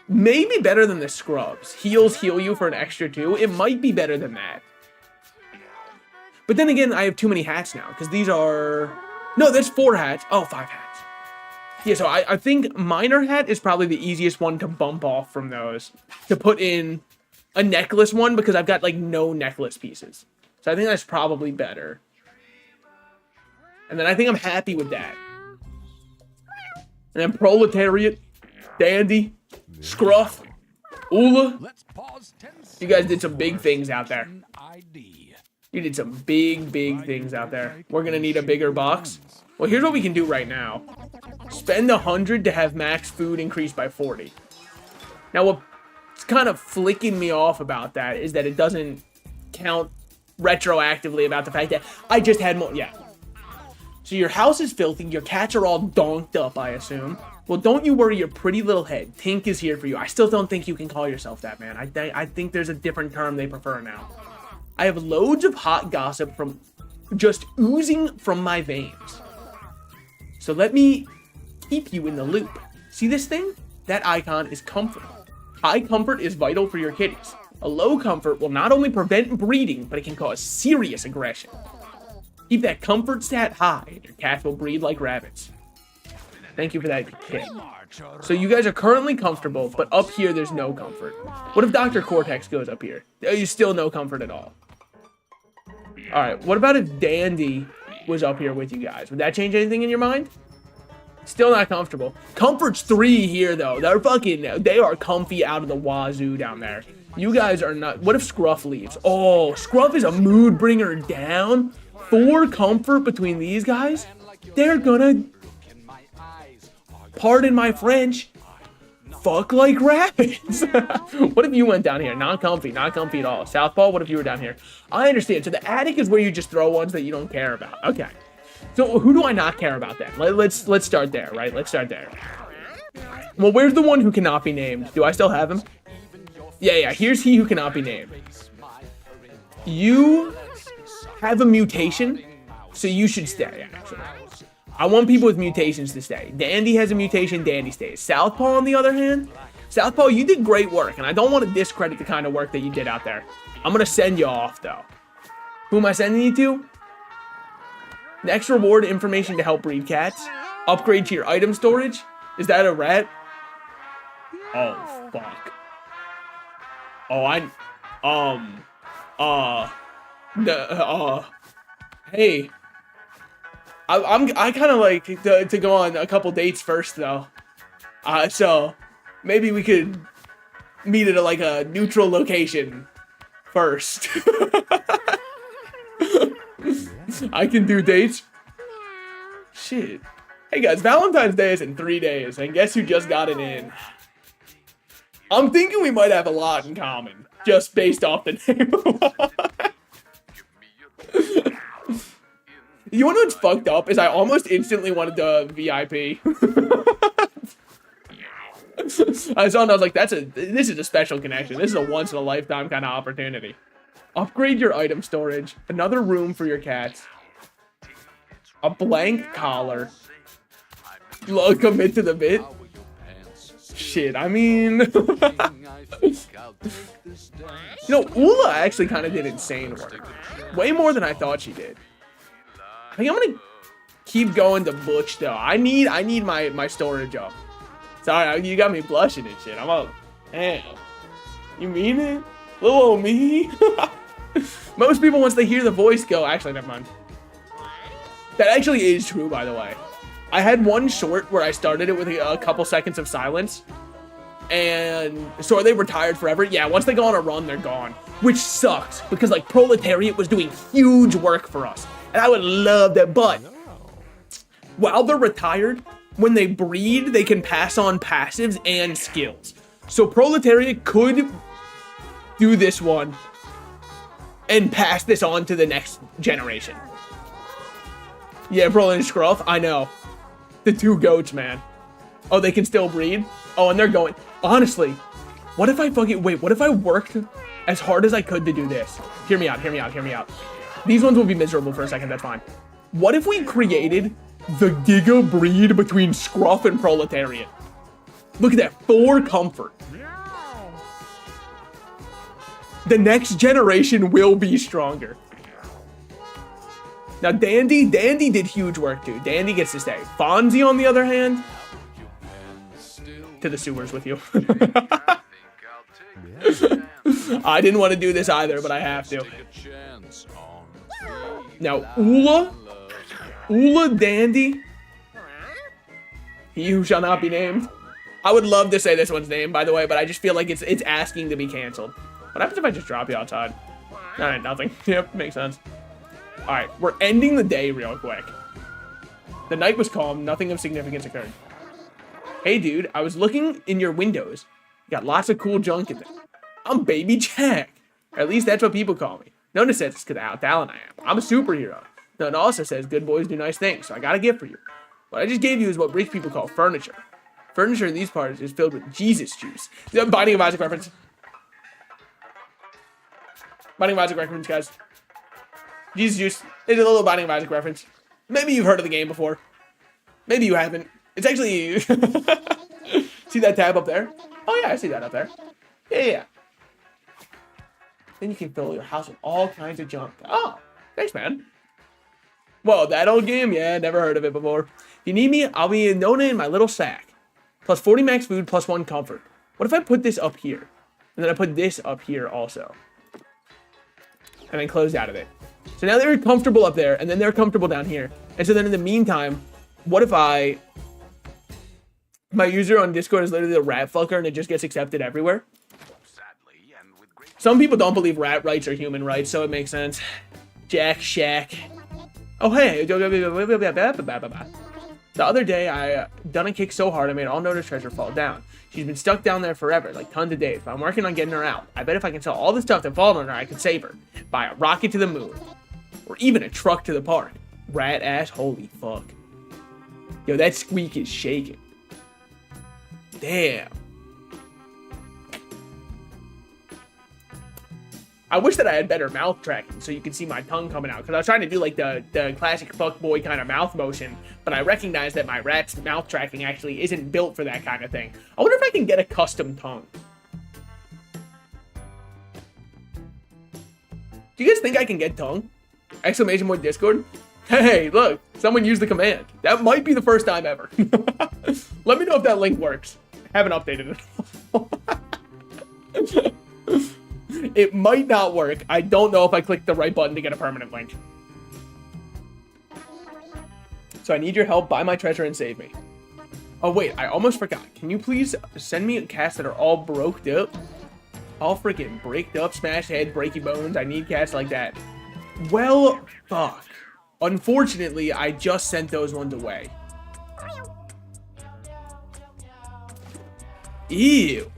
Maybe better than the scrubs. Heals heal you for an extra 2. It might be better than that. But then again, I have too many hats now, because these are... No, that's 4 hats. Oh, 5 hats. Yeah, so I think minor hat is probably the easiest one to bump off from those. To put in a necklace one, because I've got, like, no necklace pieces. So I think that's probably better. And then I think I'm happy with that. And then Proletariat, Dandy, Scruff, Ula. You guys did some big things out there. You did some big things out there. We're going to need a bigger box. Well, here's what we can do right now. Spend 100 to have max food increased by 40. Now, what's kind of flicking me off about that is that it doesn't count retroactively about the fact that I just had more. Yeah. So your house is filthy. Your cats are all donked up, I assume. Well, don't you worry your pretty little head. Tink is here for you. I still don't think you can call yourself that, man. I think there's a different term they prefer now. I have loads of hot gossip from just oozing from my veins. So let me keep you in the loop. See this thing? That icon is comfort. High comfort is vital for your kitties. A low comfort will not only prevent breeding, but it can cause serious aggression. Keep that comfort stat high, and your cats will breed like rabbits. Thank you for that tip. So you guys are currently comfortable, but up here there's no comfort. What if Dr. Cortex goes up here? You still no comfort at all. Alright, what about if Dandy was up here with you guys? Would that change anything in your mind? Still not comfortable. Comfort's 3 here, though. They are comfy out of the wazoo down there. You guys are not. What if Scruff leaves? Oh, Scruff is a mood bringer down. 4 comfort between these guys. They're gonna, pardon my French, fuck like rabbits. What if you went down here? Not comfy at all. Southpaw, what if you were down here? I understand. So the attic is where you just throw ones that you don't care about. Okay. So who do I not care about then? Let's start there, right? Let's start there. Well, where's the one who cannot be named? Do I still have him? Yeah. Here's he who cannot be named. You have a mutation, so you should stay, actually. I want people with mutations to stay. Dandy has a mutation, Dandy stays. Southpaw, on the other hand, Southpaw, you did great work, and I don't want to discredit the kind of work that you did out there. I'm going to send you off, though. Who am I sending you to? Next reward, information to help breed cats. Upgrade to your item storage. Is that a rat? Oh, fuck. Oh, hey. I kind of like to go on a couple dates first, though. So maybe we could meet at a neutral location first. I can do dates. Shit. Hey guys, Valentine's Day is in 3 days, and guess who just got it in? I'm thinking we might have a lot in common, just based off the name. You wanna know what's fucked up? Is I almost instantly wanted to VIP. I saw it and I was like, this is a special connection. This is a once in a lifetime kind of opportunity. Upgrade your item storage. Another room for your cats. A blank collar. Commit to the bit. Shit, I mean... You know, Ula actually kind of did insane work. Way more than I thought she did. I think I'm gonna keep going to Butch, though. I need my storage up. Sorry, you got me blushing and shit. I'm all... Damn. You mean it? Little old me? Most people, once they hear the voice, go, actually, never mind. That actually is true, by the way. I had one short where I started it with a couple seconds of silence. And so are they retired forever? Yeah, once they go on a run, they're gone. Which sucks, because, like, Proletariat was doing huge work for us. And I would love that, but while they're retired, when they breed, they can pass on passives and skills. So Proletariat could do this one and pass this on to the next generation. Yeah, Brolin and Scruff, I know. The two goats, man. Oh, they can still breed? Oh, and they're going. Honestly, what if I what if I worked as hard as I could to do this? Hear me out, hear me out, hear me out. These ones will be miserable for a second, that's fine. What if we created the Giga breed between Scruff and Proletariat? Look at that, 4 comfort. The next generation will be stronger. Now, Dandy did huge work, too. Dandy gets to stay. Fonzie, on the other hand, to the sewers with you. I didn't want to do this either, but I have to. Now, Ula Dandy, he who shall not be named. I would love to say this one's name, by the way, but I just feel like it's asking to be canceled. What happens if I just drop you outside? All right, nothing. Yep, makes sense. All right, we're ending the day real quick. The night was calm. Nothing of significance occurred. Hey, dude, I was looking in your windows. You got lots of cool junk in there. I'm Baby Jack. Or at least that's what people call me. Nona says it's because of how talented I am. I'm a superhero. Nona also says good boys do nice things, so I got a gift for you. What I just gave you is what rich people call furniture. Furniture in these parts is filled with Jesus juice. Binding of Isaac reference. Binding of Isaac reference, guys. Jesus juice. It's a little Binding of Isaac reference. Maybe you've heard of the game before. Maybe you haven't. It's actually... See that tab up there? Oh, yeah, I see that up there. Yeah. Then you can fill your house with all kinds of junk. Oh, thanks, man. Whoa, that old game? Yeah, never heard of it before. If you need me, I'll be Nona in my little sack. Plus 40 max food, plus 1 comfort. What if I put this up here? And then I put this up here also. And then closed out of it. So now they're comfortable up there, and then they're comfortable down here. And so then in the meantime, what if my user on Discord is literally the rat fucker and it just gets accepted everywhere? Some people don't believe rat rights are human rights, so it makes sense. Jack Shack. Oh, hey. The other day, I done a kick so hard I made all Nona's treasure fall down. She's been stuck down there forever, like tons of days, but I'm working on getting her out. I bet if I can sell all the stuff that fallen on her, I can save her. Buy a rocket to the moon. Or even a truck to the park. Rat ass, holy fuck. Yo, that squeak is shaking. Damn. I wish that I had better mouth tracking so you could see my tongue coming out. Because I was trying to do like the classic fuckboy kind of mouth motion. But I recognize that my rat's mouth tracking actually isn't built for that kind of thing. I wonder if I can get a custom tongue. Do you guys think I can get tongue? Exclamation point Discord. Hey, look. Someone used the command. That might be the first time ever. Let me know if that link works. I haven't updated it. It might not work. I don't know if I clicked the right button to get a permanent link. So I need your help. Buy my treasure and save me. Oh, wait. I almost forgot. Can you please send me casts that are all broked up? All freaking breaked up, smashed heads, breaky bones. I need casts like that. Well, fuck. Unfortunately, I just sent those ones away. Ew.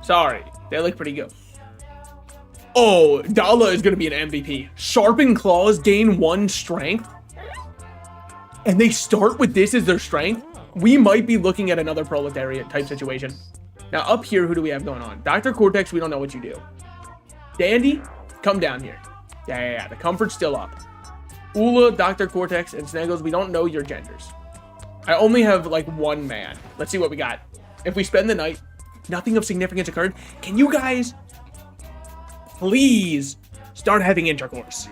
Sorry, they look pretty good. Oh, Dala is going to be an MVP. Sharpened claws gain 1 strength. And they start with this as their strength. We might be looking at another Proletariat type situation. Now up here, who do we have going on? Dr. Cortex, we don't know what you do. Dandy, come down here. Yeah. The comfort's still up. Ula, Dr. Cortex, and Snuggles, we don't know your genders. I only have like 1 man. Let's see what we got. If we spend the night, nothing of significance occurred. Can you guys please start having intercourse?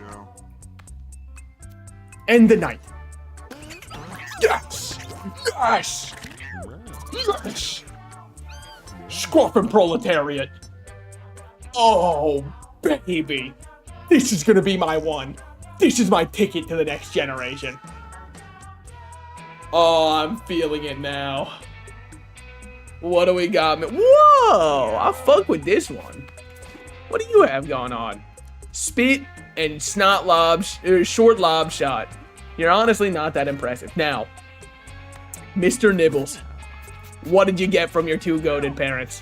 End the night. Yes! Yes! Yes! Scruff and Proletariat. Oh, baby. This is gonna be my one. This is my ticket to the next generation. Oh, I'm feeling it now. What do we got? Whoa, I fuck with this one. What do you have going on? Spit and snot lob, short lob shot. You're honestly not that impressive. Now, Mr. Nibbles, what did you get from your two goated parents?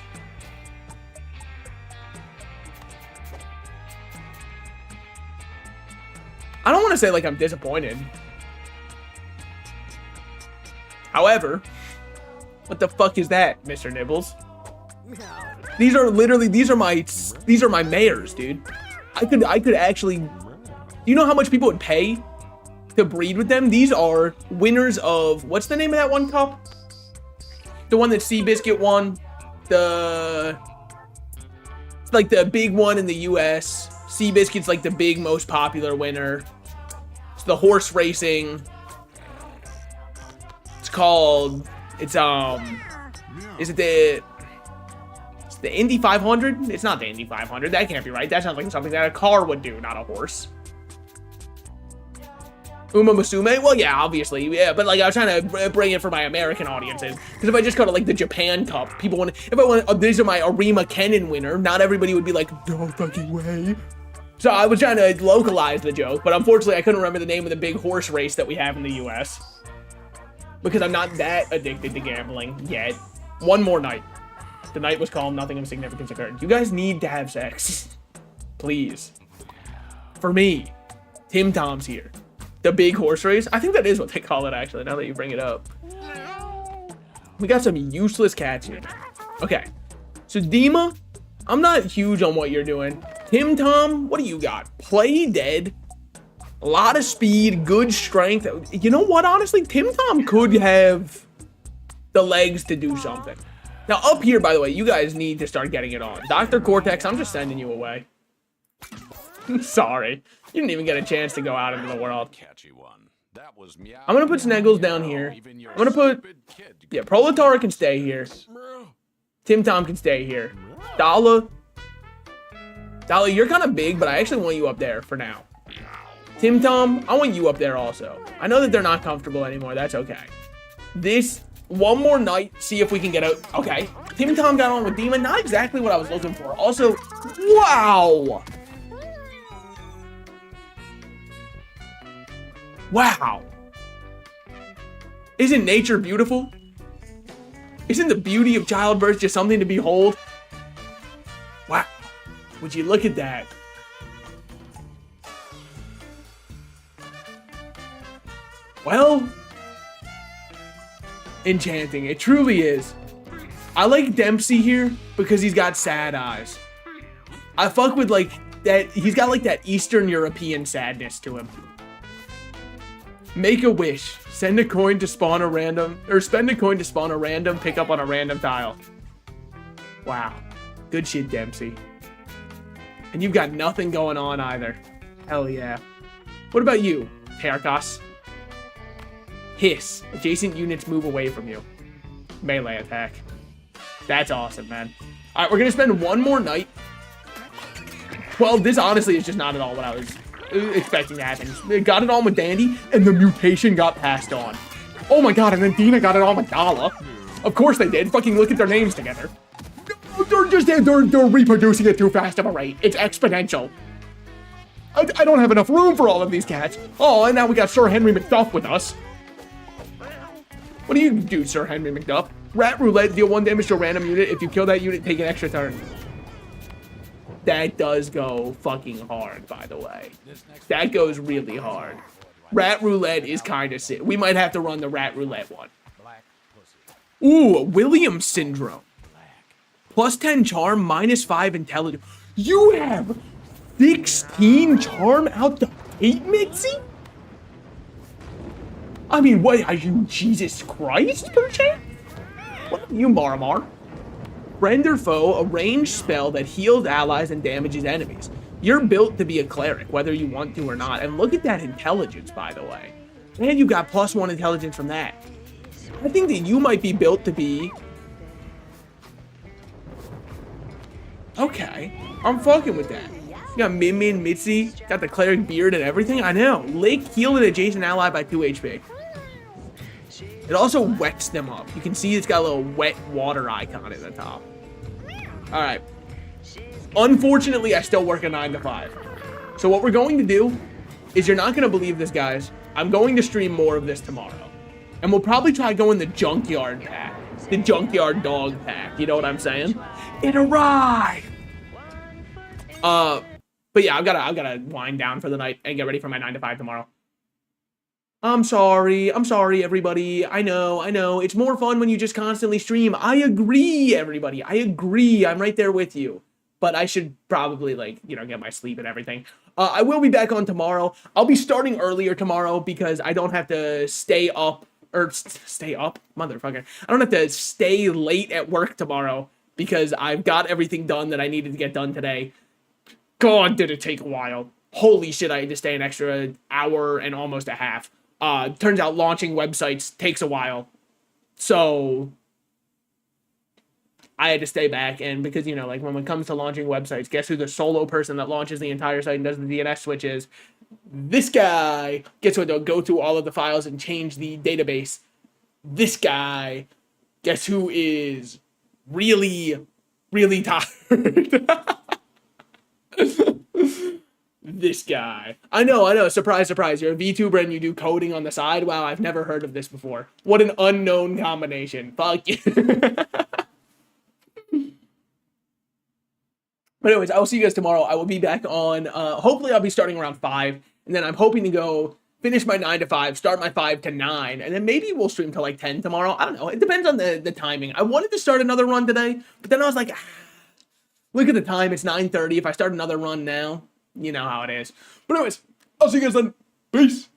I don't want to say like I'm disappointed. However, what the fuck is that, Mr. Nibbles? These are my mares, dude. I could actually, you know how much people would pay to breed with them? These are winners of, what's the name of that one cup? The one that Seabiscuit won. It's like the big one in the US. Seabiscuit's like the big, most popular winner. It's the horse racing. It's called, is it the Indy 500? It's not the Indy 500. That can't be right. That sounds like something that a car would do, not a horse. Uma Musume? Well, yeah, obviously. Yeah, but like I was trying to bring it for my American audiences. Because if I just go to like the Japan Cup, people want to, if I want, these are my Arima Kennen winner, not everybody would be like, no fucking way. So I was trying to localize the joke, but unfortunately I couldn't remember the name of the big horse race that we have in the US. Because I'm not that addicted to gambling yet. One more night. The night was calm, nothing of significance occurred. You guys need to have sex. Please. For me. Tim Tom's here. The big horse race. I think that is what they call it, actually, now that you bring it up. We got some useless cats here. Okay. So, Dima, I'm not huge on what you're doing. Tim Tom, what do you got? Play dead. A lot of speed, good strength. You know what, honestly? Tim Tom could have the legs to do something. Now, up here, by the way, you guys need to start getting it on. Dr. Cortex, I'm just sending you away. Sorry. You didn't even get a chance to go out into the world. I'm going to put Sneggles down here. I'm going to put... Yeah, Proletara can stay here. Tim Tom can stay here. Dala, you're kind of big, but I actually want you up there for now. Tim Tom, I want you up there also. I know that they're not comfortable anymore. That's okay. This... One more night, see if we can get out. Okay. Tim Tom got on with Demon. Not exactly what I was looking for. Also, wow. Wow. Isn't nature beautiful? Isn't the beauty of childbirth just something to behold? Wow. Would you look at that? Well... enchanting. It truly is. I like Dempsey here because he's got sad eyes. I fuck with like that. He's got like that Eastern European sadness to him. Make a wish. Send a coin to spawn a random, or spend a coin to spawn a random, pick up on a random tile. Wow. Good shit, Dempsey. And you've got nothing going on either. Hell yeah. What about you, Terkas? Hiss. Adjacent units move away from you. Melee attack. That's awesome, man. Alright, we're gonna spend one more night. Well, this honestly is just not at all what I was expecting to happen. It got it on with Dandy, and the mutation got passed on. Oh my god, and then Dina got it on with Dala. Of course they did. Fucking look at their names together. They're reproducing at too fast of a rate. It's exponential. I don't have enough room for all of these cats. Oh, and now we got Sir Henry McDuff with us. What do you do, Sir Henry McDuff? Rat Roulette, deal 1 damage to a random unit. If you kill that unit, take an extra turn. That does go fucking hard, by the way. That goes really hard. Rat Roulette is kind of sick. We might have to run the Rat Roulette one. Ooh, Williams Syndrome. Plus 10 charm, minus 5 intelligence. You have 16 charm out the gate, Mitzi? I mean, what are you, Jesus Christ, Perche? What are you, Maramar? Friend or foe, a ranged spell that heals allies and damages enemies. You're built to be a cleric, whether you want to or not. And look at that intelligence, by the way. And you got plus 1 intelligence from that. I think that you might be built to be Okay. I'm fucking with that. You got Min Min, Mitzi, got the cleric beard and everything. I know. Lake healed an adjacent ally by 2 HP. It also wets them up. You can see it's got a little wet water icon at the top. Alright. Unfortunately, I still work a 9 to 5. So what we're going to do is, you're not going to believe this, guys. I'm going to stream more of this tomorrow. And we'll probably try going the junkyard pack. The junkyard dog pack. You know what I'm saying? It arrived! But yeah, I've gotta wind down for the night and get ready for my 9 to 5 tomorrow. I'm sorry, everybody. I know. It's more fun when you just constantly stream. I agree, everybody. I agree. I'm right there with you. But I should probably, like, you know, get my sleep and everything. I will be back on tomorrow. I'll be starting earlier tomorrow because I don't have to stay up, motherfucker. I don't have to stay late at work tomorrow because I've got everything done that I needed to get done today. God, did it take a while. Holy shit, I had to stay an extra hour and almost a half. Turns out launching websites takes a while. So I had to stay back, and because, you know, like, when it comes to launching websites, guess who the solo person that launches the entire site and does the DNS switch is? This guy gets to go through all of the files and change the database. This guy, guess who is really, really tired? This guy. I know. Surprise, surprise. You're a VTuber and you do coding on the side? Wow, I've never heard of this before. What an unknown combination. Fuck you. But anyways, I will see you guys tomorrow. I will be back on, hopefully I'll be starting around 5. And then I'm hoping to go finish my 9 to 5, start my 5 to 9. And then maybe we'll stream till like 10 tomorrow. I don't know. It depends on the timing. I wanted to start another run today, but then I was like, look at the time. It's 9:30. If I start another run now, you know how it is. But anyways, I'll see you guys then. Peace.